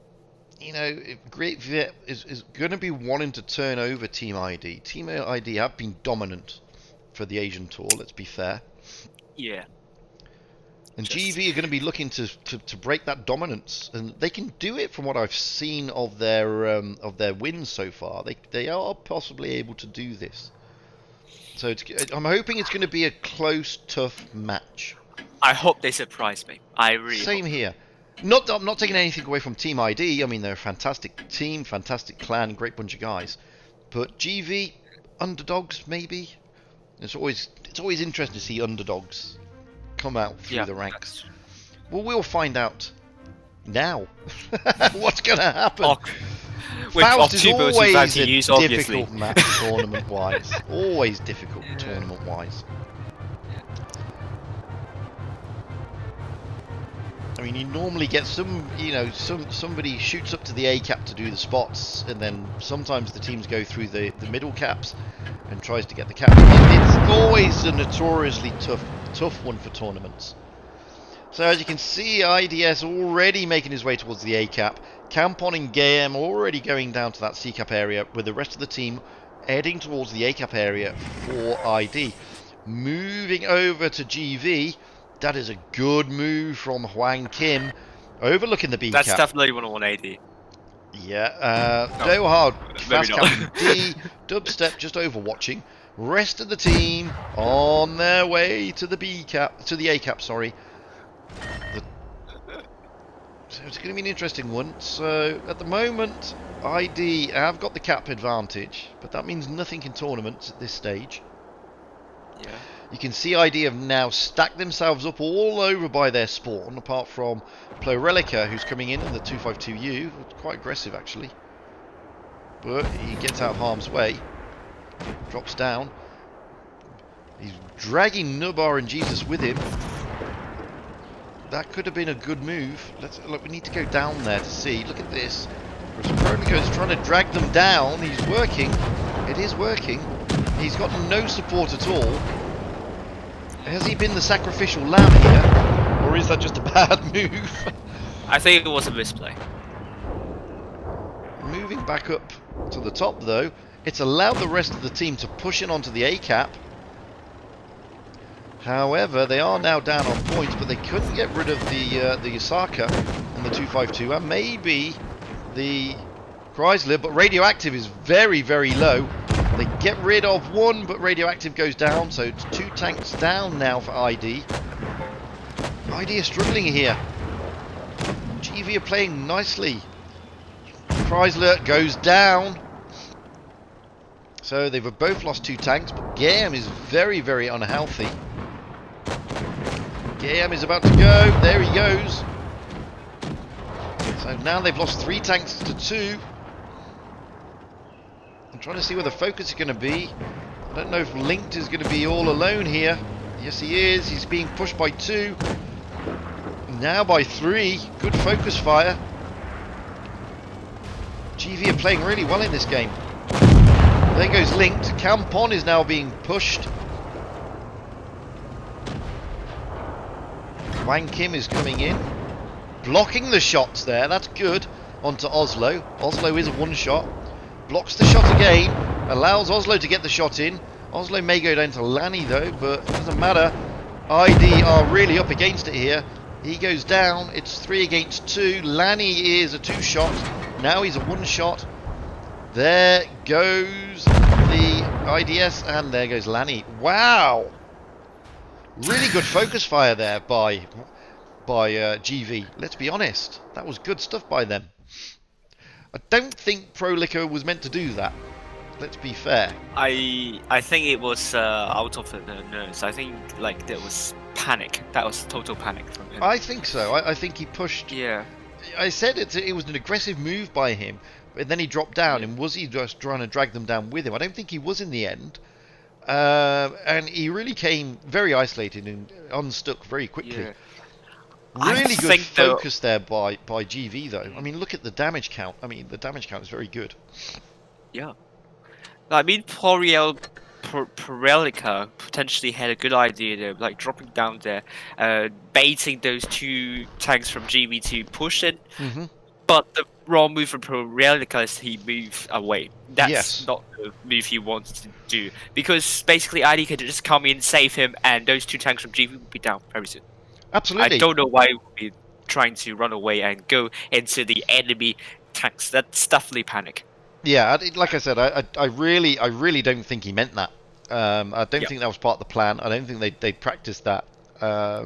Speaker 1: You know, Great Vet is going to be wanting to turn over Team ID. Team ID have been dominant for the Asian Tour, let's be fair.
Speaker 2: Yeah.
Speaker 1: And GV are going to be looking to break that dominance, and they can do it from what I've seen of their wins so far. They are possibly able to do this. So I'm hoping it's going to be a close, tough match.
Speaker 2: I hope they surprise me. I really
Speaker 1: Same
Speaker 2: hope.
Speaker 1: here. I'm not taking anything away from Team ID. I mean, they're a fantastic team, fantastic clan, great bunch of guys. But GV, underdogs maybe. It's always interesting to see underdogs come out through the ranks. Well, we'll find out now what's going to happen. Faust is always a difficult match tournament-wise. Always difficult tournament-wise. I mean, you normally get somebody shoots up to the A cap to do the spots, and then sometimes the teams go through the middle caps and tries to get the cap. It's always a notoriously tough one for tournaments. So as you can see, IDS already making his way towards the A cap. Campon and Gayem already going down to that C cap area, with the rest of the team heading towards the A cap area for ID. Moving over to GV. That is a good move from Hwang Kim, overlooking the B cap.
Speaker 2: That's definitely 10180.
Speaker 1: Yeah, Dohard, fast captain D, Dubstep just overwatching. Rest of the team on their way to the the A cap. Sorry. So it's going to be an interesting one. So at the moment, ID have got the cap advantage, but that means nothing in tournaments at this stage.
Speaker 2: Yeah.
Speaker 1: You can see ID have now stacked themselves up all over by their spawn, apart from Plurelica, who's coming in the 252U. Quite aggressive, actually. But he gets out of harm's way. Drops down. He's dragging Nubar and Jesus with him. That could have been a good move. Look, we need to go down there to see. Look at this. Plurelica is trying to drag them down. He's working. It is working. He's got no support at all. Has he been the sacrificial lamb here, or is that just a bad move?
Speaker 2: I think it was a misplay.
Speaker 1: Moving back up to the top, though, it's allowed the rest of the team to push in onto the A cap. However, they are now down on points, but they couldn't get rid of the Osaka and the 252, and maybe the Chrysler, but Radioactive is very, very low. They get rid of one, but Radioactive goes down, so it's 2 tanks down now for ID. ID are struggling here. GV are playing nicely. Chrysler goes down. So they've both lost 2 tanks, but Gayem is very, very unhealthy. Gayem is about to go. There he goes. So now they've lost 3 tanks to 2. I'm trying to see where the focus is going to be. I don't know if Linked is going to be all alone here. Yes, he is. He's being pushed by 2. Now by 3. Good focus fire. GV are playing really well in this game. There goes Linked. Campon is now being pushed. Wang Kim is coming in. Blocking the shots there. That's good. Onto Oslo. Oslo is a one-shot. Blocks the shot again, allows Oslo to get the shot in. Oslo may go down to Lanny though, but it doesn't matter. ID are really up against it here. He goes down, it's 3 against 2. Lanny is a 2-shot, now he's a 1-shot. There goes the IDS, and there goes Lanny. Wow! Really good focus fire there by by GV. Let's be honest, that was good stuff by them. I don't think Pro Liquor was meant to do that. Let's be fair.
Speaker 2: I think it was out of the nerves. I think like there was panic. That was total panic from him.
Speaker 1: I think so. I think he pushed.
Speaker 2: Yeah.
Speaker 1: I said it was an aggressive move by him, but then he dropped down.
Speaker 2: Yeah.
Speaker 1: And was he just trying to drag them down with him? I don't think he was in the end. And he really came very isolated and unstuck very quickly.
Speaker 2: Yeah.
Speaker 1: Really good focus there by GV though. I mean, look at the damage count. I mean, the damage count is very good.
Speaker 2: Yeah. I mean, Porelica potentially had a good idea there, like dropping down there, baiting those 2 tanks from GV to push it. But the wrong move from Porelica is he moved away. That's not the move he wants to do. Because basically ID could just come in, save him, and those 2 tanks from GV would be down very soon.
Speaker 1: Absolutely.
Speaker 2: I don't know why he would be trying to run away and go into the enemy tanks. That's definitely panic.
Speaker 1: Yeah, like I said, I really don't think he meant that. I don't think that was part of the plan. I don't think they practiced that. I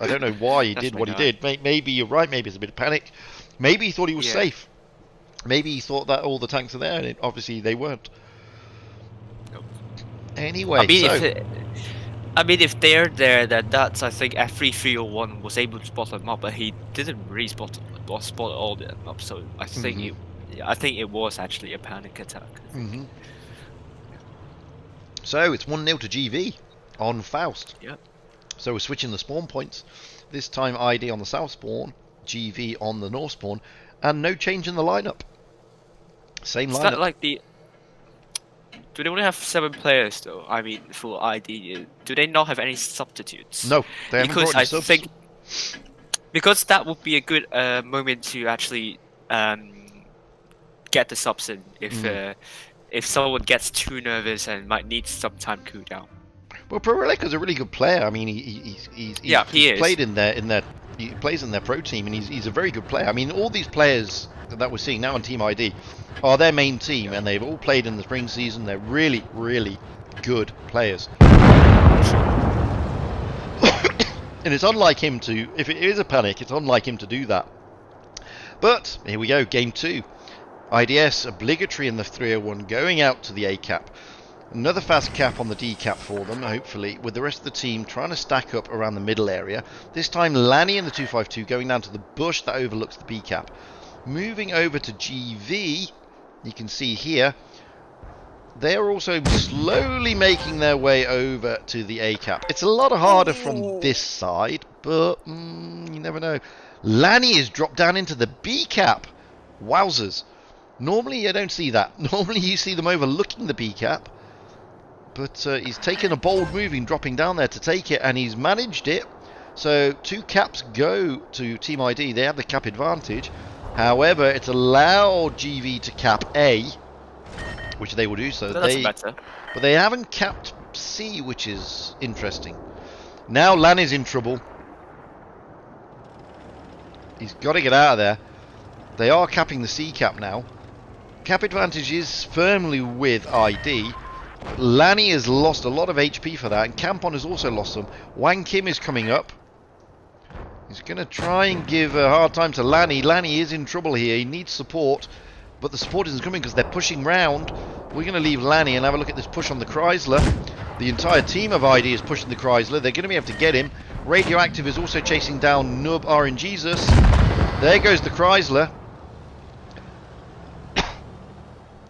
Speaker 1: don't know why he did what he did. Maybe you're right. Maybe it's a bit of panic. Maybe he thought he was safe. Maybe he thought that all the tanks are there, and obviously they weren't.
Speaker 2: Nope.
Speaker 1: Anyway,
Speaker 2: I mean, if they're there, then that's I think F301 was able to spot them up, but he didn't really spot all of them up. So I think I think it was actually a panic attack.
Speaker 1: So it's 1-0 to GV on Faust.
Speaker 2: Yeah.
Speaker 1: So we're switching the spawn points. This time ID on the south spawn, GV on the north spawn, and no change in the lineup. Same lineup.
Speaker 2: Is that like the? Do they only have 7 players though? I mean, for ID, do they not have any substitutes?
Speaker 1: No, they haven't brought any subs.
Speaker 2: Because that would be a good moment to actually get the subs in if someone gets too nervous and might need some time to cool down.
Speaker 1: Well, Porelica's a really good player. I mean, he's played in their he plays in their pro team, and he's a very good player. I mean, all these players that we're seeing now on Team ID are their main team, and they've all played in the spring season. They're really, really good players. And it's unlike him to, if it is a panic, it's unlike him to do that. But here we go, game 2. IDS obligatory in the 301, going out to the A cap. Another fast cap on the D cap for them, hopefully, with the rest of the team trying to stack up around the middle area. This time Lanny in the 252 going down to the bush that overlooks the B cap. Moving over to GV, you can see here, they are also slowly making their way over to the A cap. It's a lot harder from this side, but you never know. Lanny is dropped down into the B cap. Wowzers. Normally you don't see that. Normally you see them overlooking the B cap. But he's taken a bold move in dropping down there to take it, and he's managed it. So 2 caps go to Team ID. They have the cap advantage. However, it's allowed GV to cap A, which they will do so.
Speaker 2: That's better.
Speaker 1: But they haven't capped C, which is interesting. Now Lanny's in trouble. He's got to get out of there. They are capping the C cap now. Cap advantage is firmly with ID. Lanny has lost a lot of HP for that, and Campon has also lost some. Wang Kim is coming up. He's going to try and give a hard time to Lanny. Lanny is in trouble here. He needs support, but the support isn't coming because they're pushing round. We're going to leave Lanny and have a look at this push on the Chrysler. The entire team of ID is pushing the Chrysler. They're going to be able to get him. Radioactive is also chasing down Nub RNGesus. There goes the Chrysler.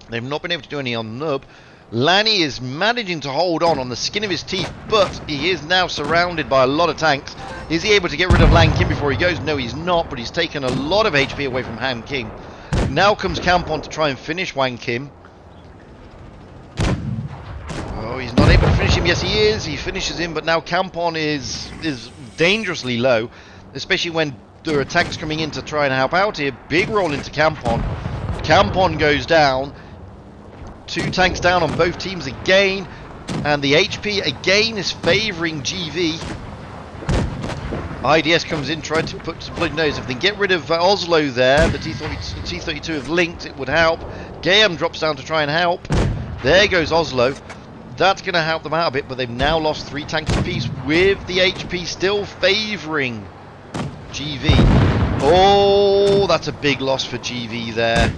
Speaker 1: They've not been able to do any on Nub. Lanny is managing to hold on the skin of his teeth, but he is now surrounded by a lot of tanks. Is he able to get rid of Lang Kim before he goes? No, he's not, but he's taken a lot of HP away from Han King. Now comes Campon to try and finish Wang Kim. Oh, he's not able to finish him. Yes, he is. He finishes him, but now Campon is dangerously low, especially when there are tanks coming in to try and help out here. Big roll into Campon. Campon goes down. 2 tanks down on both teams again, and the HP again is favouring GV. IDS comes in, trying to put some bloody nose. If they can get rid of Oslo there, the T-32 have linked, it would help. Gayam drops down to try and help. There goes Oslo. That's going to help them out a bit, but they've now lost 3 tanks apiece, with the HP still favouring GV. Oh, that's a big loss for GV there.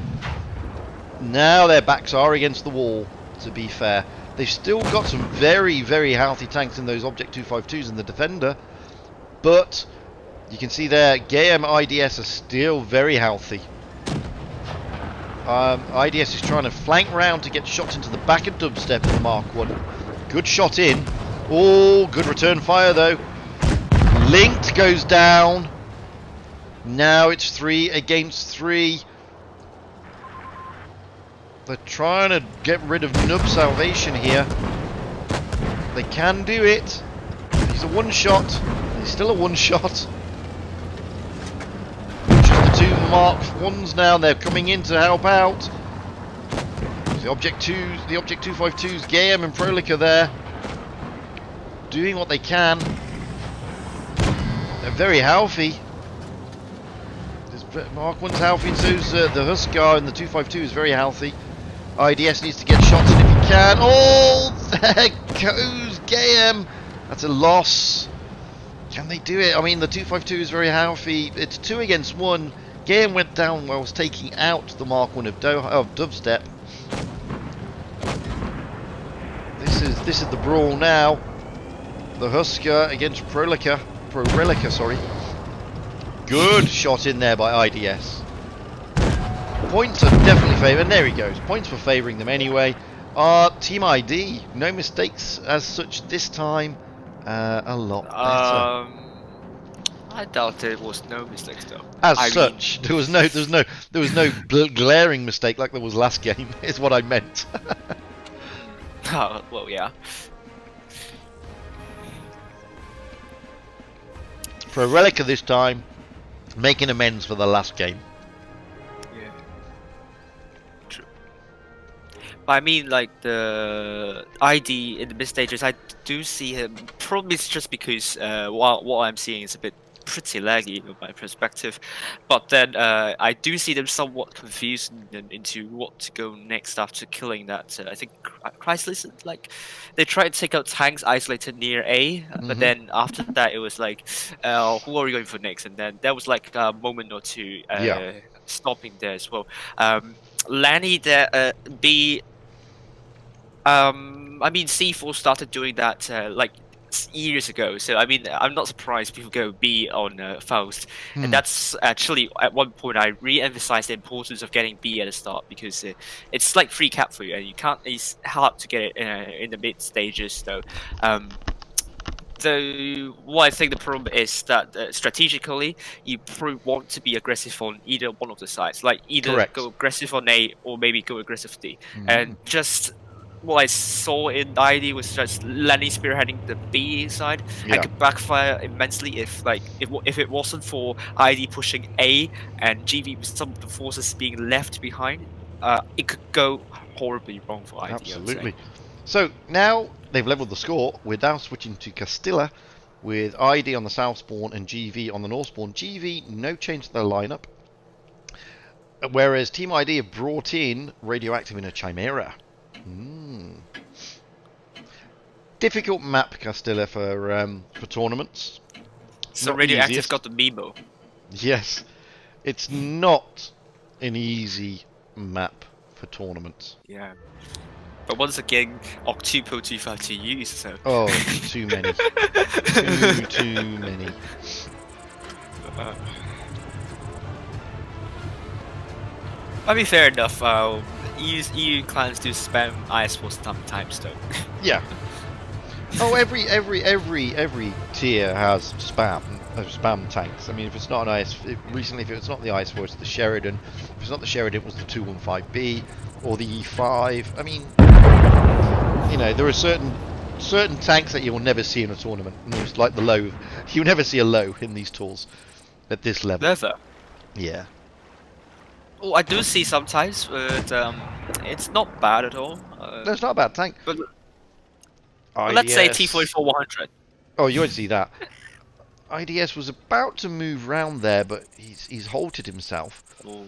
Speaker 1: Now their backs are against the wall, to be fair. They've still got some very, very healthy tanks in those Object 252s in the Defender. But you can see there, GM IDS are still very healthy. IDS is trying to flank round to get shots into the back of Dubstep in the Mark 1. Good shot in. Oh, good return fire though. Linked goes down. Now it's 3 against 3. They're trying to get rid of Nub Salvation here. They can do it. He's a one shot. He's still a one shot. Just the 2 Mark 1s now. They're coming in to help out. The Object 2s, the Object 252s, Gayam and Prolica there. Doing what they can. They're very healthy. Mark 1's healthy, and so's the Huskar, and the 252 is very healthy. IDS needs to get shots in if he can. Oh, there goes Gayam. That's a loss. Can they do it? I mean, the 252 is very healthy. It's 2 against 1. Gayam went down whilst taking out the Mark 1 of Dubstep. This is the brawl now. The Huskar against Prolica, sorry. Good shot in there by IDS. Points are definitely favoured, and there he goes. Points for favouring them anyway. Team ID, no mistakes as such this time. A lot better.
Speaker 2: I doubt there was no mistakes though.
Speaker 1: As such, there was no glaring mistake like there was last game. Is what I meant.
Speaker 2: Oh, well, yeah.
Speaker 1: For Relica this time, making amends for the last game.
Speaker 2: Yeah. True. But I mean, like, the ID in the mid stages, I do see him. Probably it's just because what I'm seeing is a bit pretty laggy from my perspective. But then I do see them somewhat confused into what to go next after killing that. I think Chrysalis, like, they tried to take out tanks isolated near A, but then after that it was like, who are we going for next? And then there was like a moment or two stopping there as well. Lanny there, B. I mean, C4 started doing that like years ago, so I mean, I'm not surprised people go B on Faust, and that's actually at one point I re-emphasized the importance of getting B at the start, because it's like free cap for you, and you can't. It's hard to get it in the mid stages, though. So what I think the problem is that strategically you probably want to be aggressive on either one of the sides, like either go aggressive on A or maybe go aggressive D, and just. What I saw in ID was just Lenny spearheading the B side. I could backfire immensely if it wasn't for ID pushing A and GV with some of the forces being left behind. It could go horribly wrong for ID.
Speaker 1: Absolutely. So now they've leveled the score. We're now switching to Castilla with ID on the south spawn and GV on the north spawn. GV, no change to their lineup. Whereas Team ID have brought in Radioactive in a Chimera. Difficult map, Castilla, for tournaments.
Speaker 2: So Radioactive's got the Mimo.
Speaker 1: Yes, it's not an easy map for tournaments.
Speaker 2: Yeah, but once again, Octupo 252 used, so.
Speaker 1: Oh, too many. too many.
Speaker 2: I mean, fair enough. EU clans do spam IS4 sometimes, though.
Speaker 1: Yeah. Oh, every tier has spam tanks. I mean, if it's not an recently, if it's not the IS4, it's the Sheridan. If it's not the Sheridan, it was the 215B or the E5. I mean, you know, there are certain tanks that you will never see in a tournament. It's like the low. You never see a low in these tours at this level.
Speaker 2: Never.
Speaker 1: Yeah.
Speaker 2: Oh, I do see sometimes, but it's not bad at all.
Speaker 1: No, it's not a bad tank.
Speaker 2: But let's say T44-100.
Speaker 1: Oh, you won't see that. IDS was about to move round there, but he's halted himself.
Speaker 2: Ooh.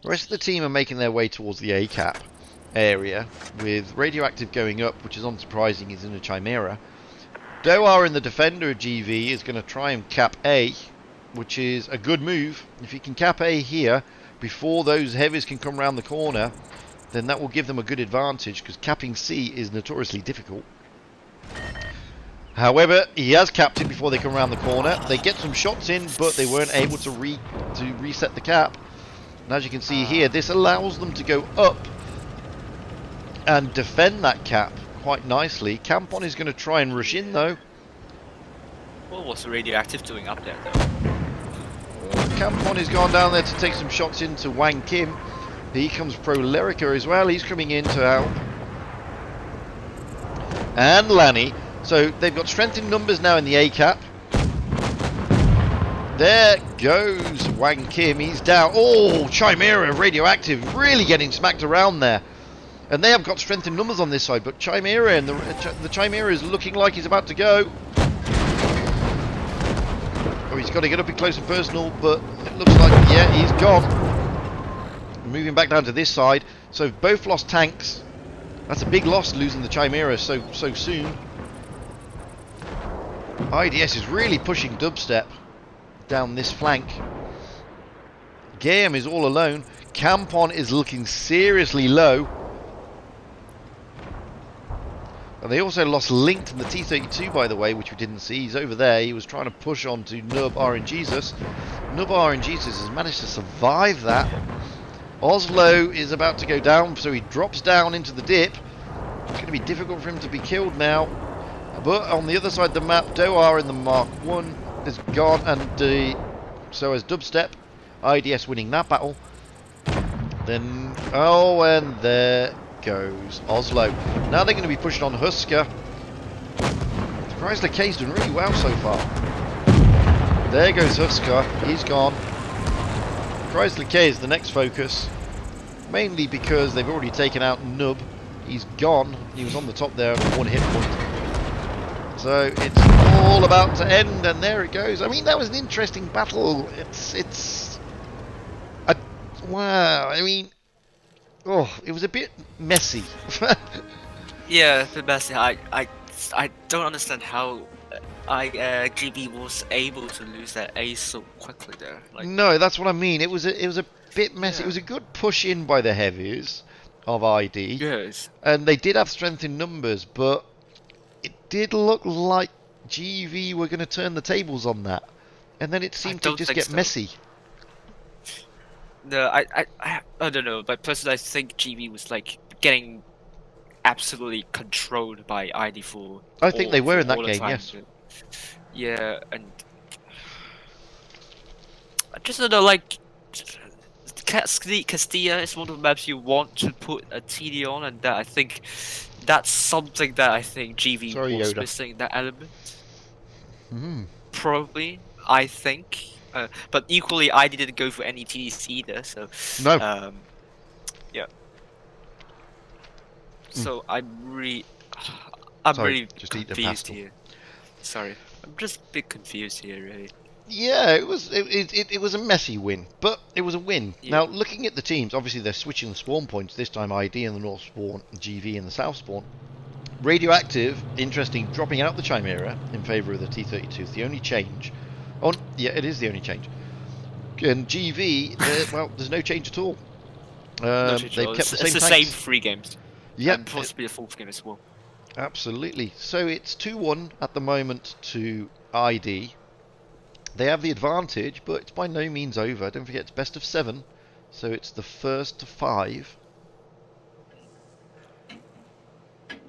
Speaker 1: The rest of the team are making their way towards the A cap area, with Radioactive going up, which is unsurprising. He's in a Chimera. Doar in the Defender of GV is going to try and cap A. which is a good move. If you can cap A here before those heavies can come around the corner, then that will give them a good advantage, because capping C is notoriously difficult. However, he has capped it before they come around the corner. They get some shots in, but they weren't able to reset the cap. And as you can see here, this allows them to go up and defend that cap quite nicely. Campon is going to try and rush in, though.
Speaker 2: What was Radioactive doing up there, though?
Speaker 1: Campon has gone down there to take some shots into Wang Kim. Here comes Prolerica as well. He's coming in to help. And Lanny. So they've got strength in numbers now in the A cap. There goes Wang Kim. He's down. Oh, Chimera, Radioactive, really getting smacked around there. And they have got strength in numbers on this side, but Chimera and the Chimera is looking like he's about to go. Oh, he's got to get up in close and personal, but it looks like, yeah, he's gone. Moving back down to this side. So both lost tanks. That's a big loss, losing the Chimera so soon. IDS is really pushing Dubstep down this flank. Game is all alone. Campon is looking seriously low. And they also lost Link to the T-32, by the way, which we didn't see. He's over there. He was trying to push on to Nub RNGesus. Nub RNGesus has managed to survive that. Oslo is about to go down, so he drops down into the dip. It's going to be difficult for him to be killed now. But on the other side of the map, Doar in the Mark 1 is gone, and so is Dubstep. IDS winning that battle. Then, oh, and there goes Oslo. Now they're going to be pushed on Husker. Chrysler K's done really well so far. There goes Husker. He's gone. Chrysler K is the next focus. Mainly because they've already taken out Nub. He's gone. He was on the top there at 1 hit point. So it's all about to end, and there it goes. I mean, that was an interesting battle. Wow. I mean, it was a bit messy.
Speaker 2: Yeah, a bit messy. I don't understand how GB was able to lose that ace so quickly there. Like,
Speaker 1: no, that's what I mean. It was a bit messy. Yeah. It was a good push in by the heavies of ID.
Speaker 2: Yes.
Speaker 1: And they did have strength in numbers, but it did look like GV were going to turn the tables on that, and then it seemed to just get messy.
Speaker 2: No, I don't know, but personally I think GV was like getting absolutely controlled by ID4.
Speaker 1: I think they were in that game, yes.
Speaker 2: Yeah, and I just don't know, like Castilla is one of the maps you want to put a TD on, and that I think that's something that I think GV was missing, that element. Probably, I think. But equally, I didn't go for any TDs either, so...
Speaker 1: No.
Speaker 2: Yeah. So I'm really confused here. Sorry. I'm just a bit confused here, really.
Speaker 1: Yeah, it was a messy win, but it was a win. Yeah. Now, looking at the teams, obviously they're switching the spawn points. This time ID in the north spawn, GV in the south spawn. Radioactive, interesting, dropping out the Chimera in favour of the T-32. It's the only change. Oh, yeah, it is the only change. And GV, well, there's no change at all.
Speaker 2: No change
Speaker 1: they've
Speaker 2: at all.
Speaker 1: kept the same
Speaker 2: It's the
Speaker 1: tanks.
Speaker 2: same 3 games.
Speaker 1: Yeah.
Speaker 2: And possibly a 4th game as well.
Speaker 1: Absolutely. So it's 2-1 at the moment to ID. They have the advantage, but it's by no means over. Don't forget, it's best of 7. So it's the first to 5.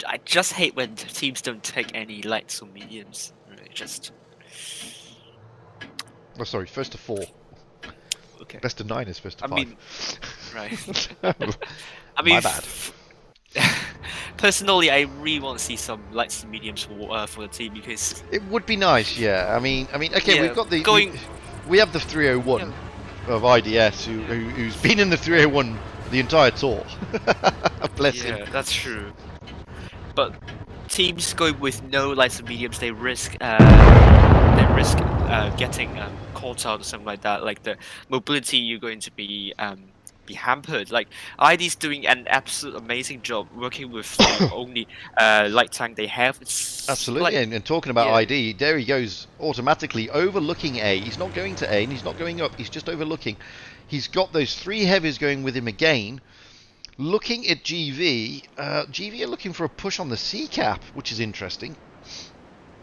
Speaker 2: I just hate when teams don't take any lights or mediums. Really, just...
Speaker 1: Oh, sorry, first to 4.
Speaker 2: Okay.
Speaker 1: Best of 9 is first to 5.
Speaker 2: I mean, right. I mean,
Speaker 1: my bad.
Speaker 2: Personally, I really want to see some lights and mediums for the team, because
Speaker 1: it would be nice. Yeah, I mean, okay,
Speaker 2: yeah,
Speaker 1: we've got the we have the 301 of IDS who's been in the 301 the entire tour. Bless him.
Speaker 2: Yeah, that's true. But teams going with no lights and mediums, they risk getting caught out or something like that. Like the mobility you're going to be be hampered. Like ID's doing an absolute amazing job working with the only light tank they have. It's
Speaker 1: Absolutely,
Speaker 2: like,
Speaker 1: and talking about ID, there he goes automatically overlooking A. He's not going to A and he's not going up, he's just overlooking. He's got those 3 heavies going with him again. Looking at GV, GV are looking for a push on the C cap, which is interesting.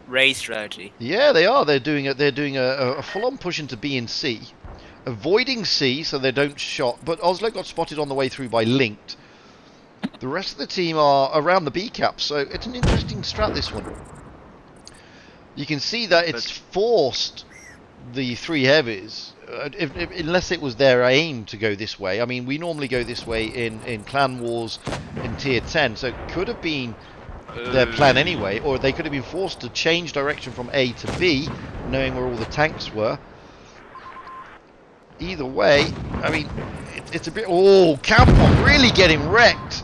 Speaker 2: Ray strategy.
Speaker 1: Yeah, they are. They're doing a full-on push into B and C, avoiding C so they don't shot. But Oslo got spotted on the way through by Linked. The rest of the team are around the B cap, so it's an interesting strat, this one. You can see that it's forced the 3 heavies, unless it was their aim to go this way. I mean, we normally go this way in Clan Wars in Tier 10, so it could have been their plan anyway, or they could have been forced to change direction from A to B, knowing where all the tanks were. Either way, I mean, it's a bit... Oh, Campon really getting wrecked.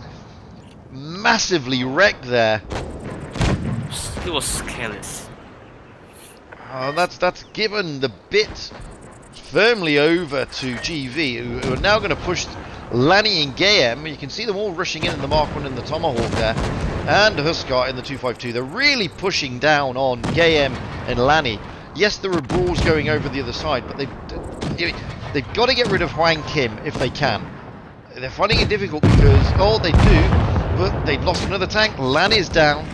Speaker 1: Massively wrecked there.
Speaker 2: He was careless.
Speaker 1: Oh, that's given the bit firmly over to GV, who are now going to push Lanny and Gayem. You can see them all rushing in the Mark 1 and the Tomahawk there, and Huskar in the 252. They're really pushing down on Gayem and Lanny. Yes, there are brawls going over the other side, but they've got to get rid of Huang Kim if they can. They're finding it difficult because, they do, but they've lost another tank. Lanny's down.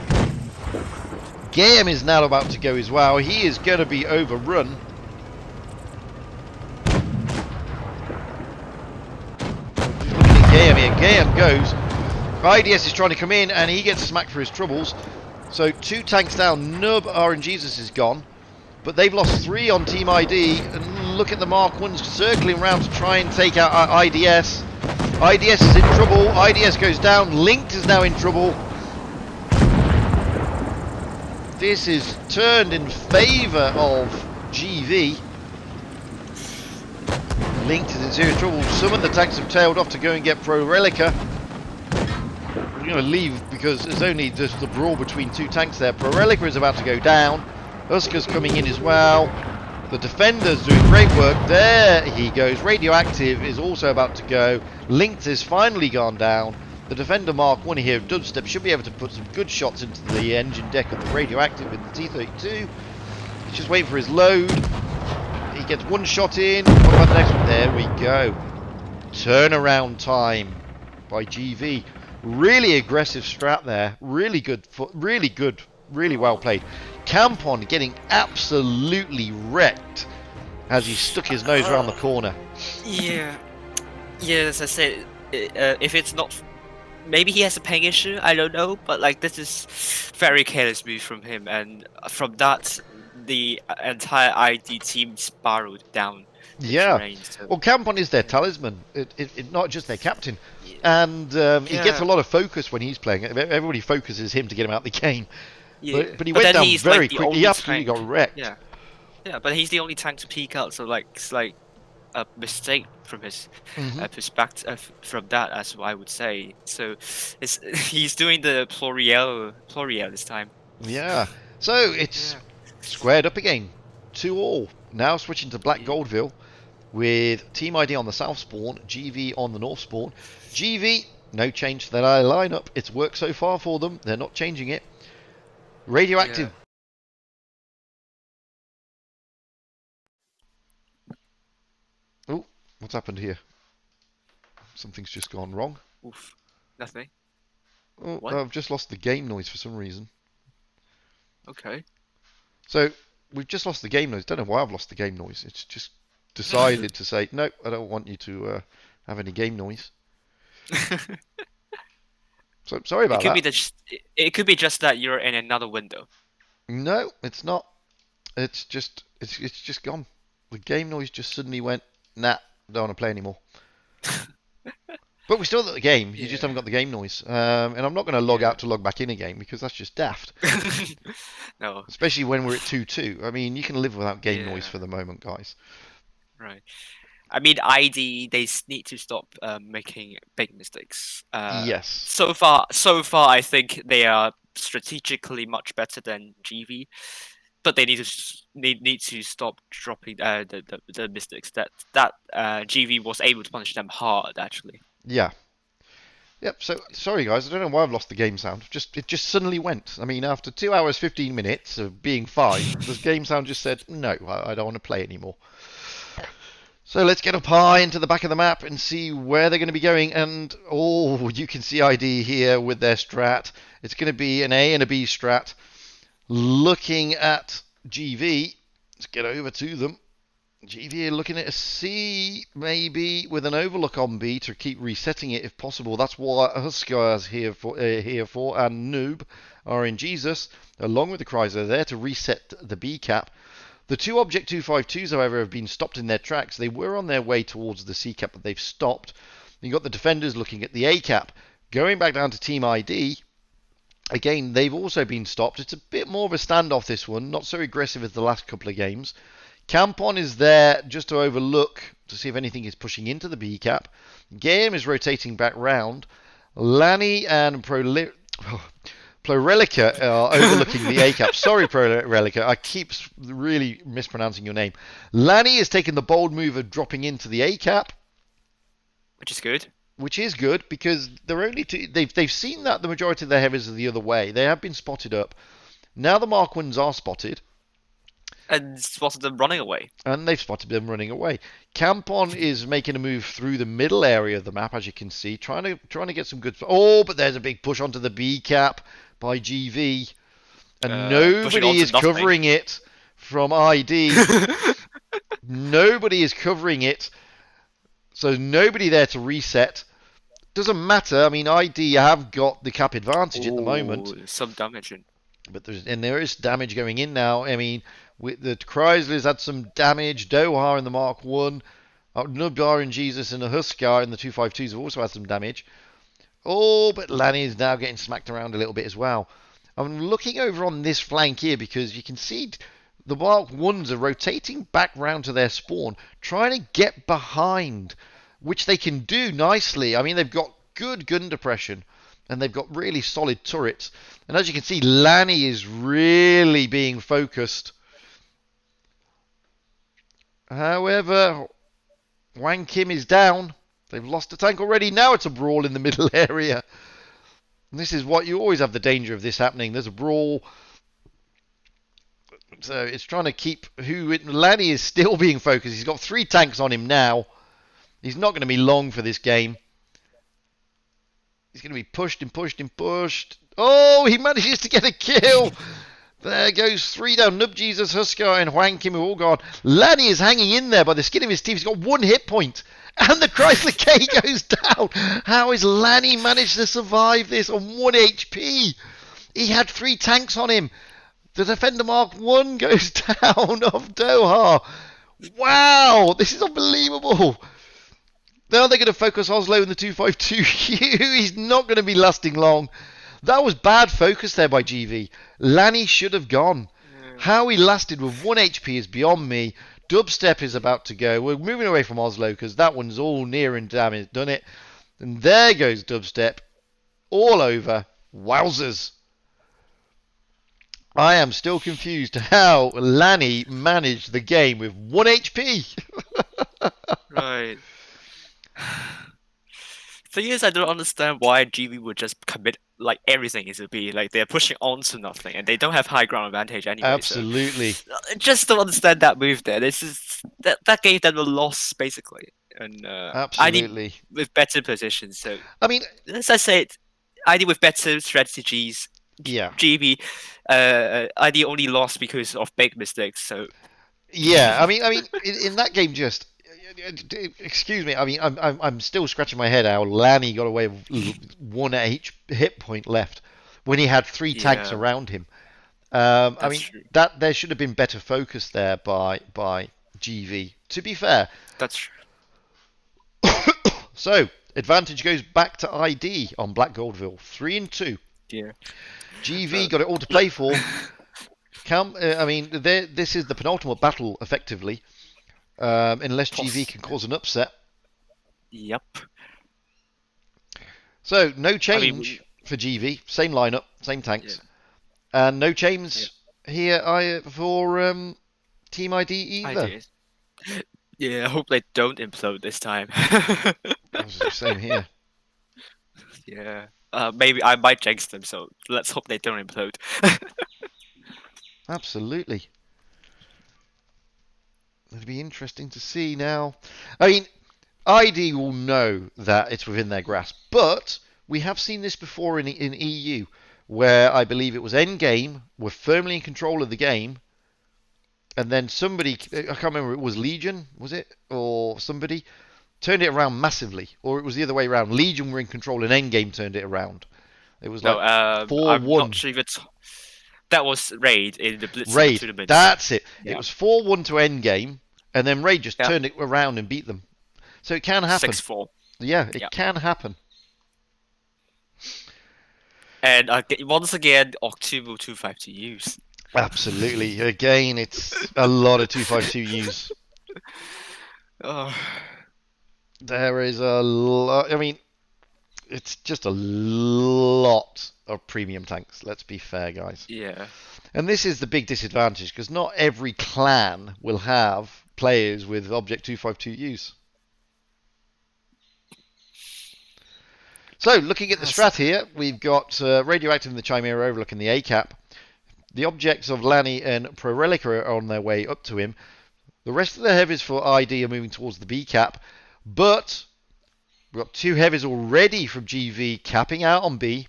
Speaker 1: Gayem is now about to go as well. He is going to be overrun. Just looking at Gayem here. Gayem goes. IDS is trying to come in and he gets smacked for his troubles. So 2 tanks down. Nub, RNGesus is gone. But they've lost 3 on Team ID. And look at the Mark 1s circling around to try and take out IDS. IDS is in trouble. IDS goes down. Linked is now in trouble. This is turned in favour of GV. Linked is in serious trouble. Some of the tanks have tailed off to go and get Pro Relica. We're going to leave because there's only just the brawl between 2 tanks there. Pro Relica is about to go down. Huskar's coming in as well. The Defender's doing great work. There he goes. Radioactive is also about to go. Linked is finally gone down. The Defender Mark 1 here of Dubstep should be able to put some good shots into the engine deck of the Radioactive with the T-32. He's just waiting for his load. He gets 1 shot in. What about the next one? There we go. Turnaround time by GV. Really aggressive strat there. Really good. Really well played. Campon getting absolutely wrecked as he stuck his nose around the corner.
Speaker 2: Yeah. As I said, if it's not... Maybe he has a ping issue, I don't know, but like this is very careless move from him, and from that the entire ID team spiraled down the terrain, so.
Speaker 1: Well, Campon is their talisman, not just their captain, and he gets a lot of focus when he's playing. Everybody focuses him to get him out of the game, but he went down very quickly. He absolutely got wrecked.
Speaker 2: Yeah, but he's the only tank to peek out, so like it's like a mistake from his perspective from that, as I would say. So he's doing the Pluriel this time.
Speaker 1: Yeah. So it's squared up again, 2-all. Now switching to Black Goldville with Team ID on the south spawn, GV on the north spawn. GV, no change to their lineup. It's worked so far for them. They're not changing it. Radioactive. Oh, what's happened here? Something's just gone wrong.
Speaker 2: Oof. Nothing.
Speaker 1: Oh,
Speaker 2: what?
Speaker 1: I've just lost the game noise for some reason.
Speaker 2: Okay.
Speaker 1: So, we've just lost the game noise. Don't know why I've lost the game noise. It's just decided to say, no, I don't want you to have any game noise. So, sorry about that.
Speaker 2: It could be just that you're in another window.
Speaker 1: No, it's not. It's just gone. The game noise just suddenly went, nah, don't want to play anymore. But we're still at the game. You just haven't got the game noise. And I'm not going to log out to log back in again because that's just daft.
Speaker 2: No.
Speaker 1: Especially when we're at 2-2. I mean, you can live without game noise for the moment, guys.
Speaker 2: Right. I mean, ID, they need to stop making big mistakes.
Speaker 1: Yes.
Speaker 2: So far, I think they are strategically much better than GV. but they need to stop dropping the mistakes that GV was able to punish them hard actually.
Speaker 1: Yeah. Yep. So sorry guys, I don't know why I've lost the game sound. It just suddenly went. I mean, after 2 hours 15 minutes of being fine, the game sound just said no. I don't want to play anymore. So let's get up high into the back of the map and see where they're going to be going. And you can see ID here with their strat. It's going to be an A and a B strat. Looking at GV, let's get over to them. GV are looking at a C, maybe, with an overlook on B to keep resetting it if possible. That's what Huskar is here for, and Noob are in Jesus, along with the Chrysler, there to reset the B cap. The two Object 252s, however, have been stopped in their tracks. They were on their way towards the C cap, but they've stopped. You've got the defenders looking at the A cap. Going back down to Team ID, again, they've also been stopped. It's a bit more of a standoff, this one, not so aggressive as the last couple of games. Campon is there just to overlook to see if anything is pushing into the B cap. Game is rotating back round. Lanny and Plorelica are overlooking the A cap. Sorry, Plorelica, I keep really mispronouncing your name. Lanny has taken the bold move of dropping into the A cap,
Speaker 2: which is good.
Speaker 1: Which is good because they're only they've seen that the majority of their heavies are the other way. They have been spotted up. Now the Mark 1s are spotted.
Speaker 2: And spotted them running away.
Speaker 1: And they've spotted them running away. Campon is making a move through the middle area of the map, as you can see, trying to get some good. Oh, but there's a big push onto the B cap by GV, and nobody is covering it from ID. Nobody is covering it, so nobody there to reset. Doesn't matter. I mean, ID have got the cap advantage at the moment.
Speaker 2: Some damage in.
Speaker 1: But there is damage going in now. I mean, with the Chrysler's had some damage. Doha in the Mark 1. Nubdar and Jesus and the Huskar in the 252s have also had some damage. Oh, but Lanny is now getting smacked around a little bit as well. I'm looking over on this flank here because you can see the Mark 1s are rotating back round to their spawn, trying to get behind, which they can do nicely. I mean, they've got good gun depression. And they've got really solid turrets. And as you can see, Lanny is really being focused. However, Wang Kim is down. They've lost a tank already. Now it's a brawl in the middle area. And this is what you always have the danger of this happening. There's a brawl. So it's trying to keep Lanny is still being focused. He's got 3 tanks on him now. He's not going to be long for this game. He's going to be pushed and pushed and pushed. Oh, he manages to get a kill. There goes 3 down. Nub Jesus, Huskar, and Huang Kim are all gone. Lanny is hanging in there by the skin of his teeth. He's got 1 hit point. And the Chrysler K goes down. How has Lanny managed to survive this on 1 HP? He had 3 tanks on him. The Defender Mark 1 goes down of Doha. Wow, this is unbelievable. Now they're going to focus Oslo in the 252U. He's not going to be lasting long. That was bad focus there by GV. Lanny should have gone. How he lasted with 1 HP is beyond me. Dubstep is about to go. We're moving away from Oslo because that one's all near and damage done it. And there goes Dubstep. All over. Wowzers. I am still confused how Lanny managed the game with 1 HP.
Speaker 2: Right. Thing is, I don't understand why GV would just commit like everything into B. Like they're pushing on to nothing, and they don't have high ground advantage anyway.
Speaker 1: Absolutely.
Speaker 2: So I just don't understand that move there. This is that gave them a loss basically, and
Speaker 1: absolutely
Speaker 2: ID with better positions. So
Speaker 1: I mean,
Speaker 2: as I said, ID with better strategies.
Speaker 1: Yeah.
Speaker 2: GV, ID only lost because of big mistakes. So
Speaker 1: yeah, I mean, in that game, just. Excuse me. I mean, I'm still scratching my head how Lanny got away with 1 hit point left when he had 3 tanks around him. I mean,
Speaker 2: true.
Speaker 1: That there should have been better focus there by GV. To be fair,
Speaker 2: that's true.
Speaker 1: So advantage goes back to ID on Black Goldville, 3-2.
Speaker 2: Yeah.
Speaker 1: GV got it all to play for. I mean, this is the penultimate battle, effectively. Unless GV can cause an upset.
Speaker 2: Yep.
Speaker 1: So, no change for GV. Same lineup, same tanks. And no change here for Team ID either.
Speaker 2: Ideas. Yeah, I hope they don't implode this time.
Speaker 1: Same here.
Speaker 2: Yeah. Maybe I might jinx them, so let's hope they don't implode.
Speaker 1: Absolutely. It'll be interesting to see now. I mean, ID will know that it's within their grasp, but we have seen this before in EU, where I believe it was Endgame were firmly in control of the game, and then somebody, I can't remember, it was Legion, was it? Or somebody, turned it around massively. Or it was the other way around. Legion were in control and Endgame turned it around. It was
Speaker 2: No,
Speaker 1: like
Speaker 2: I'm
Speaker 1: 4-1.
Speaker 2: not sure if it's that was Raid in the Blitz
Speaker 1: Raid,
Speaker 2: tournament.
Speaker 1: that's it.
Speaker 2: Yeah.
Speaker 1: It was 4-1 to Endgame, and then Raid just
Speaker 2: Yeah.
Speaker 1: turned it around and beat them. So it can happen.
Speaker 2: 6-4.
Speaker 1: Yeah, it
Speaker 2: Yeah.
Speaker 1: can happen.
Speaker 2: And once again, Octubo 252 use.
Speaker 1: Absolutely. Again, it's a lot of 252Us.
Speaker 2: Oh,
Speaker 1: There is a lot. I mean, it's just a lot of premium tanks. Let's be fair, guys.
Speaker 2: yeah.
Speaker 1: And this is the big disadvantage because not every clan will have players with Object 252Us. So, looking at the strat here, we've got Radioactive and the Chimera overlooking the A cap. The objects of Lanny and Prorelica are on their way up to him. The rest of the heavies for ID are moving towards the B cap, but we've got 2 heavies already from GV capping out on B,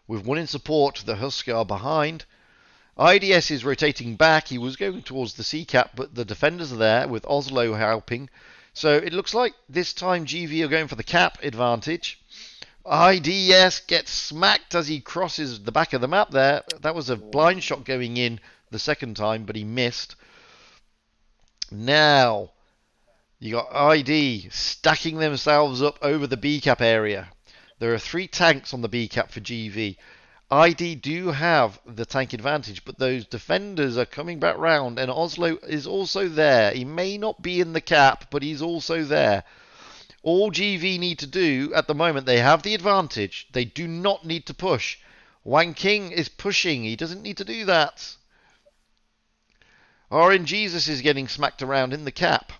Speaker 1: with 1 in support, the Huskar behind. IDS is rotating back. He was going towards the C cap, but the defenders are there with Oslo helping. So it looks like this time GV are going for the cap advantage. IDS gets smacked as he crosses the back of the map there. That was a blind shot going in the second time, but he missed. Now, you got ID stacking themselves up over the B cap area. There are 3 tanks on the B cap for GV. ID do have the tank advantage, but those defenders are coming back round, and Oslo is also there. He may not be in the cap, but he's also there. All GV need to do at the moment, they have the advantage. They do not need to push. Wang King is pushing. He doesn't need to do that. Jesus is getting smacked around in the cap.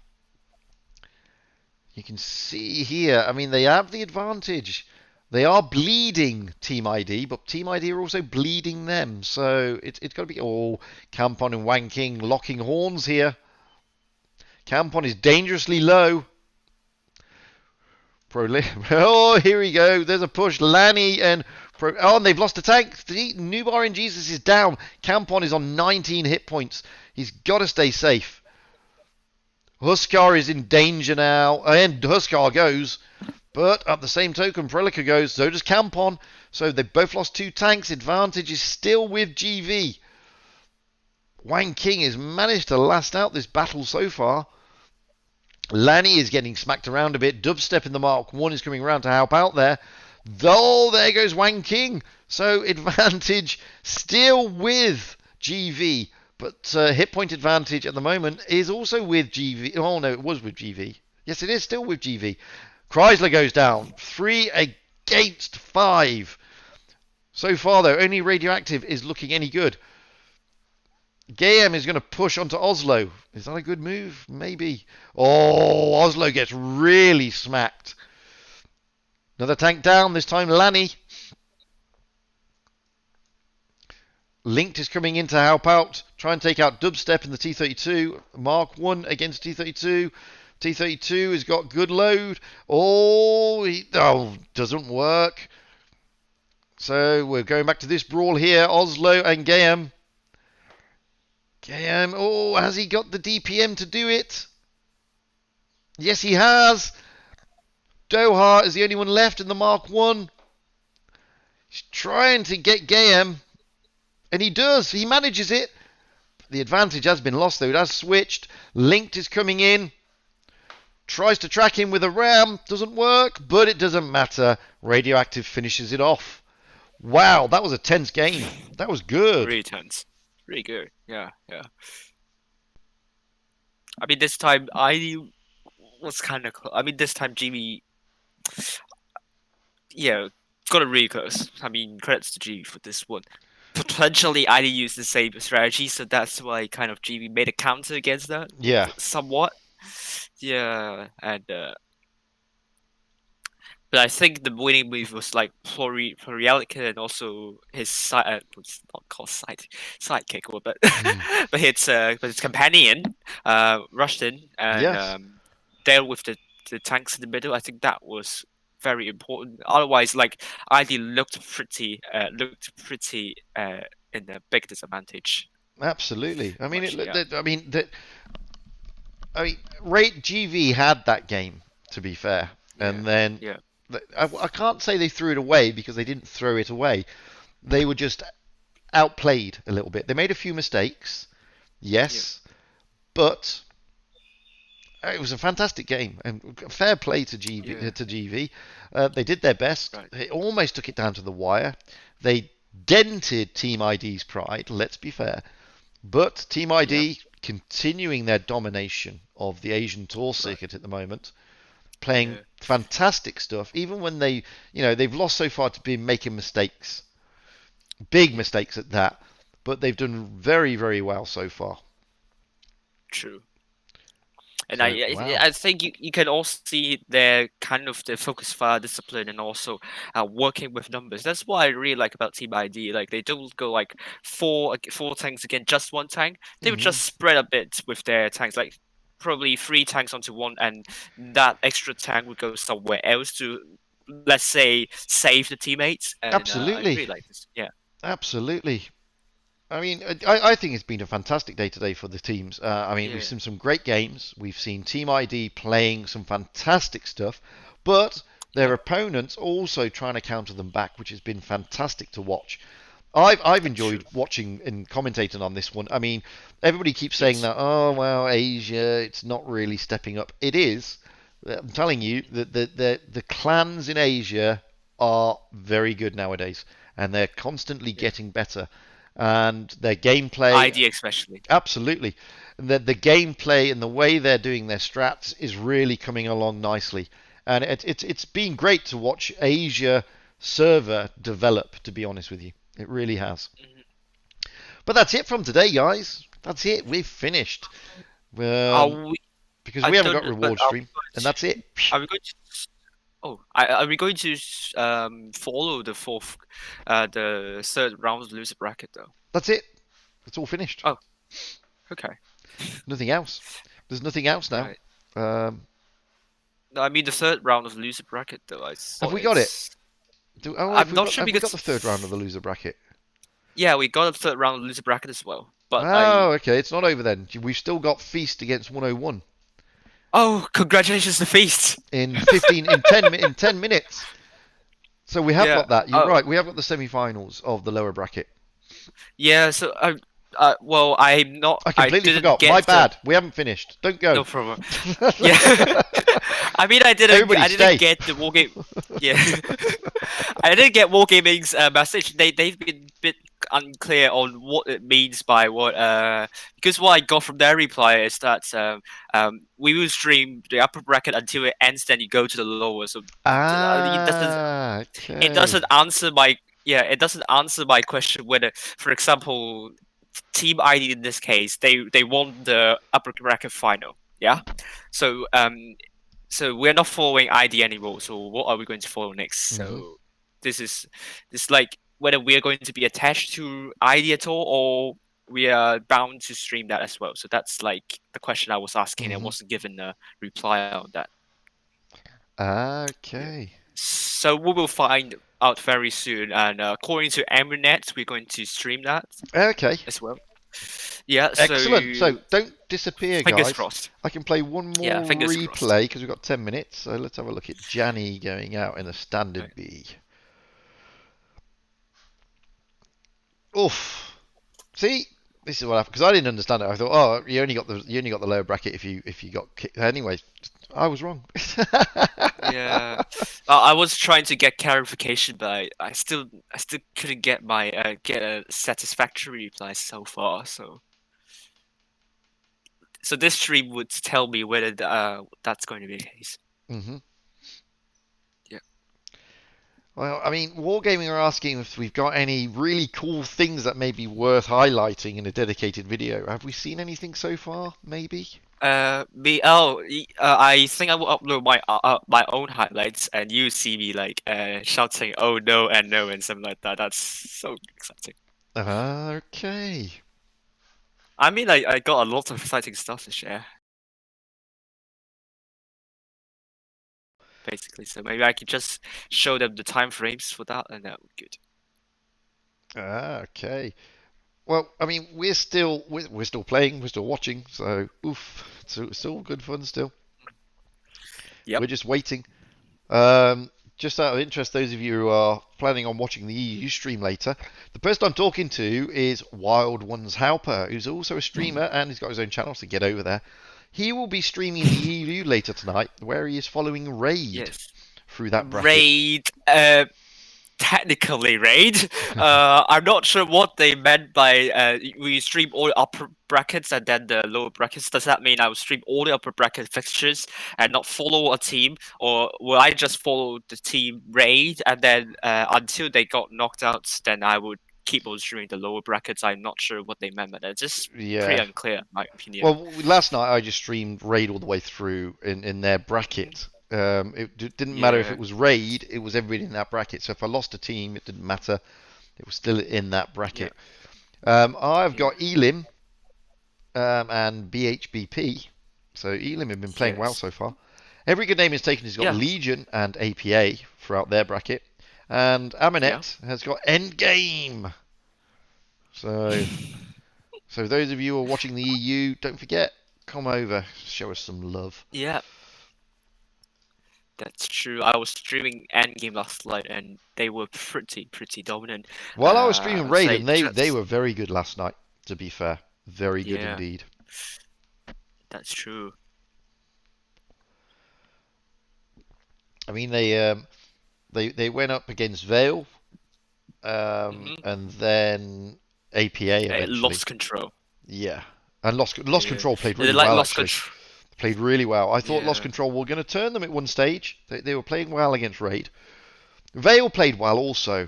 Speaker 1: You can see here, I mean, they have the advantage. They are bleeding Team ID, but Team ID are also bleeding them. So it's got to be... Oh, Campon and Wang King locking horns here. Campon is dangerously low. Oh, here we go. There's a push. Lanny and... Oh, and they've lost a tank. Nubar and Jesus is down. Campon is on 19 hit points. He's got to stay safe. Huskar is in danger now. And Huskar goes... But at the same token, Prelica goes, so does Campon. So they've both lost 2 tanks. Advantage is still with GV. Wang King has managed to last out this battle so far. Lanny is getting smacked around a bit. Dubstep in the Mark 1 is coming around to help out there. Though, there goes Wang King. So advantage still with GV. But hit point advantage at the moment is also with GV. Oh no, it was with GV. Yes, it is still with GV. Chrysler goes down. 3 against 5. So far, though, only Radioactive is looking any good. Gayem is going to push onto Oslo. Is that a good move? Maybe. Oh, Oslo gets really smacked. Another tank down, this time Lanny. Linked is coming in to help out. Try and take out Dubstep in the T-32. Mark 1 against T-32. T-32 has got good load. Oh, doesn't work. So we're going back to this brawl here. Oslo and Gayem. Gayem, oh, has he got the DPM to do it? Yes, he has. Doha is the only one left in the Mark 1. He's trying to get Gayem. And he does. He manages it. The advantage has been lost, though. It has switched. Linked is coming in. Tries to track him with a ram. Doesn't work, but it doesn't matter. Radioactive finishes it off. Wow, that was a tense game. That was good.
Speaker 2: Really tense. Really good. Yeah, yeah. I mean, this time I was kind of... I mean, this time GV... Yeah, got it really close. I mean, credits to G for this one. potentially ID use the same strategy, so that's why kind of GB made a counter against that.
Speaker 1: Yeah.
Speaker 2: Somewhat. Yeah, and but I think the winning move was like Florialica and also his side, it's not called sidekick, but but his companion, rushed in and
Speaker 1: Yes.
Speaker 2: dealt with the tanks in the middle. I think that was very important. Otherwise, like ID looked pretty in a big disadvantage.
Speaker 1: Absolutely. I mean,
Speaker 2: Much, yeah,
Speaker 1: I mean, Rate GV had that game, to be fair,
Speaker 2: yeah,
Speaker 1: and then
Speaker 2: yeah,
Speaker 1: I can't say they threw it away because they didn't throw it away. They were just outplayed a little bit. They made a few mistakes,
Speaker 2: yeah,
Speaker 1: yes, but it was a fantastic game and fair play to
Speaker 2: yeah.
Speaker 1: GV. They did their best.
Speaker 2: Right.
Speaker 1: They almost took it down to the wire. They dented Team ID's pride. Let's be fair. But Team
Speaker 2: Yeah.
Speaker 1: ID continuing their domination of the Asian tour
Speaker 2: Right.
Speaker 1: circuit at the moment, playing
Speaker 2: Yeah.
Speaker 1: fantastic stuff. Even when they've lost so far to be making mistakes, big mistakes at that, but they've done very, very well so far.
Speaker 2: True. And
Speaker 1: So wow.
Speaker 2: I think you can also see their kind of the focus fire discipline and also working with numbers. That's what I really like about Team ID. Like they don't go like four tanks against just one tank. They would
Speaker 1: Hmm.
Speaker 2: just spread a bit with their tanks, like probably three tanks onto one, and that extra tank would go somewhere else to, let's say, save the teammates. And I
Speaker 1: Absolutely,
Speaker 2: really like this. Yeah.
Speaker 1: absolutely. I mean, I think it's been a fantastic day today for the teams. I mean, we've
Speaker 2: Yeah.
Speaker 1: seen some great games. We've seen Team ID playing some fantastic stuff, but their
Speaker 2: Yeah.
Speaker 1: opponents also trying to counter them back, which has been fantastic to watch. I've enjoyed
Speaker 2: True.
Speaker 1: watching and commentating on this one. I mean, everybody keeps saying
Speaker 2: Yes.
Speaker 1: that, oh well, Asia, it's not really stepping up. It is. I'm telling you that the clans in Asia are very good nowadays, and they're constantly
Speaker 2: Yeah.
Speaker 1: getting better. And their gameplay,
Speaker 2: ID especially.
Speaker 1: absolutely, the gameplay and the way they're doing their strats is really coming along nicely. And it's been great to watch Asia server develop. To be honest with you, it really has.
Speaker 2: Mhm.
Speaker 1: But that's it from today, guys. That's it. We've finished.
Speaker 2: Are
Speaker 1: Um,
Speaker 2: we?
Speaker 1: because
Speaker 2: I
Speaker 1: we haven't
Speaker 2: don't
Speaker 1: got
Speaker 2: know, but
Speaker 1: reward stream, and that's it.
Speaker 2: are we going to? Oh, are we going to follow the third round of the loser bracket though?
Speaker 1: That's it. It's all finished.
Speaker 2: Oh, okay,
Speaker 1: Nothing else. There's nothing else now.
Speaker 2: right.
Speaker 1: Um,
Speaker 2: No, I mean the third round of the loser bracket though. I
Speaker 1: have
Speaker 2: saw
Speaker 1: we got it?
Speaker 2: it's.
Speaker 1: Have
Speaker 2: I'm
Speaker 1: we
Speaker 2: not
Speaker 1: got?
Speaker 2: sure
Speaker 1: Have we got the
Speaker 2: because
Speaker 1: third round of the loser bracket?
Speaker 2: yeah, we got a third round of the loser bracket as well. But
Speaker 1: Oh, okay. It's not over then. We've still got Feast against 101
Speaker 2: oh, congratulations to Feast.
Speaker 1: in 15 in 10 minutes. So we have
Speaker 2: Yeah.
Speaker 1: got that. You're right. We have got the semi-finals of the lower bracket.
Speaker 2: Yeah. So well, I'm not.
Speaker 1: I
Speaker 2: I
Speaker 1: completely
Speaker 2: didn't
Speaker 1: forgot. My
Speaker 2: get the.
Speaker 1: bad. We haven't finished. Don't go.
Speaker 2: No problem. Yeah. I mean,
Speaker 1: Everybody
Speaker 2: I didn't
Speaker 1: stay.
Speaker 2: get the war game. Yeah. I didn't get Wargaming's message. They've been a bit unclear on what it means by what because what I got from their reply is that we will stream the upper bracket until it ends, then you go to the lower. So
Speaker 1: Ah,
Speaker 2: it
Speaker 1: okay.
Speaker 2: doesn't answer my it doesn't answer my question whether, for example, Team ID in this case, they won the upper bracket final. Yeah. So so we're not following ID anymore. So what are we going to follow next?
Speaker 1: Hmm.
Speaker 2: So this is like whether we are going to be attached to ID at all, or we are bound to stream that as well. So that's like the question I was asking and
Speaker 1: Hmm.
Speaker 2: wasn't given a reply on that. Yeah.
Speaker 1: Okay.
Speaker 2: So we will find out very soon. And according to Ambernet, we're going to stream that
Speaker 1: Okay.
Speaker 2: as well. Yeah. So
Speaker 1: Excellent. So don't disappear,
Speaker 2: fingers
Speaker 1: guys.
Speaker 2: crossed.
Speaker 1: I can play one
Speaker 2: Yeah,
Speaker 1: more
Speaker 2: fingers crossed.
Speaker 1: replay because we've got 10 minutes. So let's have a look at Janny going out in a standard
Speaker 2: Right.
Speaker 1: B. Oof. See, this is what happened because I didn't understand it. I thought, oh, you only got the lower bracket if you got kicked. Anyway, I was wrong.
Speaker 2: Yeah, I was trying to get clarification, but I still couldn't get my get a satisfactory reply so far. So this stream would tell me whether that's going to be the case.
Speaker 1: Hmm.
Speaker 2: Yeah.
Speaker 1: Well, I mean, Wargaming are asking if we've got any really cool things that may be worth highlighting in a dedicated video. Have we seen anything so far? Maybe.
Speaker 2: I think I will upload my own highlights, and you see me like shouting "Oh no" and "No" and something like that. That's so exciting.
Speaker 1: Okay.
Speaker 2: I mean, I got a lot of exciting stuff to share, basically. So maybe I could just show them the time frames for that, and that would be good.
Speaker 1: Okay. Well, I mean, we're still playing, we're still watching, so oof, it's all good fun still.
Speaker 2: Yep.
Speaker 1: We're just waiting. Just out of interest, those of you who are planning on watching the EU stream later, the person I'm talking to is Wild Ones Halper, who's also a streamer and he's got his own channel, so get over there. He will be streaming the EU later tonight, where he is following Raid through that bracket.
Speaker 2: Raid, technically raid. I'm not sure what they meant by we stream all upper brackets and then the lower brackets. Does that mean I will stream all the upper bracket fixtures and not follow a team, or will I just follow the team raid and then until they got knocked out, then I would keep on streaming the lower brackets? I'm not sure what they meant, but it's just pretty unclear, in my opinion.
Speaker 1: Well, last night I just streamed Raid all the way through in their bracket. It didn't matter if it was Raid, it was everybody in that bracket. So if I lost a team, it didn't matter. It was still in that bracket. I've got Elim and BHBP. So Elim have been playing well so far. Every good name is taken has got Legion and APA throughout their bracket. And Aminet has got Endgame. So those of you who are watching the EU, don't forget, come over, show us some love.
Speaker 2: Yeah. That's true. I was streaming Endgame last night, and they were pretty dominant.
Speaker 1: While I was streaming Raid, and they were very good last night. To be fair, very good indeed.
Speaker 2: That's true.
Speaker 1: I mean, they went up against Vale, and then APA eventually.
Speaker 2: Lost control.
Speaker 1: Yeah, and Lost Control played really well actually. Played really well. I thought Lost Control were going to turn them at one stage. They were playing well against Raid. Vale played well also.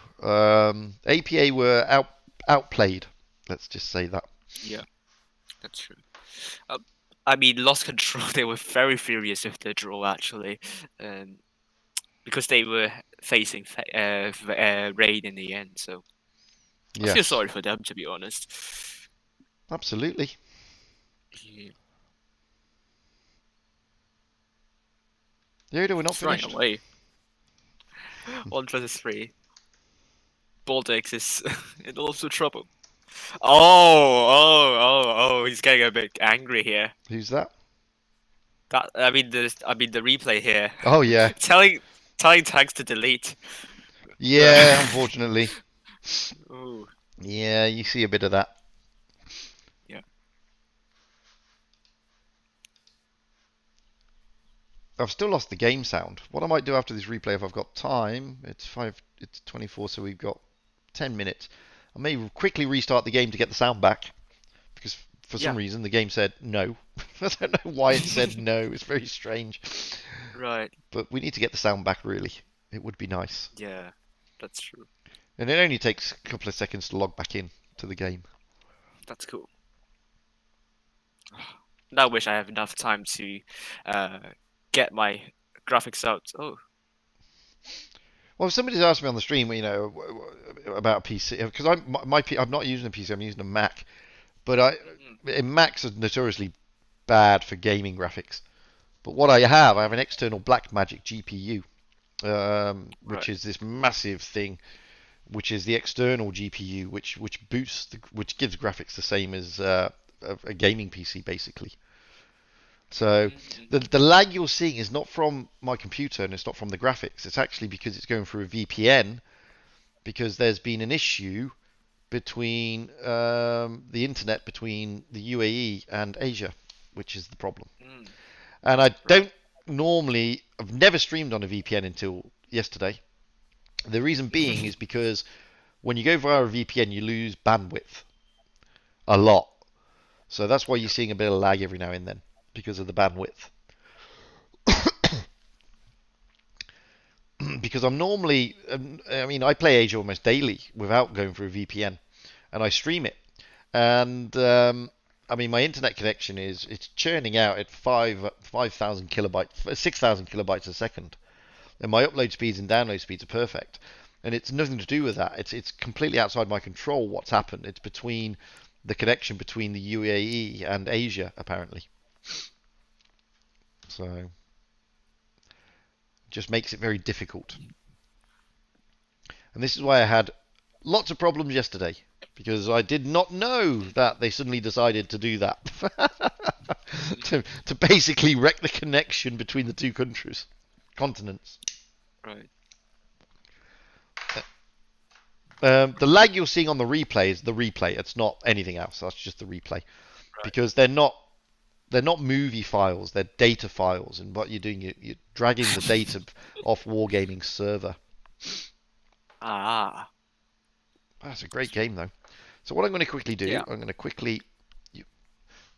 Speaker 1: APA were outplayed. Let's just say that.
Speaker 2: Yeah, that's true. I mean, Lost Control, they were very furious with the draw actually, because they were facing Raid in the end. So I feel sorry for them, to be honest.
Speaker 1: Absolutely.
Speaker 2: Yeah.
Speaker 1: Yoda, we're not finished.
Speaker 2: Away. 1 versus 3. Baltic is in lots of trouble. Oh! He's getting a bit angry here.
Speaker 1: Who's that?
Speaker 2: I mean the replay here.
Speaker 1: Oh yeah.
Speaker 2: telling tanks to delete.
Speaker 1: Yeah, unfortunately.
Speaker 2: Ooh.
Speaker 1: Yeah, you see a bit of that.
Speaker 2: Yeah.
Speaker 1: I've still lost the game sound. What I might do after this replay, if I've got time, it's 24, so we've got 10 minutes. I may quickly restart the game to get the sound back, because for some reason the game said no. I don't know why it said no. It's very strange.
Speaker 2: Right.
Speaker 1: But we need to get the sound back, really. It would be nice.
Speaker 2: Yeah, that's true.
Speaker 1: And it only takes a couple of seconds to log back in to the game.
Speaker 2: That's cool. Now I wish I have enough time to get my graphics out. Oh.
Speaker 1: Well, somebody's asked me on the stream, about a PC, because I'm not using a PC, I'm using a Mac. But Macs are notoriously bad for gaming graphics. But what I have an external Blackmagic GPU, which is this massive thing, which is the external GPU, which boosts, which gives graphics the same as a gaming PC basically. So the lag you're seeing is not from my computer and it's not from the graphics. It's actually because it's going through a VPN, because there's been an issue between the internet between the UAE and Asia, which is the problem. And I don't normally, I've never streamed on a VPN until yesterday. The reason being is because when you go via a VPN, you lose bandwidth a lot. So that's why you're seeing a bit of lag every now and then, because of the bandwidth. because I'm normally, I mean, I play Asia almost daily without going through a VPN, and I stream it. And I mean, my internet connection it's churning out at 5,000 kilobytes, 6,000 kilobytes a second, and my upload speeds and download speeds are perfect. And it's nothing to do with that. It's completely outside my control what's happened. It's between the connection between the UAE and Asia, apparently. So, it just makes it very difficult. And this is why I had lots of problems yesterday, because I did not know that they suddenly decided to do that. to basically wreck the connection between the two continents.
Speaker 2: Right.
Speaker 1: The lag you're seeing on the replay is the replay. It's not anything else. That's just the replay. Right. Because they're not movie files. They're data files. And what you're doing, you're dragging the data off Wargaming's server.
Speaker 2: Ah.
Speaker 1: That's a great game, though. So what I'm going to quickly do, I'm going to quickly...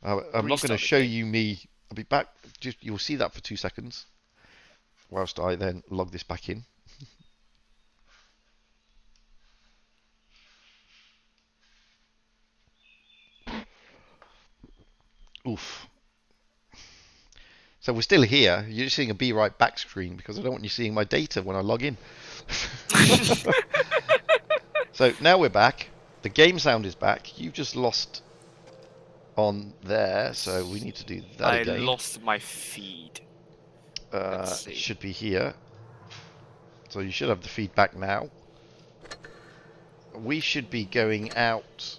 Speaker 1: I'm not going to show you me... I'll be back. You'll see that for 2 seconds. Whilst I then log this back in. Oof. So we're still here. You're just seeing a be right back screen because I don't want you seeing my data when I log in. So now we're back. The game sound is back. You've just lost on there, so we need to do that again.
Speaker 2: I lost my feed.
Speaker 1: It should be here. So you should have the feedback now. We should be going out.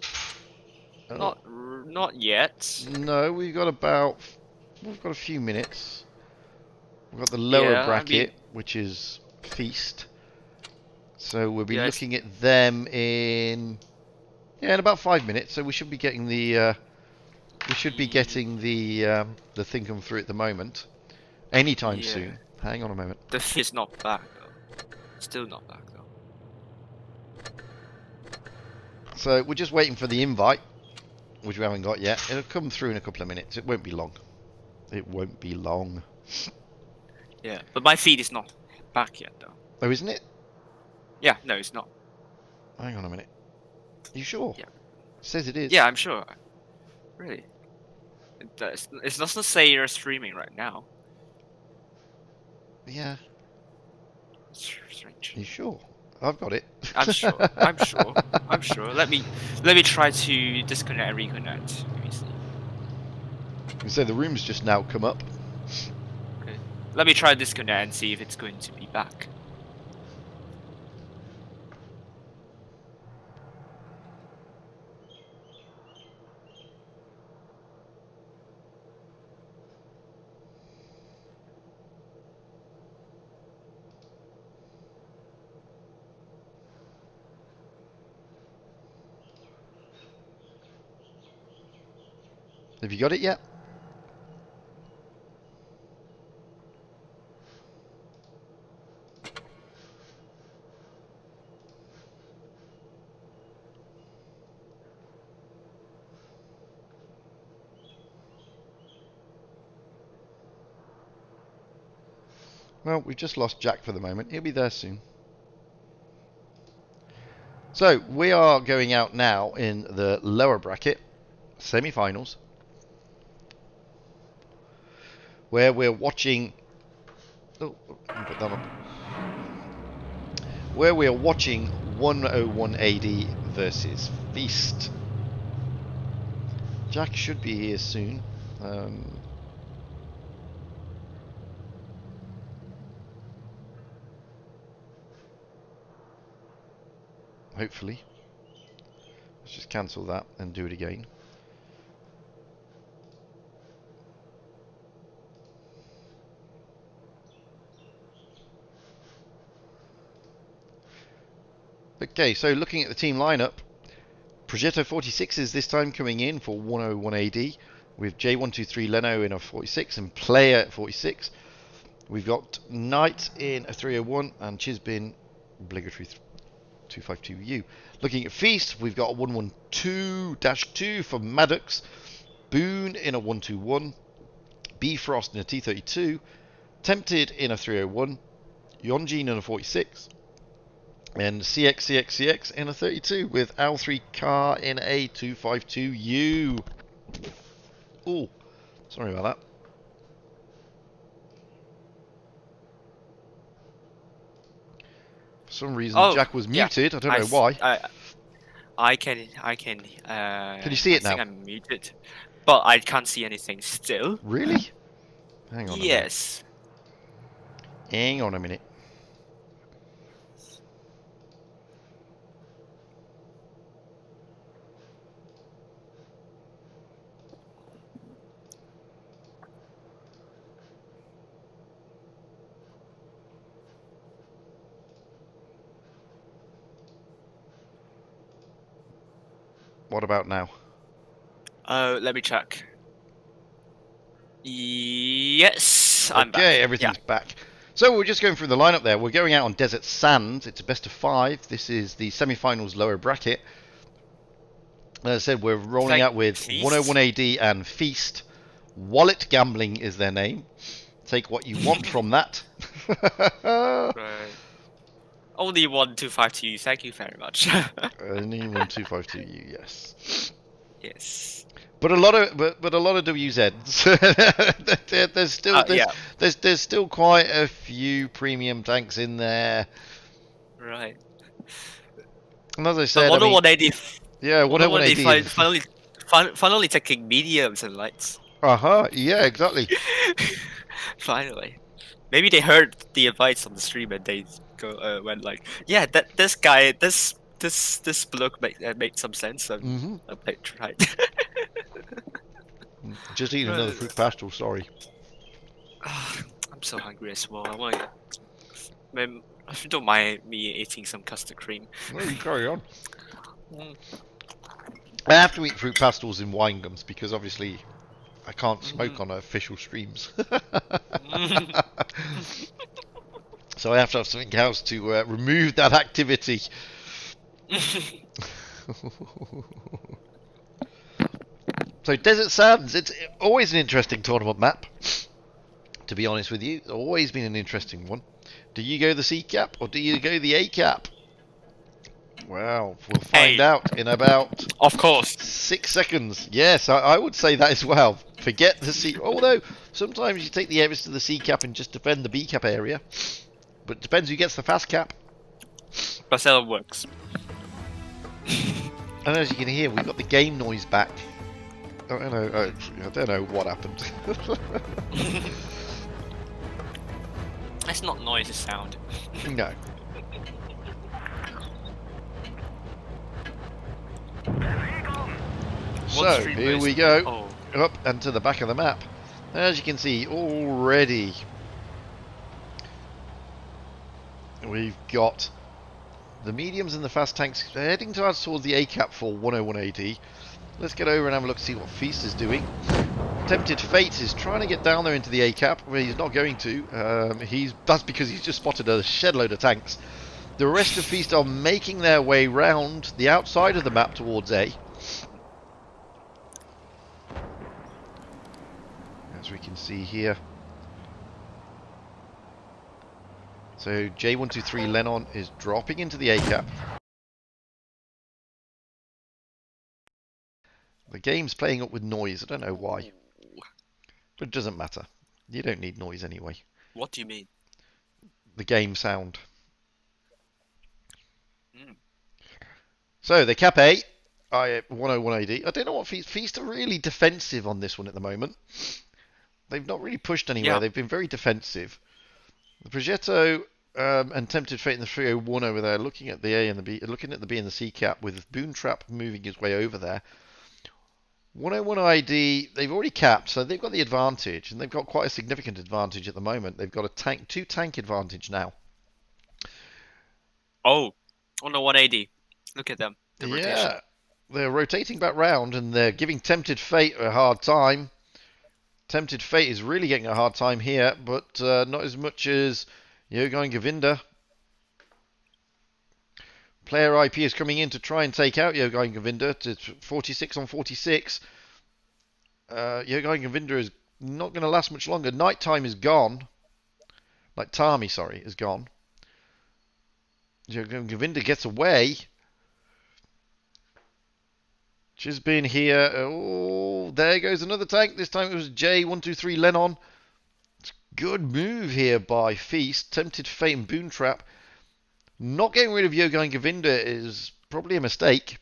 Speaker 2: Not yet.
Speaker 1: No, we've got a few minutes. We've got the lower bracket, which is Feast. So we'll be looking at them in about 5 minutes. So we should be getting the the thing come through at the moment. Anytime soon. Hang on a moment.
Speaker 2: The feed is not back though. Still not back though.
Speaker 1: So we're just waiting for the invite, which we haven't got yet. It'll come through in a couple of minutes. It won't be long. It won't be long.
Speaker 2: Yeah, but my feed is not back yet though.
Speaker 1: Oh, isn't it?
Speaker 2: Yeah, no, it's not.
Speaker 1: Hang on a minute. You sure?
Speaker 2: Yeah.
Speaker 1: It says it is.
Speaker 2: Yeah, I'm sure. Really? It doesn't say you're streaming right now.
Speaker 1: Yeah.
Speaker 2: It's strange.
Speaker 1: You sure? I've got it.
Speaker 2: I'm sure. I'm sure. I'm sure. Let me try to disconnect and reconnect. Let me see.
Speaker 1: You say the room's just now come up.
Speaker 2: Okay. Let me try to disconnect and see if it's going to be back.
Speaker 1: Have you got it yet? Well, we've just lost Jack for the moment. He'll be there soon. So, we are going out now in the lower bracket, semi-finals, where we're watching... Oh, put that on. Where we are watching 101 AD versus Feast. Jack should be here soon. Hopefully. Let's just cancel that and do it again. Okay, so looking at the team lineup, Progetto 46 is this time coming in for 101 AD with J123 Leno in a 46 and Player at 46. We've got Knight in a 301 and Chisbin obligatory 252U. Looking at Feast, we've got a 112-2 for Maddox, Boone in a 121, Bifrost in a T32, Tempted in a 301, Yonjin in a 46. And CX in a 32 with L3Car in a 252U. Oh, sorry about that. For some reason, Jack was muted. I don't know why.
Speaker 2: I can.
Speaker 1: Can you see it now?
Speaker 2: I think I'm muted, but I can't see anything still.
Speaker 1: Really? Hang on a minute.
Speaker 2: Yes.
Speaker 1: Hang on a minute. What about now?
Speaker 2: Let me check. Yes, I'm back.
Speaker 1: Okay, everything's back. So we're just going through the lineup there. We're going out on Desert Sands. It's a best of 5. This is the semi-finals lower bracket. As I said, we're rolling out with
Speaker 2: Feast.
Speaker 1: 101 AD and Feast. Wallet Gambling is their name. Take what you want from that.
Speaker 2: Right. Only 1252. Thank you very much.
Speaker 1: Only 1252, yes.
Speaker 2: Yes.
Speaker 1: But a lot of WZs. there's still quite a few premium tanks in there.
Speaker 2: Right.
Speaker 1: And as I said,
Speaker 2: 180.
Speaker 1: Yeah, 180.
Speaker 2: Finally taking mediums and lights.
Speaker 1: Yeah, exactly.
Speaker 2: Finally. Maybe they heard the advice on the stream and they went like, yeah, this bloke made some sense. So I tried.
Speaker 1: Just eating another fruit pastel. Sorry.
Speaker 2: I'm so hungry as well. I want. Man, if you don't mind me eating some custard cream.
Speaker 1: No, you carry on. I have to eat fruit pastels in wine gums because obviously I can't smoke on official streams. So I have to have something else to remove that activity. So Desert Sands, it's always an interesting tournament map. To be honest with you, it's always been an interesting one. Do you go the C cap or do you go the A cap? Well, we'll find out in about...
Speaker 2: Of course.
Speaker 1: 6 seconds. Yes, I would say that as well. Forget the C... Although, sometimes you take the areas to the C cap and just defend the B cap area. But it depends who gets the fast cap.
Speaker 2: Marcelo works.
Speaker 1: And as you can hear, we've got the game noise back. I don't know what happened.
Speaker 2: That's not noise, it's sound.
Speaker 1: No. So, here we go. Up and to the back of the map. As you can see, already we've got the mediums and the fast tanks heading towards the A cap for 101 AD. Let's get over and have a look to see what Feast is doing. Tempted Fate is trying to get down there into the A cap, but he's not going to. That's because he's just spotted a shed load of tanks. The rest of Feast are making their way round the outside of the map towards A. As we can see here. So J123 Lennon is dropping into the A cap. The game's playing up with noise. I don't know why. But it doesn't matter. You don't need noise anyway.
Speaker 2: What do you mean?
Speaker 1: The game sound. So, the cap A. 101 AD. I don't know what Feast are really defensive on this one at the moment. They've not really pushed anywhere. Yeah. They've been very defensive. The Progetto and Tempted Fate in the 301 over there, looking at the A and the B, looking at the B and the C cap, with Boontrap moving his way over there. 101 ID, they've already capped, so they've got the advantage, and they've got quite a significant advantage at the moment. They've got a two tank advantage now.
Speaker 2: Oh, on the 180. Look at them. The rotation.
Speaker 1: They're rotating back round, and they're giving Tempted Fate a hard time. Tempted Fate is really getting a hard time here, but not as much as Yogai and Govinda. Player IP is coming in to try and take out Yogai and Govinda to 46 on 46. Yogai and Govinda is not going to last much longer. Nighttime is gone. like Tami, sorry, is gone. Govinda gets away. She's been here. Oh, there goes another tank. This time it was J123 Lennon. Good move here by Feast. Tempted Fate and Boon Trap. Not getting rid of Yogai and Govinda is probably a mistake,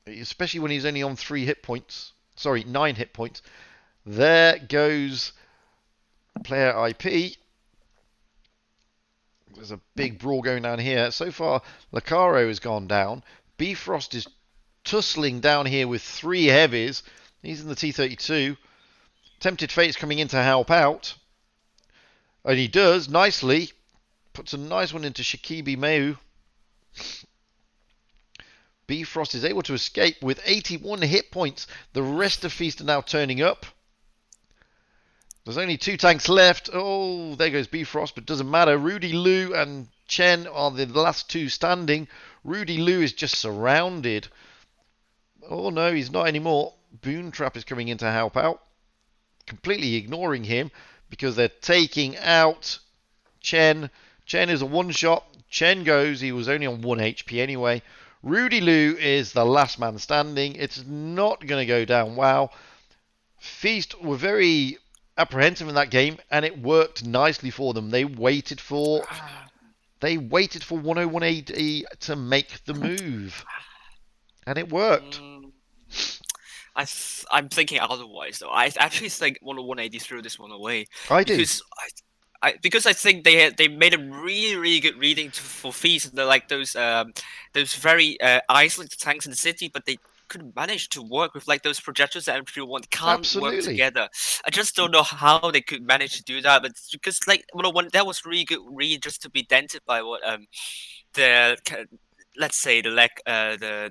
Speaker 1: especially when he's only on 3 hit points. Sorry, 9 hit points. There goes player IP. There's a big brawl going down here. So far, Lacaro has gone down. Bifrost is tussling down here with 3 heavies. He's in the T32. Tempted Fate's coming in to help out. And he does, nicely. Puts a nice one into Shikibi Meu. Bifrost is able to escape with 81 hit points. The rest of Feast are now turning up. There's only 2 tanks left. Oh, there goes Bifrost, but doesn't matter. Rudy Liu and Chen are the last 2 standing. Rudy Liu is just surrounded. Oh no, he's not anymore. Boon Trap is coming in to help out. Completely ignoring him because they're taking out Chen. Chen is a one-shot. Chen goes. He was only on 1 HP anyway. Rudy Liu is the last man standing. It's not going to go down well. Feast were very apprehensive in that game, and it worked nicely for them. They waited for 101 AD to make the move, and it worked.
Speaker 2: I'm thinking otherwise though. I actually think 101 AD threw this one away.
Speaker 1: I do.
Speaker 2: Because I think they made a really good reading for Feast. They're like those very isolated tanks in the city, but they couldn't manage to work with like those projectors that everyone can't work together. I just don't know how they could manage to do that. But because like 101, that was really good read just to be dented by what the let's say the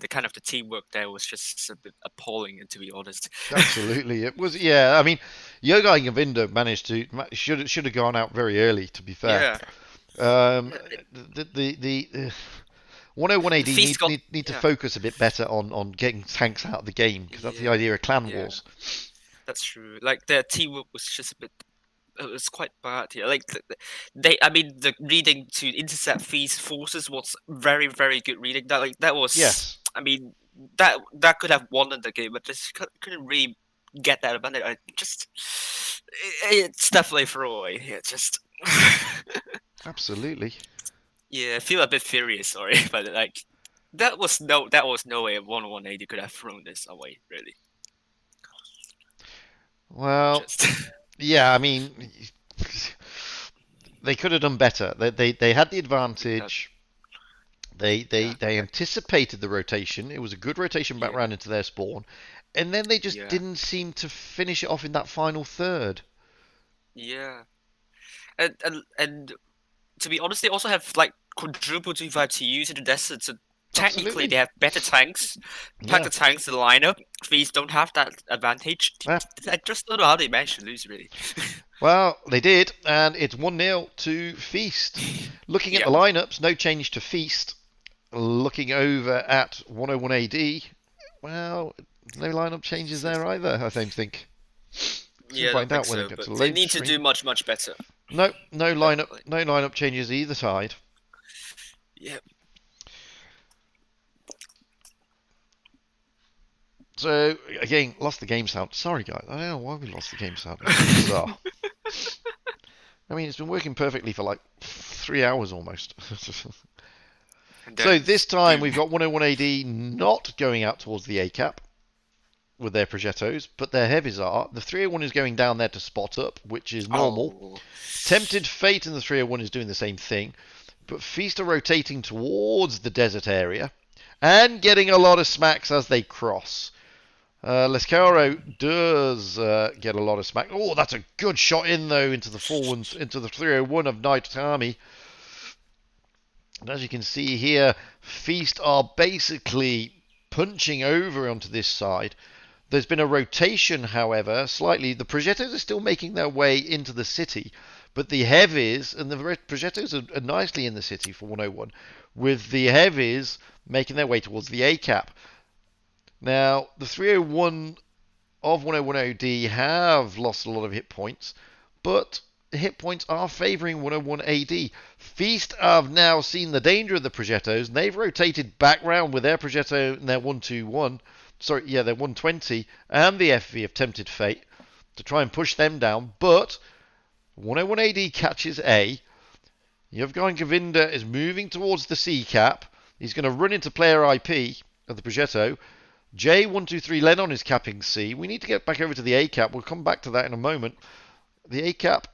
Speaker 2: kind of the teamwork there was just a bit appalling, to be honest.
Speaker 1: Absolutely, it was. Yeah, I mean, Yogai and Govinda managed to should have gone out very early. To be fair, the 101 AD need to focus a bit better on getting tanks out of the game, because that's the idea of clan wars.
Speaker 2: That's true. Like their teamwork was just a bit. It was quite bad here. Like the reading to intercept Feast forces was very good reading. That was.
Speaker 1: Yes.
Speaker 2: I mean that could have won the game, but just couldn't really get that advantage. It's definitely a throwaway here. Just.
Speaker 1: Absolutely.
Speaker 2: Yeah, I feel a bit furious. Sorry, but like that was no way 101 AD could have thrown this away. Really.
Speaker 1: Well. Yeah, I mean, they could have done better. They had the advantage. They anticipated the rotation. It was a good rotation back round into their spawn, and then they just didn't seem to finish it off in that final third.
Speaker 2: Yeah, and to be honest, they also have like quadruple 25 to use in the desert. So technically, they have better tanks, better tanks in the lineup. Feast don't have that advantage. I just don't know how they managed to lose, really.
Speaker 1: Well, they did, and it's 1-0 to Feast. Looking at the lineups, no change to Feast. Looking over at 101 AD, well, no lineup changes there either, I don't think.
Speaker 2: Yeah, find out when it gets they need to do much better.
Speaker 1: No lineup changes either side.
Speaker 2: Yep.
Speaker 1: So, again, lost the game sound. Sorry, guys. I don't know why we lost the game sound. It's bizarre. I mean, it's been working perfectly for like 3 hours almost. So this time we've got 101 AD not going out towards the A cap with their Progettos, but their heavies are. The 301 is going down there to spot up, which is normal. Tempted Fate in the 301 is doing the same thing, but Feast are rotating towards the desert area and getting a lot of smacks as they cross. Lescaro does get a lot of smack. Oh, that's a good shot in though into the 301 of Night Army. And as you can see here, Feast are basically punching over onto this side. There's been a rotation, however, slightly. The Progettos are still making their way into the city, but the heavies, and the Progettos are nicely in the city for 101, with the heavies making their way towards the A cap. Now, the 301 of 101 OD have lost a lot of hit points, but hit points are favouring 101 AD. Feast have now seen the danger of the Progettos, and they've rotated back round with their Progetto and their 121. Sorry, yeah, their 120 and the FV of Tempted Fate to try and push them down. But 101 AD catches A. Yevgeny Govinda is moving towards the C cap. He's going to run into player IP of the Progetto. J123 Lennon is capping C. We need to get back over to the A cap. We'll come back to that in a moment. The A cap,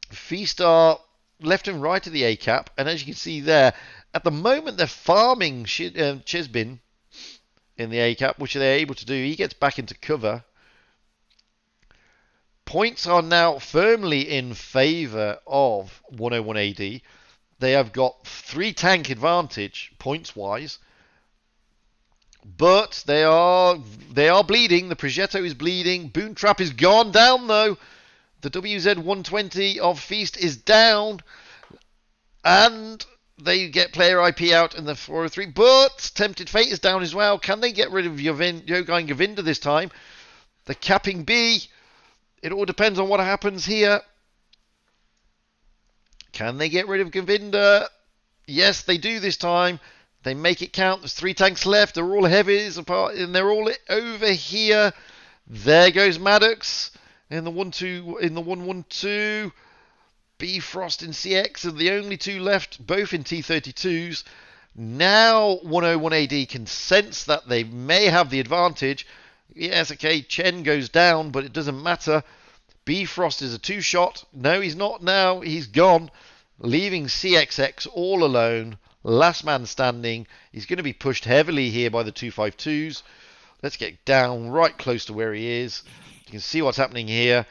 Speaker 1: Feast are left and right of the A cap, and as you can see there, at the moment they're farming Chesbin in the A cap, which they're able to do. He gets back into cover. Points are now firmly in favour of 101 AD. They have got 3 tank advantage points wise. But they are bleeding. The Progetto is bleeding. Boon Trap is gone down though. The WZ120 of Feast is down. And they get player IP out in the 403. But Tempted Fate is down as well. Can they get rid of Yevgeny Govinda this time? The capping B. It all depends on what happens here. Can they get rid of Govinda? Yes, they do this time. They make it count. There's 3 tanks left. They're all heavies apart, and they're all over here. There goes Maddox in the 112. Bifrost and CX are the only 2 left, both in T32s. Now 101 AD can sense that they may have the advantage. Yes, okay, Chen goes down, but it doesn't matter. Bifrost is a 2-shot. No, he's not now. He's gone, leaving CXX all alone. Last man standing. He's going to be pushed heavily here by the 252s. Let's get down right close to where he is. You can see what's happening here.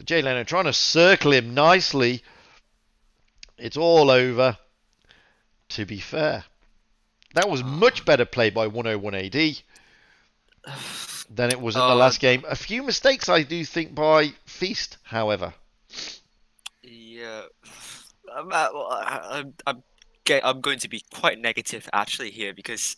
Speaker 1: Jay Leno trying to circle him nicely. It's all over. To be fair, that was much better play by 101 AD than it was in the last game. A few mistakes, I do think, by Feast, however.
Speaker 2: Yeah. I'm going to be quite negative actually here, because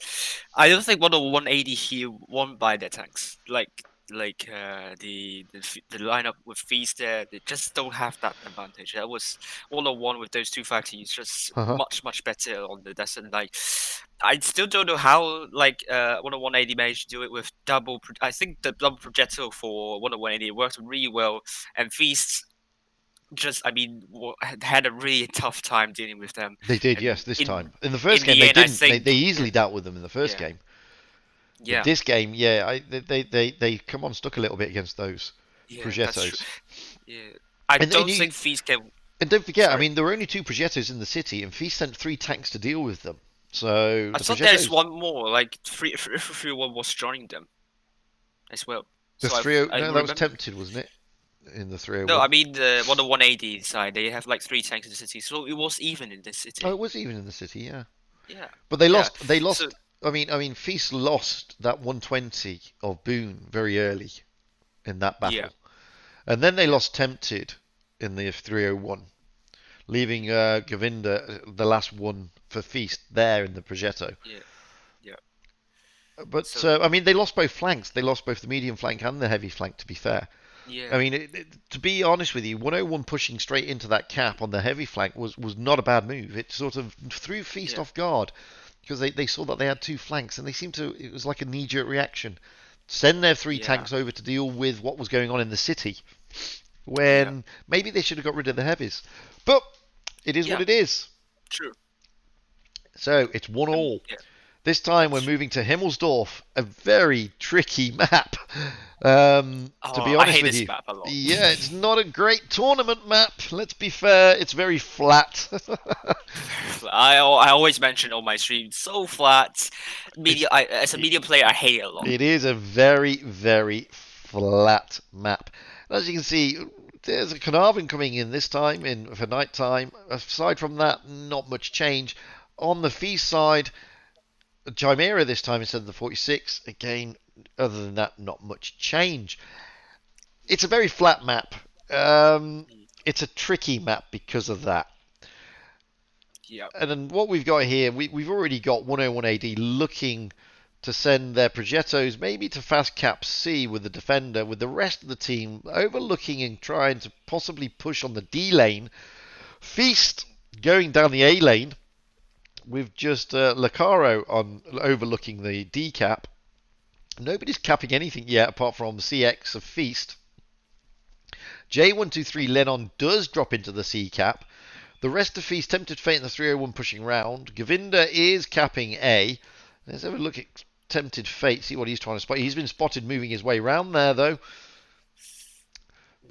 Speaker 2: I don't think 180 here won by their tanks. Like the lineup with Feast there, they just don't have that advantage. That was 101 with those 250s, just much better on the desert. Like, I still don't know how 10180 managed to do it with double. I think the double projectile for 10180 worked really well, and Feast had a really tough time dealing with them.
Speaker 1: They did, yes, this time. In the first game, they didn't. They easily dealt with them in the first game. Yeah. But this game, they come unstuck a little bit against those Progettos.
Speaker 2: Yeah, I don't think Feast can.
Speaker 1: And don't forget, I mean, there were only 2 Progettos in the city, and Feast sent 3 tanks to deal with them. So
Speaker 2: I thought there's one more, like 301 was joining them as well.
Speaker 1: The 30, no, that was Tempted, wasn't it? In the 301.
Speaker 2: No, I mean the 180 side. They have like 3 tanks in the city, so it was even in the city.
Speaker 1: Oh, it was even in the city, yeah.
Speaker 2: Yeah.
Speaker 1: But they lost. They lost. So, I mean, Feast lost that 120 of Boone very early in that battle, and then they lost Tempted in the 301, leaving Govinda the last one for Feast there in the Progetto.
Speaker 2: Yeah.
Speaker 1: But I mean, they lost both flanks. They lost both the medium flank and the heavy flank. To be fair.
Speaker 2: Yeah.
Speaker 1: I mean, to be honest with you, 101 pushing straight into that cap on the heavy flank was not a bad move. It sort of threw Feast off guard, because they saw that they had 2 flanks, and they seemed to. It was like a knee-jerk reaction. Send their 3 tanks over to deal with what was going on in the city, when maybe they should have got rid of the heavies. But it is what it is.
Speaker 2: True.
Speaker 1: So it's 1-1. This time we're moving to Himmelsdorf, a very tricky map. To be honest
Speaker 2: I hate
Speaker 1: with
Speaker 2: this
Speaker 1: you,
Speaker 2: map a lot.
Speaker 1: Yeah, it's not a great tournament map. Let's be fair; it's very flat.
Speaker 2: I always mention on my stream, so flat. As a media player, I hate it a lot.
Speaker 1: It is a very flat map. As you can see, there's a Carnarvon coming in this time for night time. Aside from that, not much change on the Feast side. Chimera this time instead of the 46. Again, other than that, not much change. It's a very flat map. It's a tricky map because of that.
Speaker 2: Yeah.
Speaker 1: And then what we've got here, we've already got 101 AD looking to send their Progettos maybe to fast cap C with the defender, with the rest of the team overlooking and trying to possibly push on the D lane. Feast going down the A lane with just Lacaro on overlooking the D cap. Nobody's capping anything yet apart from CX of Feast. J123 Lennon does drop into the C cap. The rest of Feast, Tempted Fate in the 301 pushing round. Govinda is capping A. Let's have a look at Tempted Fate, see what he's trying to spot. He's been spotted moving his way around there, though.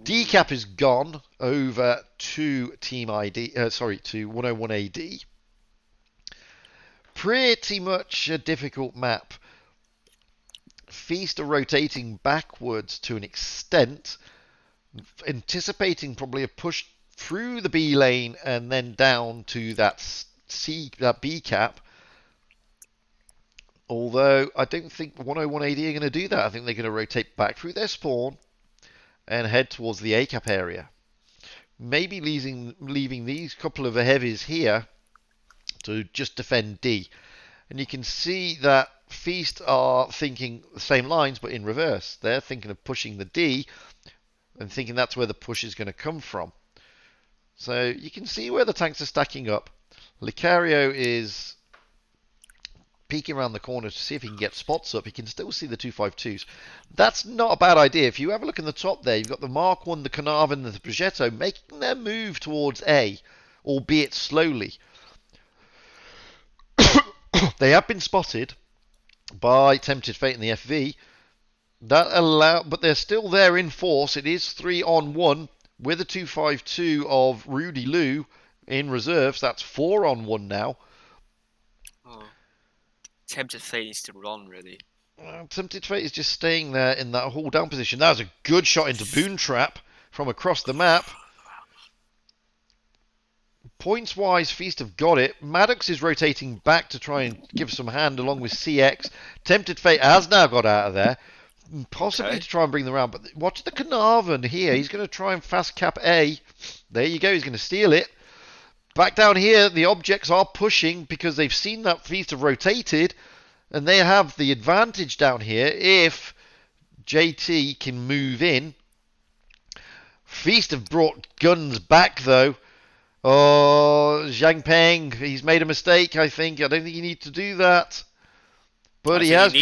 Speaker 1: D cap is gone over to Team ID, to 101 AD. Pretty much a difficult map. Feast are rotating backwards to an extent, anticipating probably a push through the B lane and then down to that B cap. Although I don't think 101 AD are going to do that. I think they're going to rotate back through their spawn and head towards the A cap area. Maybe leaving these couple of heavies here to just defend D. And you can see that Feast are thinking the same lines but in reverse. They're thinking of pushing the D and thinking that's where the push is going to come from. So you can see where the tanks are stacking up. Lucario is peeking around the corner to see if he can get spots up. He can still see the 252s. That's not a bad idea. If you have a look in the top there, you've got the Mark 1, the Carnarvon, and the Progetto making their move towards A, albeit slowly. They have been spotted by Tempted Fate in the FV. But they're still there in force. It is 3-on-1 with a 252 of Rudy Lou in reserves. That's 4-on-1 now.
Speaker 2: Oh. Tempted Fate needs to run, really.
Speaker 1: Tempted Fate is just staying there in that hold down position. That was a good shot into Boon Trap from across the map. Points wise, Feast have got it. Maddox is rotating back to try and give some hand along with CX. Tempted Fate has now got out of there, possibly to try and bring them around. But watch the Carnarvon here. He's going to try and fast cap A. There you go. He's going to steal it. Back down here, the objects are pushing because they've seen that Feast have rotated, and they have the advantage down here if JT can move in. Feast have brought guns back though. Oh, Zhang Peng, he's made a mistake, I think. I don't think you need to do that. But he has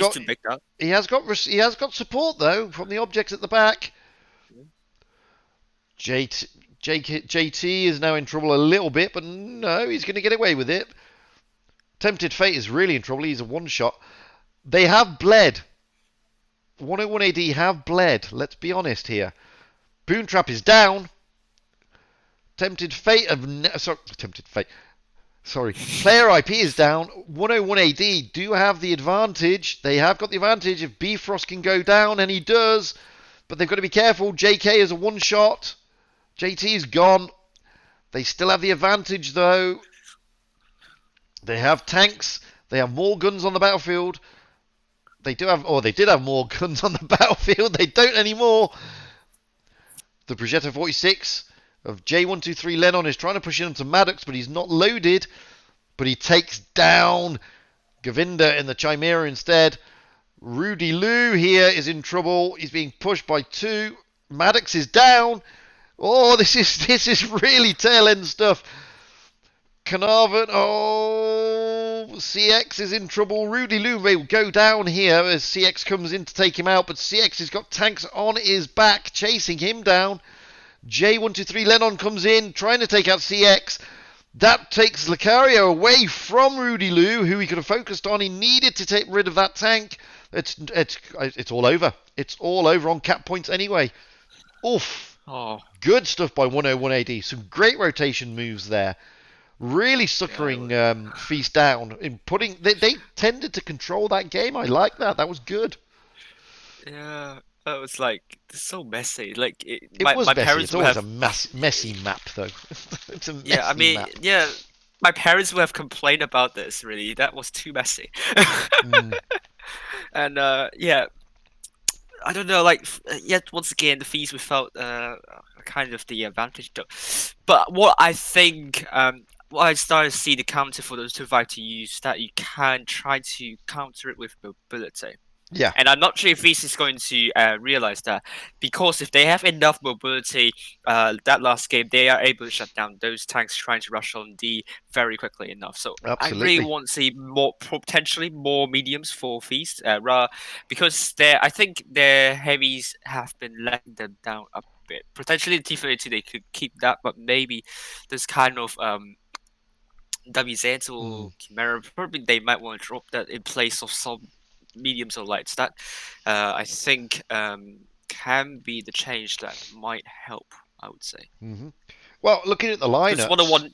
Speaker 1: got support though from the objects at the back. JT is now in trouble a little bit, but no, he's going to get away with it. Tempted Fate is really in trouble. He's a one-shot. They have bled. 101 AD have bled. Let's be honest here. Boon Trap is down. Tempted Fate. Player IP is down. 101 AD do have the advantage. They have got the advantage if Bifrost can go down, and he does. But they've got to be careful. JK is a one-shot. JT is gone. They still have the advantage, though. They have tanks. They have more guns on the battlefield. They did have more guns on the battlefield. They don't anymore. The Progetto 46 of J123 Lennon is trying to push into Maddox, but he's not loaded. But he takes down Govinda in the Chimera instead. Rudy Lou here is in trouble. He's being pushed by two. Maddox is down. Oh, this is really tail end stuff. Carnarvon, CX is in trouble. Rudy Lou will go down here as CX comes in to take him out, but CX has got tanks on his back chasing him down. J123 Lennon comes in trying to take out CX. That takes Lucario away from Rudy Lou, who he could have focused on. He needed to take rid of that tank. It's all over. It's all over on cap points anyway. Oof.
Speaker 2: Oh.
Speaker 1: Good stuff by 101 AD. Some great rotation moves there. Really suckering Feast down. They tended to control that game. I like that. That was good.
Speaker 2: Yeah, it was like so messy. Like
Speaker 1: my messy.
Speaker 2: Parents
Speaker 1: it's always a messy map, though. It's a messy map.
Speaker 2: Yeah. My parents would have complained about this. Really, that was too messy. And yeah. I don't know, yet once again, the Feast without kind of the advantage though. But what I think, what I started to see the counter for those 252 use that you can try to counter it with mobility.
Speaker 1: Yeah.
Speaker 2: And I'm not sure if East is going to realize that, because if they have enough mobility, that last game they are able to shut down those tanks trying to rush on D very quickly enough. So I really
Speaker 1: Absolutely.
Speaker 2: want to see more, potentially more mediums for Feast, because I think their heavies have been letting them down a bit. Potentially the T32 they could keep that, but maybe this kind of WZ or Chimera, probably they might want to drop that in place of some mediums or lights. That I think can be the change that might help, I would say.
Speaker 1: Well, looking at the
Speaker 2: Because
Speaker 1: lineups,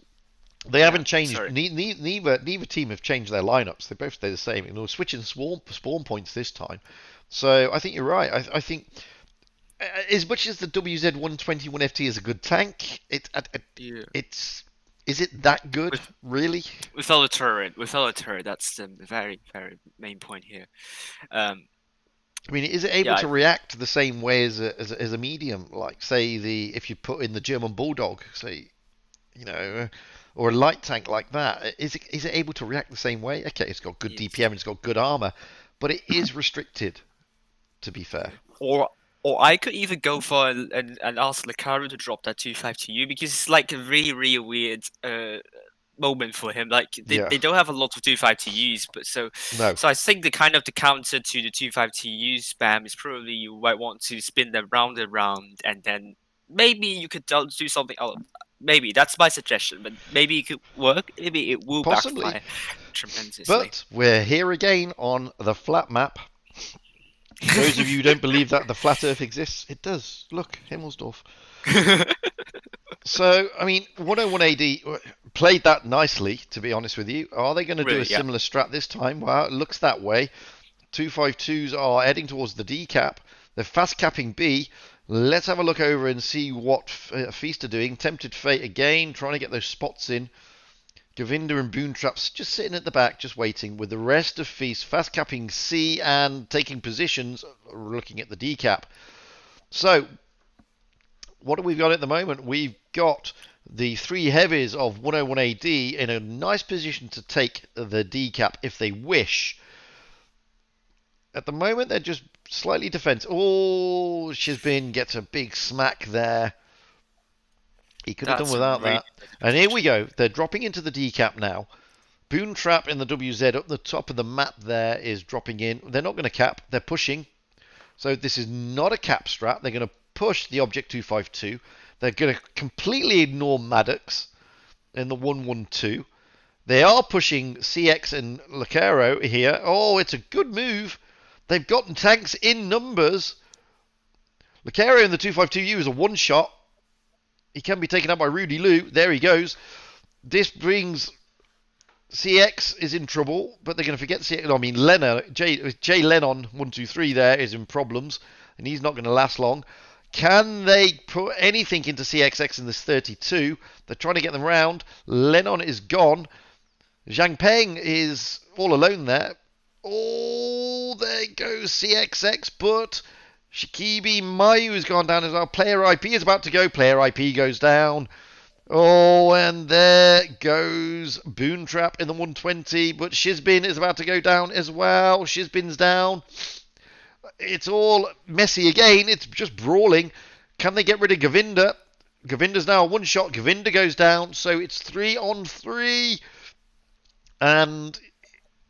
Speaker 1: they
Speaker 2: yeah,
Speaker 1: haven't changed.
Speaker 2: sorry.
Speaker 1: Neither team have changed their lineups. They both stay the same. And they're switching spawn points this time. So I think you're right. I think as much as the WZ-121FT is a good tank,
Speaker 2: Yeah.
Speaker 1: is it that good
Speaker 2: With-
Speaker 1: really?
Speaker 2: Without a turret, that's the very, very main point here.
Speaker 1: I mean, is it able
Speaker 2: Yeah,
Speaker 1: to react the same way as a medium? Like, say, if you put in the German Bulldog, say, or a light tank like that, is it able to react the same way? Okay, it's got good
Speaker 2: yes.
Speaker 1: DPM, it's got good armor, but it is restricted. To be fair.
Speaker 2: Or I could even go for and ask Lucario to drop that 252U, because it's like a really, really weird moment for him. Like they don't have a lot of 252Us, but so I think the kind of the counter to the 252U spam is probably you might want to spin them round and round, and then maybe you could do something else. Maybe that's my suggestion, but maybe it could work. Maybe it will backfire tremendously.
Speaker 1: But we're here again on the flat map. Those of you who don't believe that the flat Earth exists, it does. Look, Himmelsdorf. So, I mean, 101 AD played that nicely, to be honest with you. Are they going to do a similar strat this time? Well, it looks that way. 252s are heading towards the D cap. They're fast capping B. Let's have a look over and see what Feast are doing. Tempted Fate again, trying to get those spots in. Govinda and Boontraps just sitting at the back, just waiting, with the rest of Feast fast capping C and taking positions, looking at the D cap. So, what have we got at the moment? We've got the three heavies of 101 AD in a nice position to take the D cap if they wish. At the moment, they're just slightly defensive. Oh, Shizbin gets a big smack there. He could have done without that. And here we go. They're dropping into the D cap now. Boontrap in the WZ up the top of the map there is dropping in. They're not going to cap. They're pushing. So this is not a cap strat. They're going to push the Object 252. They're going to completely ignore Maddox in the 112. They are pushing CX and Lucero here. Oh, it's a good move. They've gotten tanks in numbers. Lucero in the 252U is a one-shot. He can be taken out by Rudy Lou. There he goes. This brings... CX is in trouble, but they're going to forget CX. I mean, Jay Lennon 123 there is in problems, and he's not going to last long. Can they put anything into CXX in this 32? They're trying to get them round. Lennon is gone. Zhang Peng is all alone there. Oh, there goes CXX, but Shikibi Mayu has gone down as well. Player IP is about to go. Player IP goes down. Oh, and there goes Boontrap in the 120, but Shizbin is about to go down as well. Shizbin's down. It's all messy again. It's just brawling. Can they get rid of Govinda? Govinda's now a one-shot. Govinda goes down, so it's 3-on-3. And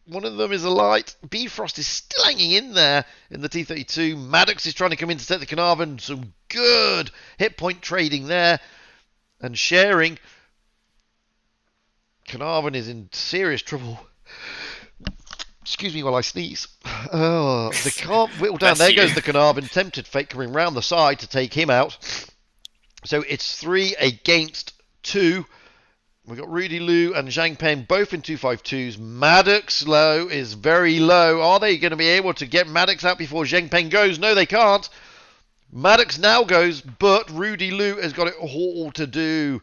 Speaker 1: one of them is a light. Bifrost is still hanging in there in the T32. Maddox is trying to come in to take the Carnarvon. Some good hit point trading there. And sharing. Carnarvon is in serious trouble. Excuse me while I sneeze. Oh, the can't whittle down. There goes the Carnarvon. Tempted Fate coming round the side to take him out. So it's 3 against 2. We've got Rudy Liu and Zhang Peng both in 252s. Maddox low is very low. Are they going to be able to get Maddox out before Zhang Peng goes? No, they can't. Maddox now goes, but Rudy Liu has got it all to do.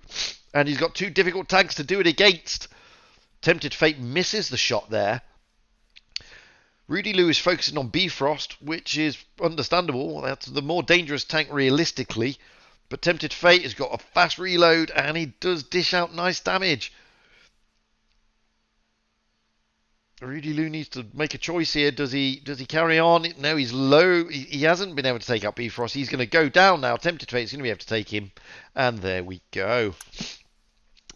Speaker 1: And he's got two difficult tanks to do it against. Tempted Fate misses the shot there. Rudy Liu is focusing on Bifrost, which is understandable. That's the more dangerous tank realistically. But Tempted Fate has got a fast reload, and he does dish out nice damage. Rudy Lou needs to make a choice here. Does he carry on? No, he's low. He hasn't been able to take out Bifrost. He's going to go down now. Tempted Fate is going to be able to take him. And there we go.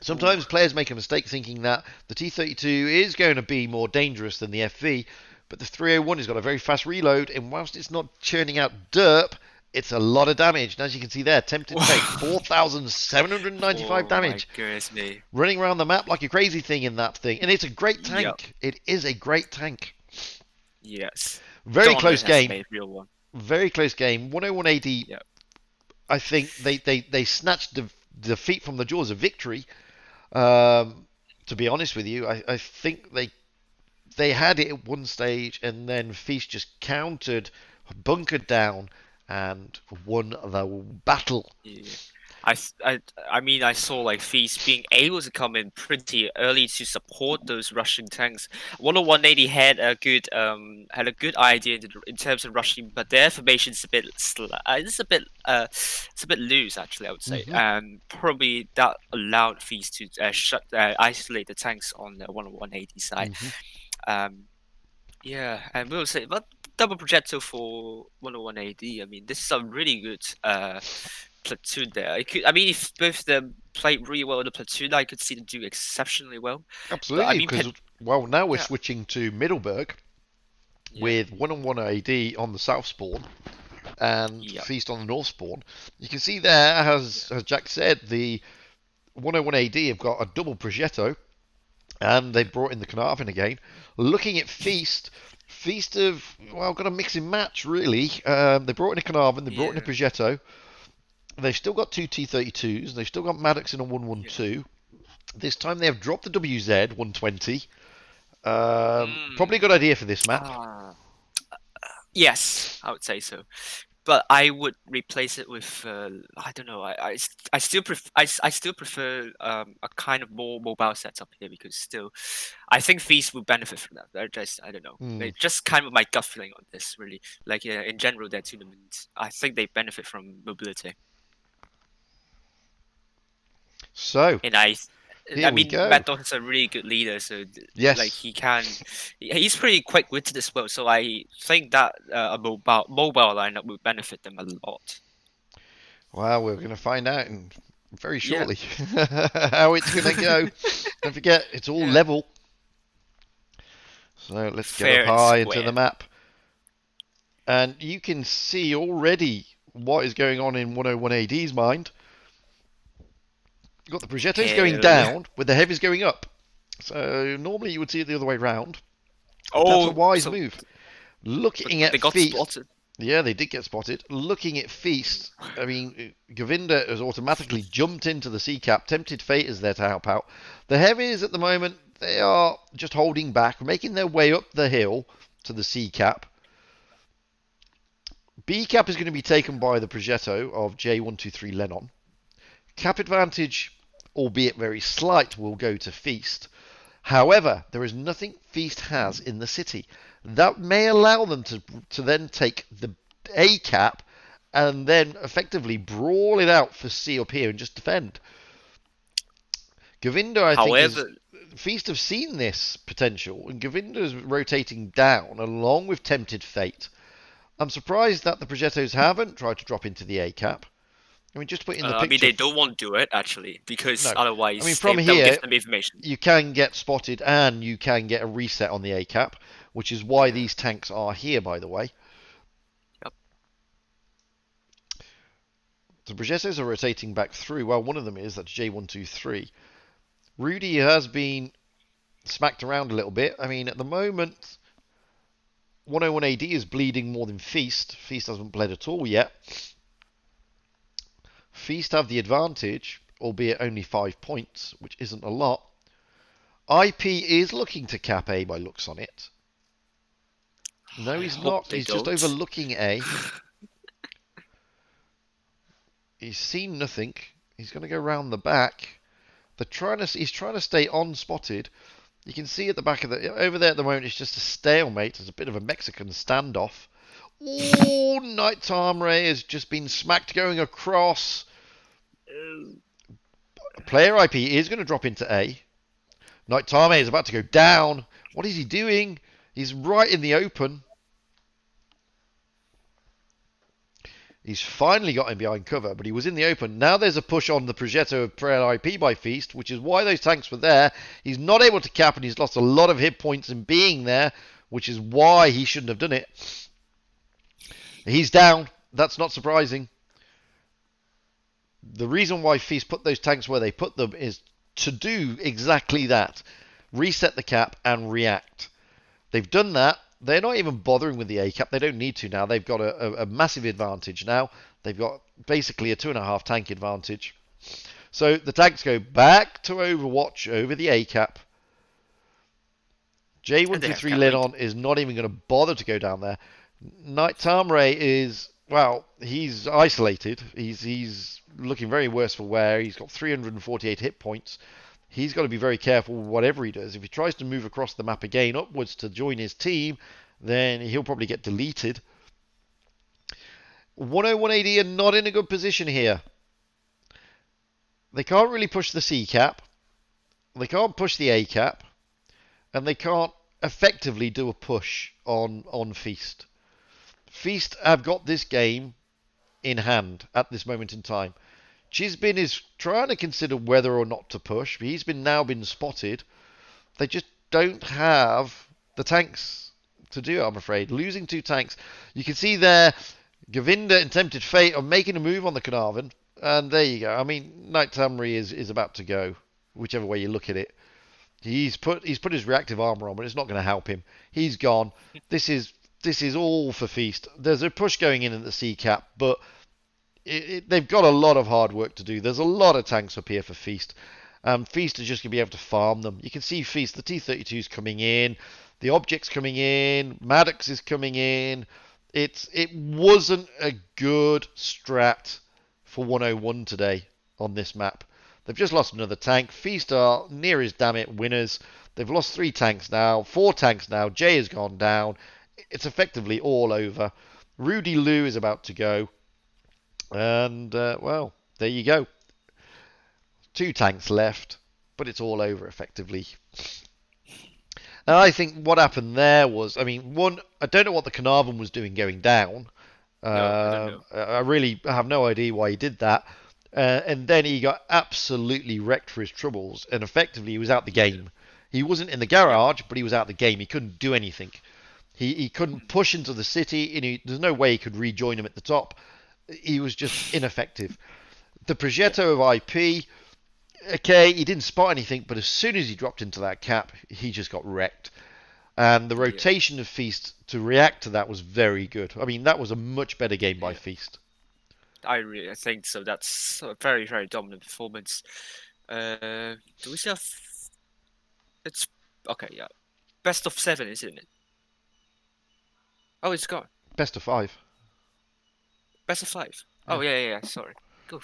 Speaker 1: Sometimes players make a mistake thinking that the T32 is going to be more dangerous than the FV, but the 301 has got a very fast reload, and whilst it's not churning out derp, it's a lot of damage. And as you can see there, Tempted Fate, 4,795 damage.
Speaker 2: My goodness me.
Speaker 1: Running around the map like a crazy thing in that thing. And it's a great tank. Yep. It is a great tank.
Speaker 2: Yes.
Speaker 1: Very close game. Very close game. 101 AD, yep. I think they snatched defeat from the jaws of victory. To be honest with you, I think they had it at one stage, and then Feast just countered, bunkered down, and won the battle.
Speaker 2: Yeah. I mean, I saw like Feast being able to come in pretty early to support those Russian tanks. 10180 had a good idea in terms of rushing, but their formation's a bit it's a bit loose actually, I would say, and probably that allowed Feast to isolate the tanks on the 10180 side. Yeah, and we'll say, but double projectile for 101AD. I mean, this is a really good platoon there. If both of them played really well in the platoon, I could see them do exceptionally well.
Speaker 1: Absolutely, because now we're switching to Middleburg with 101 AD on the south spawn and Feast on the north spawn. You can see there, as Jack said, the 101 AD have got a double Progetto, and they brought in the Carnarvon again. Looking at Feast have got a mix and match really. They brought in a Carnarvon, they brought in a Progetto. They've still got two T32s. They've still got Maddox in a 112. This time they have dropped the WZ 120. Probably a good idea for this map.
Speaker 2: Yes, I would say so. But I would replace it with I don't know. I still prefer a kind of more mobile setup here, because still I think Feast will benefit from that. I don't know. Just kind of my gut feeling on this really. Like in general, their tournaments, I think they benefit from mobility.
Speaker 1: So,
Speaker 2: and I mean, Mad Dog is a really good leader, so like he's pretty quick-witted as well. So I think that a mobile lineup will benefit them a lot.
Speaker 1: Well, we're going to find out very shortly how it's going to go. Don't forget, it's all level. So let's get up high into the map, and you can see already what is going on in 101 AD's mind. You've got the Progettos going down with the heavies going up. So normally you would see it the other way around. That's a wise move. Looking at Feast. Spotted. Yeah, they did get spotted. Looking at Feast, I mean, Govinda has automatically jumped into the C-cap. Tempted Fate is there to help out. The heavies at the moment, they are just holding back, making their way up the hill to the C-cap. B-cap is going to be taken by the Progetto of J123 Lennon. Cap advantage, albeit very slight, will go to Feast. However, there is nothing Feast has in the city. That may allow them to then take the A cap and then effectively brawl it out for C up here and just defend. Govinda, I think, Feast have seen this potential, and Govinda is rotating down along with Tempted Fate. I'm surprised that the Progettos haven't tried to drop into the A cap. I mean, just put in the picture.
Speaker 2: I mean, they don't want to do it, actually, because otherwise
Speaker 1: from here,
Speaker 2: give them information.
Speaker 1: You can get spotted and you can get a reset on the A cap, which is why these tanks are here, by the way.
Speaker 2: Yep.
Speaker 1: The Progettos are rotating back through. Well, one of them is. That's J123. Rudy has been smacked around a little bit. I mean, at the moment, 101 AD is bleeding more than Feast. Feast hasn't bled at all yet. Feast have the advantage, albeit only 5 points, which isn't a lot. IP is looking to cap A by looks on it. No, he's not. He's just overlooking A. He's seen nothing. He's going to go round the back. He's trying to stay unspotted. You can see at the back of over there at the moment, it's just a stalemate. There's a bit of a Mexican standoff. Oh, Nighttime Ray has just been smacked going across. Player IP is going to drop into A. Nighttime Ray is about to go down. What is he doing? He's right in the open. He's finally got him behind cover, but he was in the open. Now there's a push on the Progetto of Prayer IP by Feast, which is why those tanks were there. He's not able to cap, and he's lost a lot of hit points in being there, which is why he shouldn't have done it. He's down. That's not surprising. The reason why Feast put those tanks where they put them is to do exactly that. Reset the cap and react. They've done that. They're not even bothering with the A cap. They don't need to now. They've got a massive advantage now. They've got basically a 2.5 tank advantage. So the tanks go back to Overwatch over the A cap. J123 Lenon is not even going to bother to go down there. Night Tamre is, well, he's isolated. He's looking very worse for wear. He's got 348 hit points. He's got to be very careful whatever he does. If he tries to move across the map again upwards to join his team, then he'll probably get deleted. 101 AD are not in a good position here. They can't really push the C cap. They can't push the A cap. And they can't effectively do a push on Feast. Feast have got this game in hand at this moment in time. Chisbin is trying to consider whether or not to push. He's now been spotted. They just don't have the tanks to do it, I'm afraid. Losing 2 tanks. You can see there, Govinda and Tempted Fate are making a move on the Carnarvon. And there you go. I mean, Knight Tamri is about to go, whichever way you look at it. He's put his reactive armor on, but it's not going to help him. He's gone. This is all for Feast. There's a push going in at the C cap, but they've got a lot of hard work to do. There's a lot of tanks up here for Feast. Feast is just going to be able to farm them. You can see Feast, the T-32 is coming in. The Object's coming in. Maddox is coming in. It wasn't a good strat for 101 today on this map. They've just lost another tank. Feast are near as damn it winners. They've lost 3 tanks now. 4 tanks now. Jay has gone down. It's effectively all over. Rudy Lou is about to go. And, well, there you go. 2 tanks left, but it's all over effectively. And I think what happened there was, I mean, I don't know what the Carnarvon was doing going down.
Speaker 2: No, I don't know.
Speaker 1: I really have no idea why he did that. And then he got absolutely wrecked for his troubles, and effectively he was out the game. He wasn't in the garage, but he was out the game. He couldn't do anything. He couldn't push into the city, and there's no way he could rejoin him at the top. He was just ineffective. The Progetto of IP, okay, he didn't spot anything, but as soon as he dropped into that cap, he just got wrecked. And the rotation of Feast to react to that was very good. I mean, that was a much better game by Feast.
Speaker 2: I think so. That's a very, very dominant performance. Do we still have... It's... Okay, yeah. Best of 7, isn't it? Oh, it's gone.
Speaker 1: Best of 5.
Speaker 2: Best of 5. Yeah. Oh, yeah. Sorry. Cool.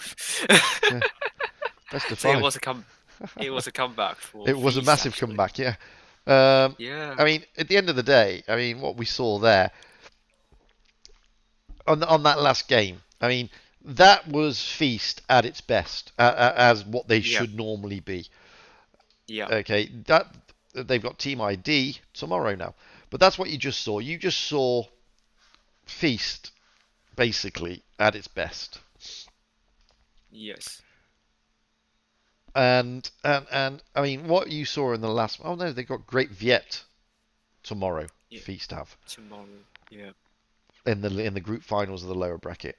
Speaker 1: Yeah. Best of 5.
Speaker 2: So it was a comeback for
Speaker 1: It was
Speaker 2: Feast,
Speaker 1: a massive
Speaker 2: actually.
Speaker 1: comeback, yeah.
Speaker 2: Yeah.
Speaker 1: I mean, at the end of the day, I mean, what we saw there on that last game, I mean, that was Feast at its best, as what they should normally be.
Speaker 2: Yeah.
Speaker 1: Okay, they've got Team ID tomorrow now, but that's what you just saw. You just saw Feast basically at its best.
Speaker 2: Yes.
Speaker 1: And I mean, what you saw in the last... Oh, no, they've got Great Viet tomorrow.
Speaker 2: Yeah.
Speaker 1: Feast have.
Speaker 2: Tomorrow, yeah.
Speaker 1: In the group finals of the lower bracket.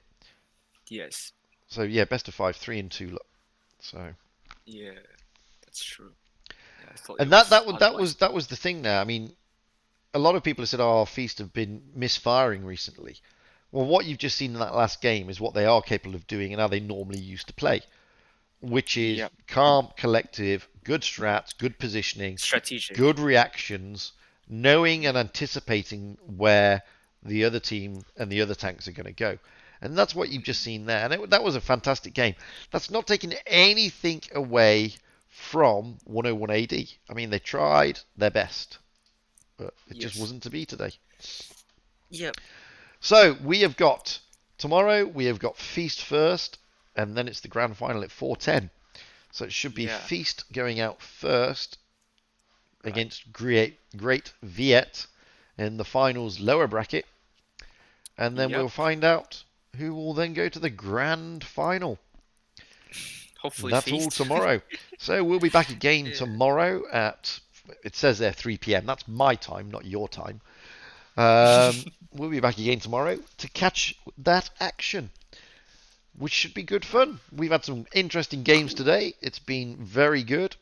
Speaker 2: Yes.
Speaker 1: So, yeah, best of 5, 3 and 2. So...
Speaker 2: Yeah, that's true. Yeah, I thought
Speaker 1: And that was the thing now. I mean, a lot of people have said, "Oh, Feast have been misfiring recently." Well, what you've just seen in that last game is what they are capable of doing and how they normally used to play, which is calm, collective, good strats, good positioning,
Speaker 2: strategic,
Speaker 1: good reactions, knowing and anticipating where the other team and the other tanks are going to go. And that's what you've just seen there. And that was a fantastic game. That's not taking anything away from 101 AD. I mean, they tried their best, but it just wasn't to be today.
Speaker 2: Yep.
Speaker 1: So we have got tomorrow. We have got Feast first, and then it's the grand final at 4:10. So it should be Feast going out first, against Great Viet in the finals lower bracket. And then we'll find out who will then go to the grand final.
Speaker 2: Hopefully
Speaker 1: that's
Speaker 2: Feast.
Speaker 1: all tomorrow. So we'll be back again tomorrow at, it says there 3 p.m. That's my time, not your time. We'll be back again tomorrow to catch that action, which should be good fun. We've had some interesting games today. It's been very good.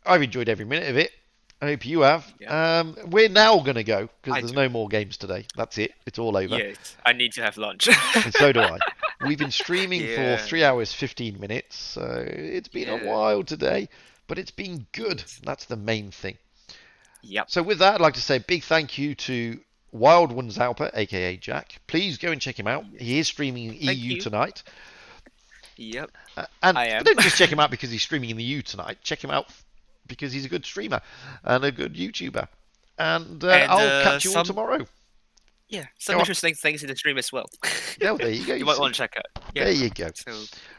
Speaker 1: I've enjoyed every minute of it. I hope you have. We're now going to go because there's no more games today. That's it. It's all over.
Speaker 2: Yes, I need to have lunch.
Speaker 1: And so do I. We've been streaming for 3 hours, 15 minutes. So it's been a while today, but it's been good. That's the main thing.
Speaker 2: Yep.
Speaker 1: So with that, I'd like to say a big thank you to Wild Ones Alper, aka Jack. Please go and check him out. He is streaming in EU tonight.
Speaker 2: Yep.
Speaker 1: And don't just check him out because he's streaming in the EU tonight. Check him out because he's a good streamer and a good YouTuber. And I'll catch you all tomorrow.
Speaker 2: Yeah, some interesting things in the stream as well.
Speaker 1: Yeah, there you go.
Speaker 2: You might want to check out.
Speaker 1: Yeah. There you go.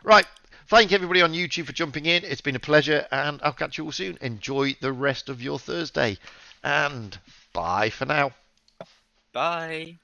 Speaker 1: Right. Thank everybody on YouTube for jumping in. It's been a pleasure, and I'll catch you all soon. Enjoy the rest of your Thursday. And bye for now.
Speaker 2: Bye.